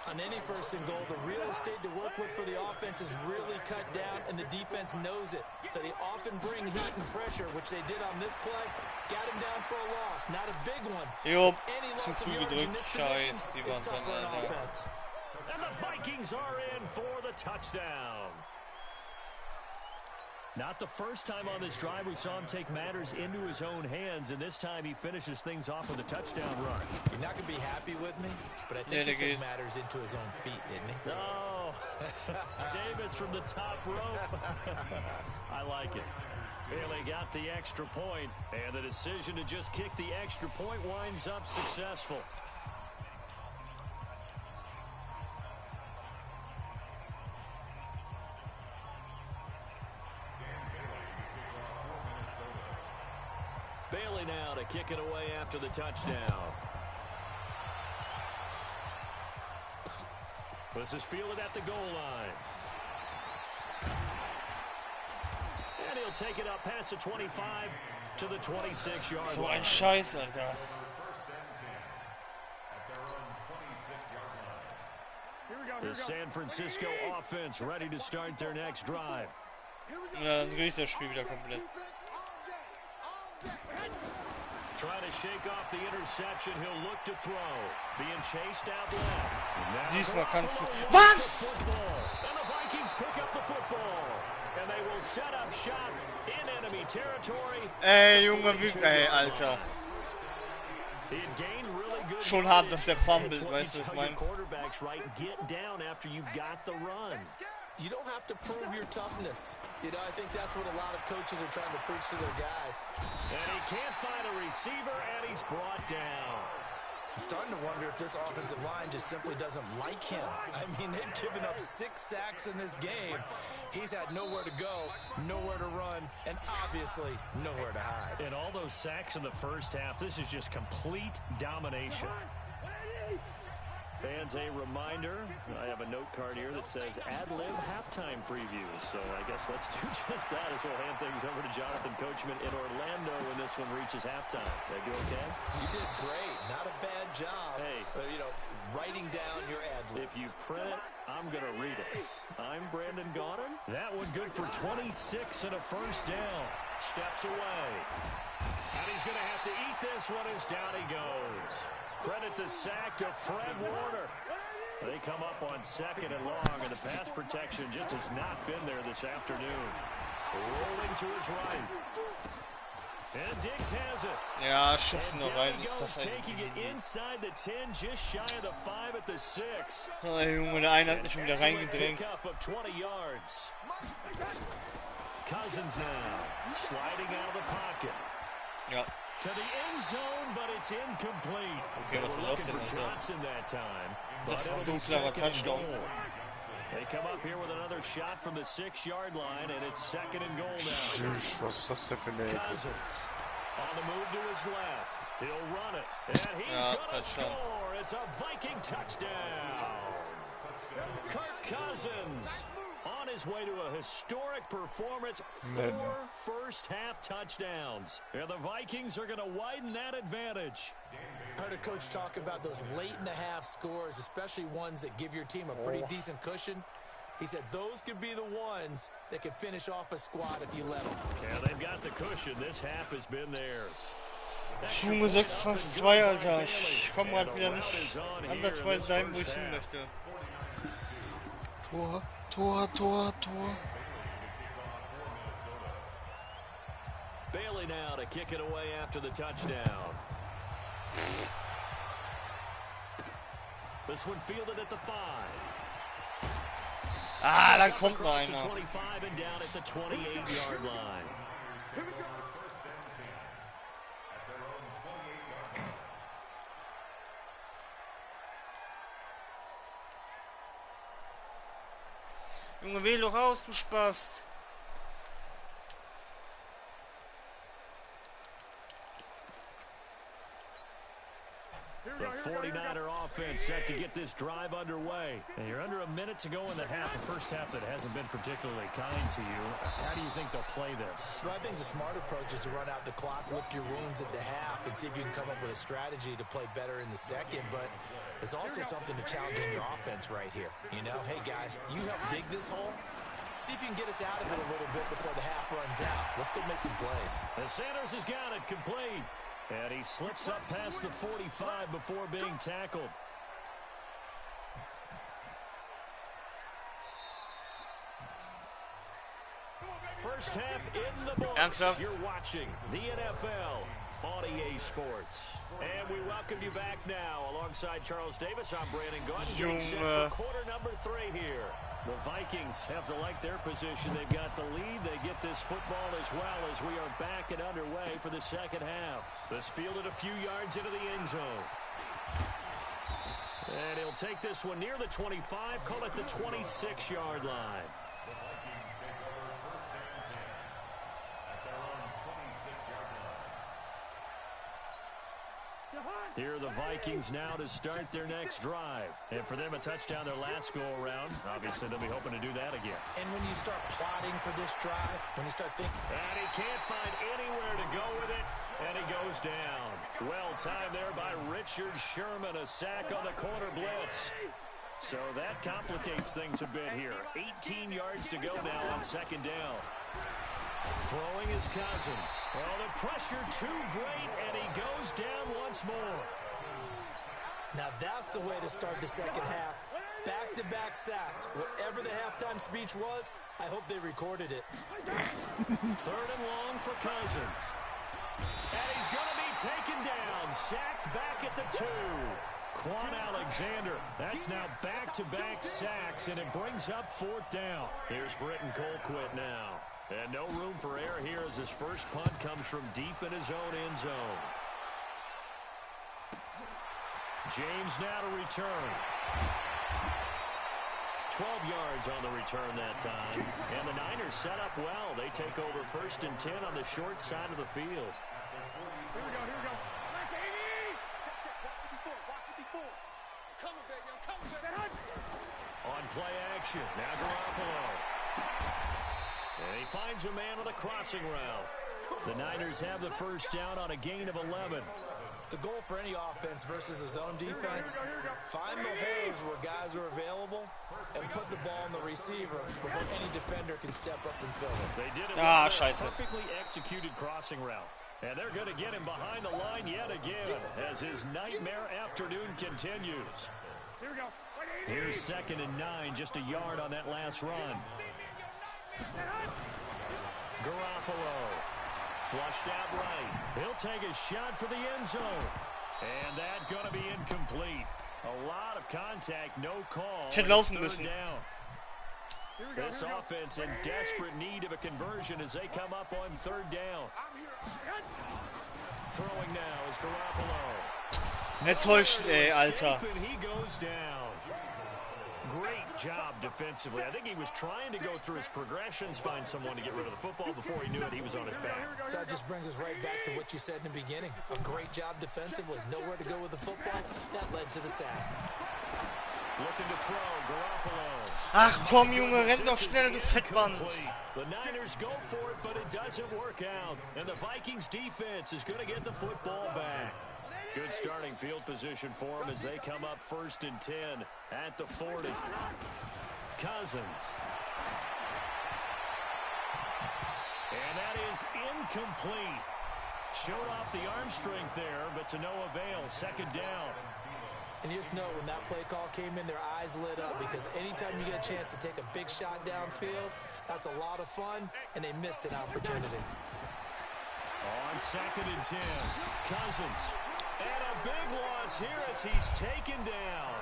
On any first and goal, the real estate to work with for the offense is really cut down, and the defense knows it. So they often bring heat and pressure, which they did on this play. Got him down for a loss. Not a big one. Any loss of yardage in this position is tough for an offense. And the Vikings are in for the touchdown. Not the first time on this drive we saw him take matters into his own hands, and this time he finishes things off with a touchdown run. You're not going to be happy with me, but I think he took matters into his own feet, didn't he? No. Davis from the top rope. I like it. Bailey got the extra point, and the decision to just kick the extra point winds up successful. Bailey now to kick it away after the touchdown. This is fielded at the goal line. And he'll take it up past the 25 to the 26-yard So line. ein Scheiß, Alter. The San Francisco offense ready to start their next drive. Ja, dann drehe ich das Spiel wieder komplett. Trying to shake off the interception. He'll look to throw. Being chased out left. Diesmal kannst du... Was? And the Vikings pick up the football. And they will set up shop in enemy territory. Ey, Junge, ey, Alter. Schon hart, dass der fummelt, weißt du, was ich meine? Quarterbacks right, get down after you got the run. You don't have to prove your toughness. You know, I think that's what a lot of coaches are trying to preach to their guys. And he can't find a receiver, and he's brought down. I'm starting to wonder if this offensive line just simply doesn't like him. I mean, they've given up 6 sacks in this game. He's had nowhere to go, nowhere to run, and obviously nowhere to hide. And all those sacks in the first half, this is just complete domination. Fans, a reminder, I have a note card here that says ad-lib halftime preview. So I guess let's do just that as we'll hand things over to Jonathan Coachman in Orlando when this one reaches halftime. Did I do okay? You did great. Not a bad job. Hey. You know, writing down your ad-libs. If you print it, I'm going to read it. I'm Brandon Gaudin. That one good for 26 and a first down. Steps away. And he's going to have to eat this one as down he goes. Credit the sack to Fred Warner. They come up on second and long, and the pass protection just has not been there this afternoon. Rolling to his right. And Diggs has it. Ja, schubsen noch rein, ist das taking it inside the 10, just shy of the 5 at the 6. Oh, Junge, der eine hat mich schon wieder reingedrängt. Of 20 yards. Cousins now sliding out of the pocket. Ja. To the end zone, but it's incomplete. Okay, was war das denn, Johnson that time. Das war so ein klarer Touchdown. They come up here with another shot from the 6-yard line, and it's second and goal now. Was ist das denn für eine... Cousins on the move to his left. He'll run it, and he's gonna score. It's a Viking touchdown. Kirk Cousins on his way to a historic performance, 4 first-half touchdowns. And the Vikings are going to widen that advantage. I heard a coach talk about those late-in-the-half scores, especially ones that give your team a pretty decent cushion. He said those could be the ones that could finish off a squad if you let them. Yeah, they've got the cushion. This half has been theirs. Junge 26-2, Alter. Ich komme gerade wieder nicht ansatzweise dahin, wo ich hin möchte. Tor, Tor, Tor, Tor. Bailey now to kick it away after the touchdown. This one fielded at the 5. Ah, dann kommt noch einer. 25 and down at the 28-yard line. Junge, wähl doch raus, du Spaß. The 49er offense set to get this drive underway. And you're under a minute to go in the half, the first half that hasn't been particularly kind to you. How do you think they'll play this? Well, I think the smart approach is to run out the clock, lick your wounds at the half, and see if you can come up with a strategy to play better in the second. But there's also something to challenge in your offense right here. You know, hey guys, you help dig this hole. See if you can get us out of it a little bit before the half runs out. Let's go make some plays. And Sanders has got it complete. And he slips up past the 45 before being tackled. First half in the books. You're watching the NFL on EA Sports. And we welcome you back now. Alongside Charles Davis, I'm Brandon Gutton. Set for quarter number 3 here. The Vikings have to like their position. They've got the lead. They get this football as well as we are back and underway for the second half. This fielded a few yards into the end zone. And he'll take this one near the 25, call it the 26-yard line. Here are the Vikings now to start their next drive. And for them, a touchdown their last go-around. Obviously, they'll be hoping to do that again. And when you start plotting for this drive, when you start thinking... And he can't find anywhere to go with it, and he goes down. Well timed there by Richard Sherman, a sack on the corner blitz. So that complicates things a bit here. 18 yards to go now on second down. Throwing his Cousins. Well, the pressure too great, and he goes down once more. Now that's the way to start the second half. Back-to-back sacks. Whatever the halftime speech was, I hope they recorded it. Third and long for Cousins. And he's going to be taken down. Sacked back at the 2. Quan Alexander. That's now back-to-back sacks, and it brings up 4th down. Here's Britton Colquitt now. And no room for error here as his first punt comes from deep in his own end zone. James now to return. 12 yards on the return that time. And the Niners set up well. They take over 1st and 10 on the short side of the field. Here we go, here we go. On play action. Now Garoppolo. And he finds a man on the crossing route. The Niners have the first down on a gain of 11. The goal for any offense versus a zone defense, find the holes where guys are available and put the ball on the receiver before any defender can step up and fill it. They did it with a perfectly executed crossing route. And they're going to get him behind the line yet again as his nightmare afternoon continues. Here we go. Here's 2nd and 9, just a yard on that last run. Garoppolo. Flushed out right. He'll take a shot for the end zone. And that's going to be incomplete. A lot of contact, no call. Should laufen müssen. Down. This offense in desperate need of a conversion as they come up on 3rd down. Throwing now is Garoppolo. Enttäuscht, ey, Alter. He goes down. Great job defensively. I think he was trying to go through his progressions, find someone to get rid of the football. Before he knew it, he was on his back. So that just brings us right back to what you said in the beginning. A great job defensively. Nowhere to go with the football. That led to the sack. Looking to throw, Garoppolo. Ach komm, Junge, renn doch schnell, du Fettband. The Niners go for it, but it doesn't work out. And the Vikings defense is going to get the football back. Good starting field position for them as they come up 1st and 10 at the 40. Cousins. And that is incomplete. Showed off the arm strength there, but to no avail. Second down. And you just know when that play call came in, their eyes lit up because anytime you get a chance to take a big shot downfield, that's a lot of fun, and they missed an opportunity. On 2nd and 10, Cousins. And a big loss here as he's taken down.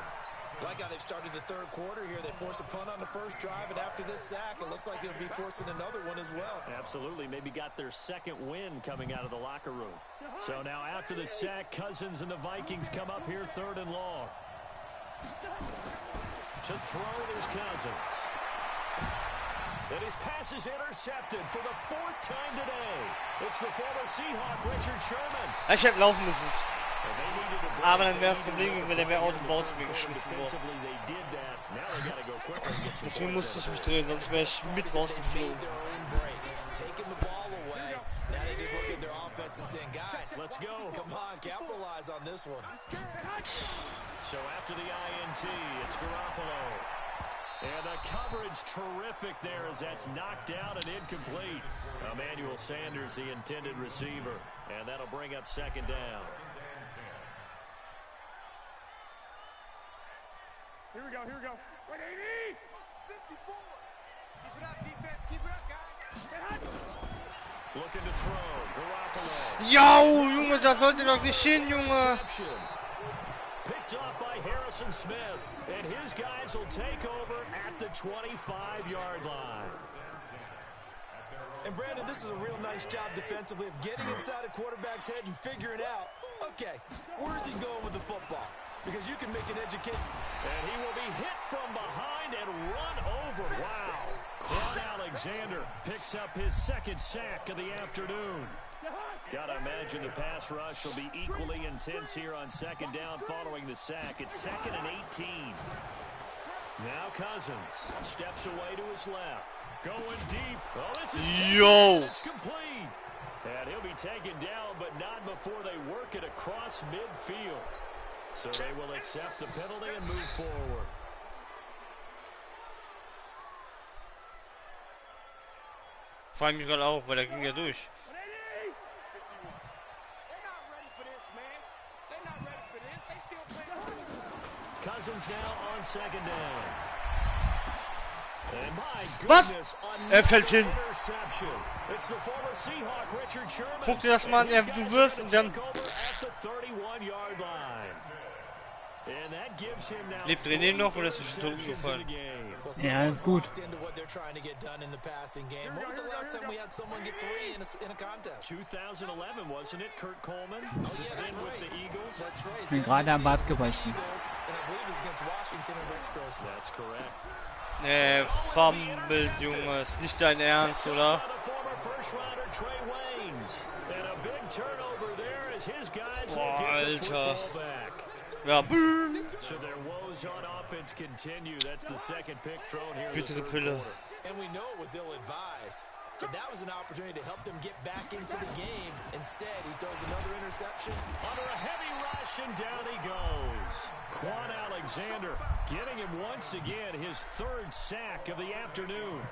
Like how they've started the third quarter here. They force a punt on the first drive, and after this sack, it looks like they'll be forcing another one as well. Absolutely. Maybe got their second win coming out of the locker room. So now after the sack, Cousins and the Vikings come up here 3rd and long. To throw it is Cousins. And his pass is intercepted for the 4th time today. It's the former Seahawk, Richard Sherman. Ich hätte laufen müssen. Aber dann wäre das Problem, wenn der aus dem Baus geschmissen wurde. Deswegen musste ich mich drehen, sonst wäre ich mit rausgeflogen. Let's go. Come on, capitalize on this one. So after the INT, it's Garoppolo. And the coverage terrific there as that's knocked down and incomplete. Emmanuel Sanders, the intended receiver. And that'll bring up 2nd down. Here we go, here we go. 180! 54! Keep it up, defense, keep it up, guys. Get hot! Looking to throw, Garoppolo. Yo, Junge, das sollte doch nicht hin, Junge. Picked off by Harrison Smith, and his guys will take over at the 25-yard line. And Brandon, this is a real nice job defensively of getting inside a quarterback's head and figuring out, okay, where's he going with the football? Because you can make an educated... And he will be hit from behind and run over. Wow. Quan Alexander picks up his 2nd sack of the afternoon. Gotta imagine the pass rush will be equally intense here on 2nd down following the sack. It's 2nd and 18. Now Cousins steps away to his left. Going deep. Oh, this is... Yo. It's complete. And he'll be taken down, but not before they work it across midfield. So they will accept the penalty and move forward. Vor allem gerade auch, weil der ging ja durch. Cousins now on 2nd down. And my Was? goodness, Fällt hin. interception. It's the former Seahawk, Richard Sherman. Guck dir das mal an, du wirfst und dann... Lebt René noch oder ist er schon tot umgefallen? Ja, gut. 2011 wasn't it, Kurt Coleman? Then with the Eagles. Ich bin gerade am Basketball spielen. That's correct. Fumble, Junge, ist nicht dein Ernst, oder? Boah, Alter. Ja, boom. Bittere Pille. And we know it was ill-advised, but that was an opportunity to help them get back into the game. Instead, he throws another interception. Under a heavy rush, and down he goes. Quan Alexander getting him once again his 3rd sack of the afternoon.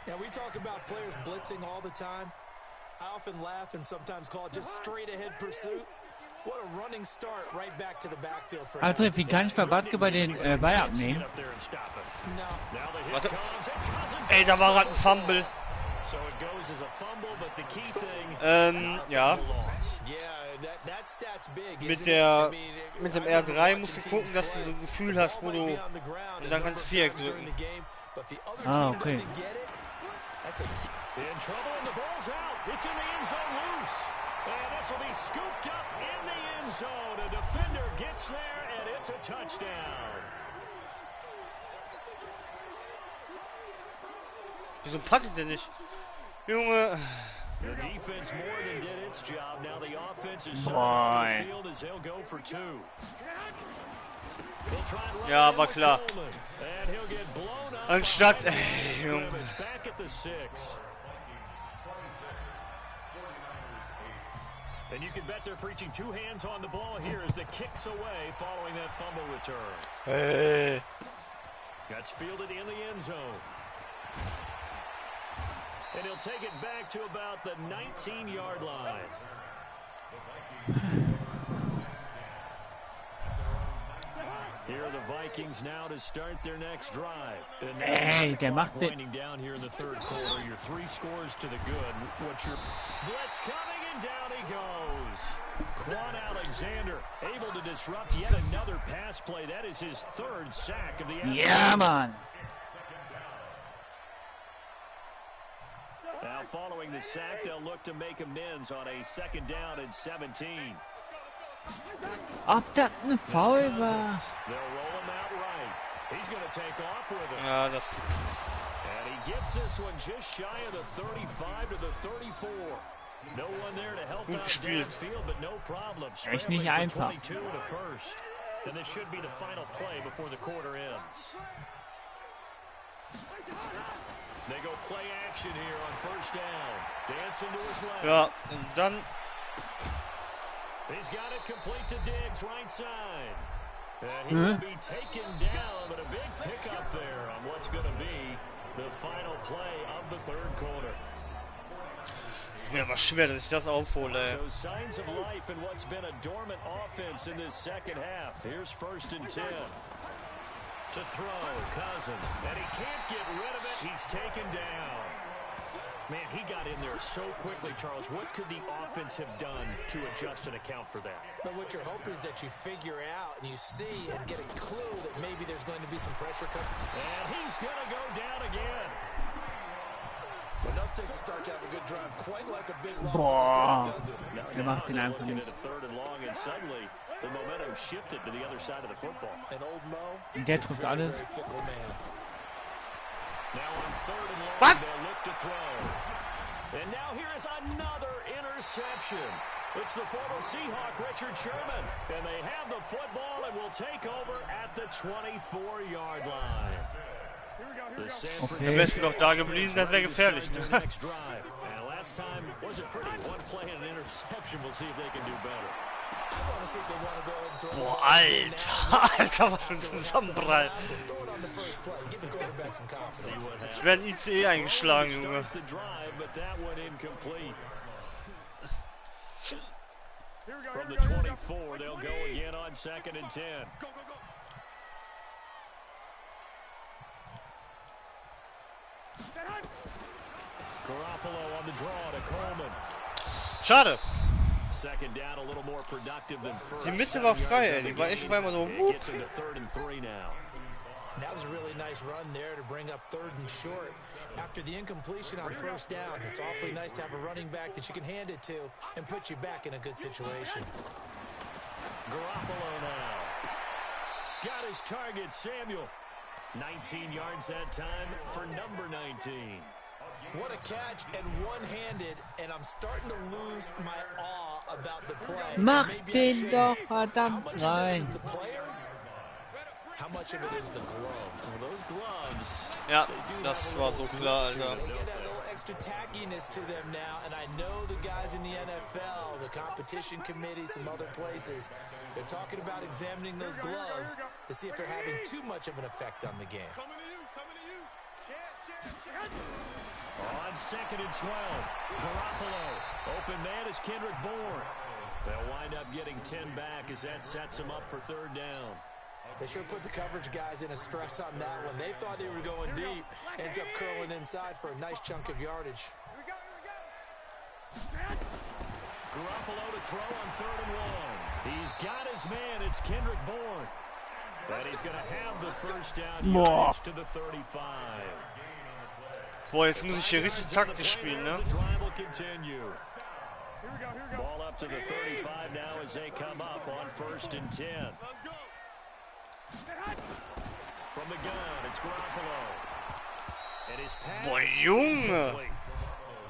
Now, we talk about players blitzing all the time. I often laugh and sometimes call it just straight-ahead pursuit. What a running start right back to the backfield for him. Also, wie kann ich bei Basketball den Ball abnehmen? Warte. Ey, da war gerade ein Fumble. Ja. Mit dem R3 musst du gucken, dass du so ein Gefühl hast, wo du... Und dann kannst du Viereck drücken. Ah, okay. In trouble and the ball's out. It's in the end zone loose. And this will be scooped up in the end zone. A defender gets there and it's a touchdown. Wieso passt der nicht? Junge. The defense more than did its job. Now the offense is on the field as they'll go for 2. Ja, war klar. Anstatt, Junge. And you can bet they're preaching 2 hands on the ball here as the kicks away following that fumble return. Hey. That's fielded in the end zone. And he'll take it back to about the 19-yard line. Here are the Vikings now to start their next drive. Ey, der macht den. Winding down here in the third quarter. Your 3 scores to the good. What's your blitz coming and down he goes. Quan Alexander able to disrupt yet another pass play. That is his 3rd sack of the afternoon. Ja, Mann. Now following the sack, they'll look to make amends on a 2nd down and 17. Ob das ein Foul war? They'll roll him out right. He's going to take off with it. Ja, das. And he gets this one just shy of the 35 to the 34. No one there to help out downfield, but no problem. Echt nicht einfach. 22 to the first. And this should be the final play before the quarter ends. They go play action here on 1st down. Dancing to his left. Ja, und dann. He's got it complete to Diggs, right side. And he will be taken down, but a big pickup there on what's going to be the final play of the 3rd quarter. Es wäre aber schwer, dass ich das aufhole. So signs of life in what's been a dormant offense in this 2nd half. Here's 1st and 10. To throw, Cousins, and he can't get rid of it. He's taken down. Man, he got in there so quickly, Charles. What could the offense have done to adjust and account for that? But what you're hoping is that you figure out and you see and get a clue that maybe there's going to be some pressure coming. And he's going to go down again. Enough takes to start to have a good drive, quite like a big loss. Boah. Does it? Der macht den einfach Looking nicht. at a 3rd and long, and suddenly the momentum shifted to the other side of the football. And old Mo, Und der trifft alles. very fickle man. Now on 3rd and long, Was? they'll look to throw. And now here is another interception. It's the former Seahawk, Richard Sherman. And they have the football and will take over at the 24-yard line. The San Okay. Wärst du noch da geblieben, das wäre gefährlich. Francisco their next drive. And last time wasn't pretty. One play and an interception. We'll see if they can do better. I want to see if they want to go ahead and throw Boah, it Alter. Alter, was für ein Zusammenprall. Throw it on the first play. Give the quarterback some confidence. Jetzt werden ICE eingeschlagen, Junge. Start the drive, but that one incomplete. From the 24, they'll go again on 2nd and 10. Garoppolo on the draw to Coleman. Schade. 2nd down, a little more productive than first. Die Mitte war frei, ey. Die war echt auf einmal so. It gets into 3rd and 3 now. That was a really nice run there to bring up 3rd and short. After the incompletion on 1st down, it's awfully nice to have a running back that you can hand it to and put you back in a good situation. Garoppolo now. Got his target, Samuel. 19 yards that time for number 19. What a catch and one-handed, and I'm starting to lose my awe about the play. Mach Maybe I den should. doch How verdammt much of this rein. is the player? How much of it is the glove? Well, those gloves. Ja, das war so klar, Alter. They get that little extra tackiness to them now, and I know the guys in the NFL, the competition committee, some other places, they're talking about examining those gloves to see if they're having too much of an effect on the game. On 2nd and 12, Garoppolo. Open man is Kendrick Bourne. They'll wind up getting 10 back as that sets them up for 3rd down. They sure put the coverage guys in a stress on that one. They thought they were going deep. Ends up curling inside for a nice chunk of yardage. Garoppolo to throw on 3rd and 1. He's got his man. It's Kendrick Bourne. And he's going to have the 1st down yardage to the 35. Boah, jetzt muss ich hier richtig taktisch spielen, ne? Ball up to the 35 now as they come up on 1st and 10. From the gun, it's Garoppolo. And his pass. Boah, Junge!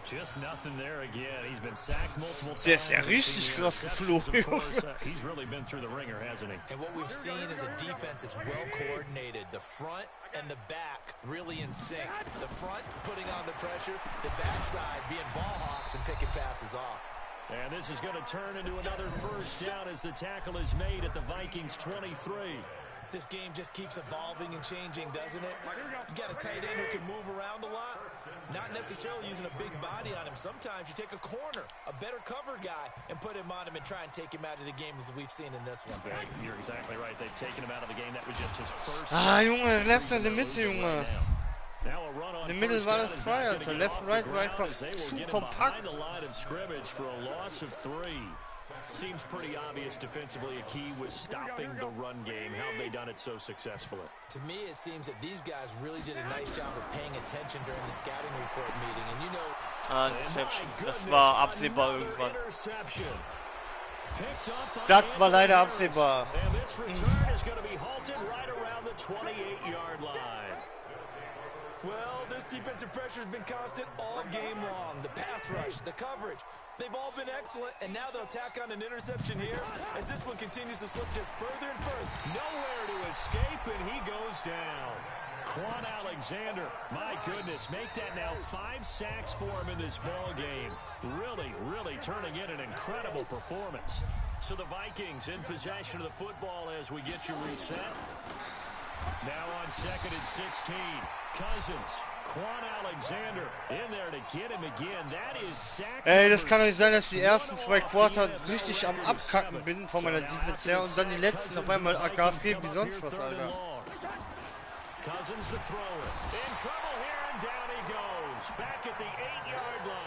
Just nothing there again. He's been sacked multiple times. Der ist ja richtig krass geflogen. He's really been through the ringer, hasn't he? And what we've seen is a defense that's well coordinated. The front and the back really in sync. The front putting on the pressure, the backside being ball hawks and picking passes off. And this is going to turn into another 1st down as the tackle is made at the Vikings 23. This game just keeps evolving and changing, doesn't it? You got a tight end who can move around a lot. Not necessarily using a big body on him. Sometimes you take a corner, a better cover guy, and put him on him and try and take him out of the game as we've seen in this one. You're exactly right. They've taken him out of the game. That was just his first. Ah, Junge, left in the Mitte, Junge. In the middle war das frei, Alter. Left, right, war einfach zu kompakt. Seems pretty obvious defensively. A key was stopping the run game. How have they done it so successfully? To me, it seems that these guys really did a nice job of paying attention during the scouting report meeting. And you know, Interception. Das war absehbar irgendwann. Das war leider absehbar. And this return is going to be halted right around the 28-yard line. Well, this defensive pressure has been constant all game long. The pass rush, the coverage, they've all been excellent, and now they'll tack on an interception here as this one continues to slip just further and further. Nowhere to escape, and he goes down. Quan Alexander, my goodness, make that now 5 sacks for him in this ball game. Really turning in an incredible performance. So the Vikings in possession of the football as we get you reset. Now on 2nd and 16, Cousins, Quan Alexander in there to get him again. That is sack. Ey, das kann doch nicht sein, dass ich die ersten 2 Quarter richtig am Abkacken bin von meiner Defense her und dann die letzten auf einmal Gas geben wie sonst was, Alter. Cousins the thrower. In trouble here and down he goes. Back at the 8-yard line.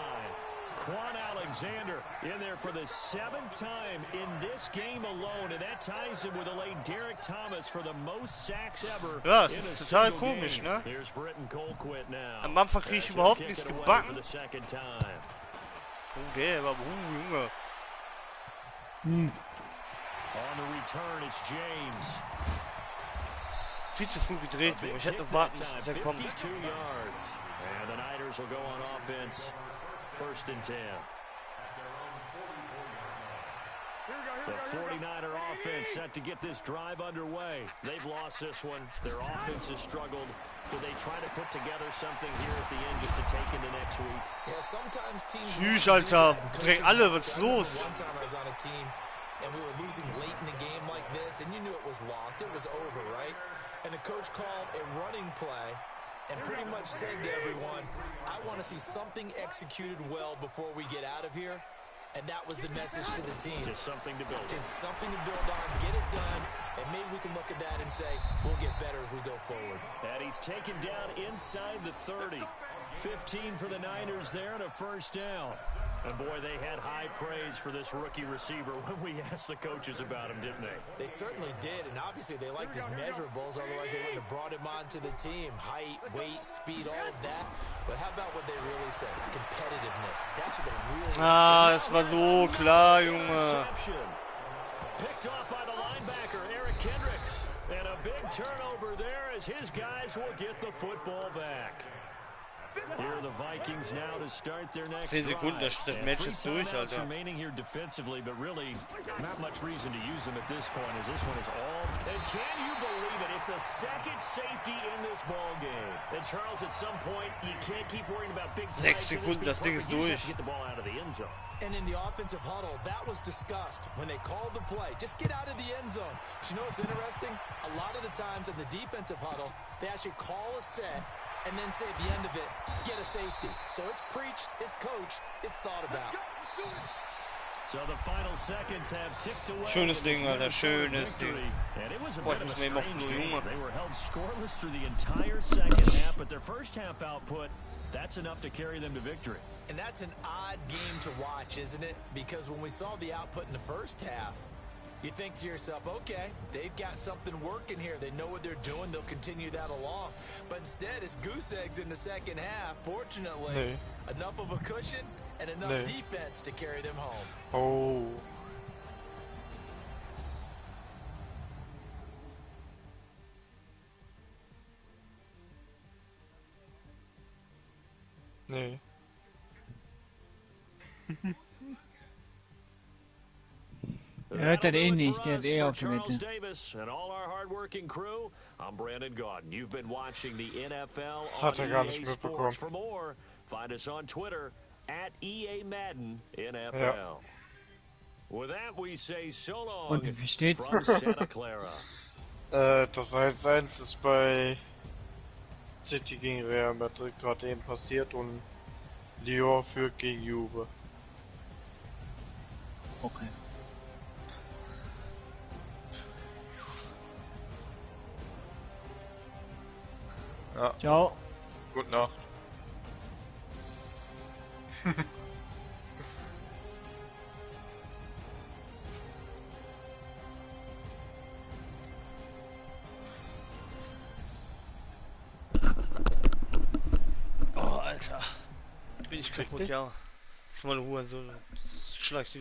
Quan Alexander in there for the 7th time in this game alone, and that ties him with a late Derek Thomas for the most sacks ever. Ja, es ist total komisch, ne? Am Anfang krieg ich überhaupt nichts gebacken. Okay, aber Junge. On the return, it's James. Viel zu früh gedreht, Junge. Ich hätte noch warten müssen, bis er kommt. And the Niners will go on offense. 1st and 10. The 49er offense set to get this drive underway. They've lost this one. Their offense has struggled. Do they try to put together something here at the end just to take into next week? Yeah, sometimes teams. Tschüss, Alter. Bring alle, was ist los? One time I was on a team and we were losing late in the game like this, and you knew it was lost. It was over, right? And the coach called a running play and pretty much said to everyone, I want to see something executed well before we get out of here. And that was the message to the team. Just something to build. Just something to build on, get it done, and maybe we can look at that and say, we'll get better as we go forward. And he's taken down inside the 30. 15 for the Niners there and a 1st down. And boy, they had high praise for this rookie receiver when we asked the coaches about him, didn't they? They certainly did, and obviously they liked his measurables, otherwise they wouldn't have brought him onto the team. Height, weight, speed, all of that. But how about what they really said? Competitiveness. That's what they really das war so klar, Junge. Picked off by the linebacker, Eric Kendricks. And a big turnover there as his guys will get the football back. Here are the Vikings now to start their next 10 Sekunden, das Match ist durch, Alter. Remaining here defensively, but really not much reason to use them at this point, as this one is all. And can you believe it? It's a 2nd safety in this ball game. And Charles, at some point, you can't keep worrying about big plays. 6 Sekunden, das Ding ist durch. Get the ball out of the end zone. And in the offensive huddle, that was discussed when they called the play. Just get out of the end zone. But you know what's interesting? A lot of the times in the defensive huddle, they actually call a set and then say at the end of it, get a safety. So it's preached, it's coached, it's thought about. So the final seconds have ticked away. Schönes Ding, Alter, schönes Ding. And it was a Boah, bit ich of muss a mir eben strange auch game. Junge. They were held scoreless through the entire 2nd half, but their 1st half output, that's enough to carry them to victory. And that's an odd game to watch, isn't it? Because when we saw the output in the 1st half, you think to yourself, okay, they've got something working here. They know what they're doing. They'll continue that along. But instead, it's goose eggs in the 2nd half. Fortunately, enough of a cushion and enough defense to carry them home. Oh. Nee. Hört das eh nicht, der hat eh auf Charles Toilette. Davis and all our hardworking crew. I'm Brandon Gaudin. You've been watching the NFL Hat on gar nicht EA mitbekommen. Sports. For more, find us on Twitter at EA Madden NFl. Ja. With that, we say so long Und wie steht's? from Santa Clara. Das 1-1 ist bei City gegen Real Madrid gerade eben passiert und Lyon führt gegen Juve. Okay. Ja, Ciao. gute Nacht. Oh, Alter. Bin ich kaputt, ja. Das ist mal Ruhe, so. Schlag ich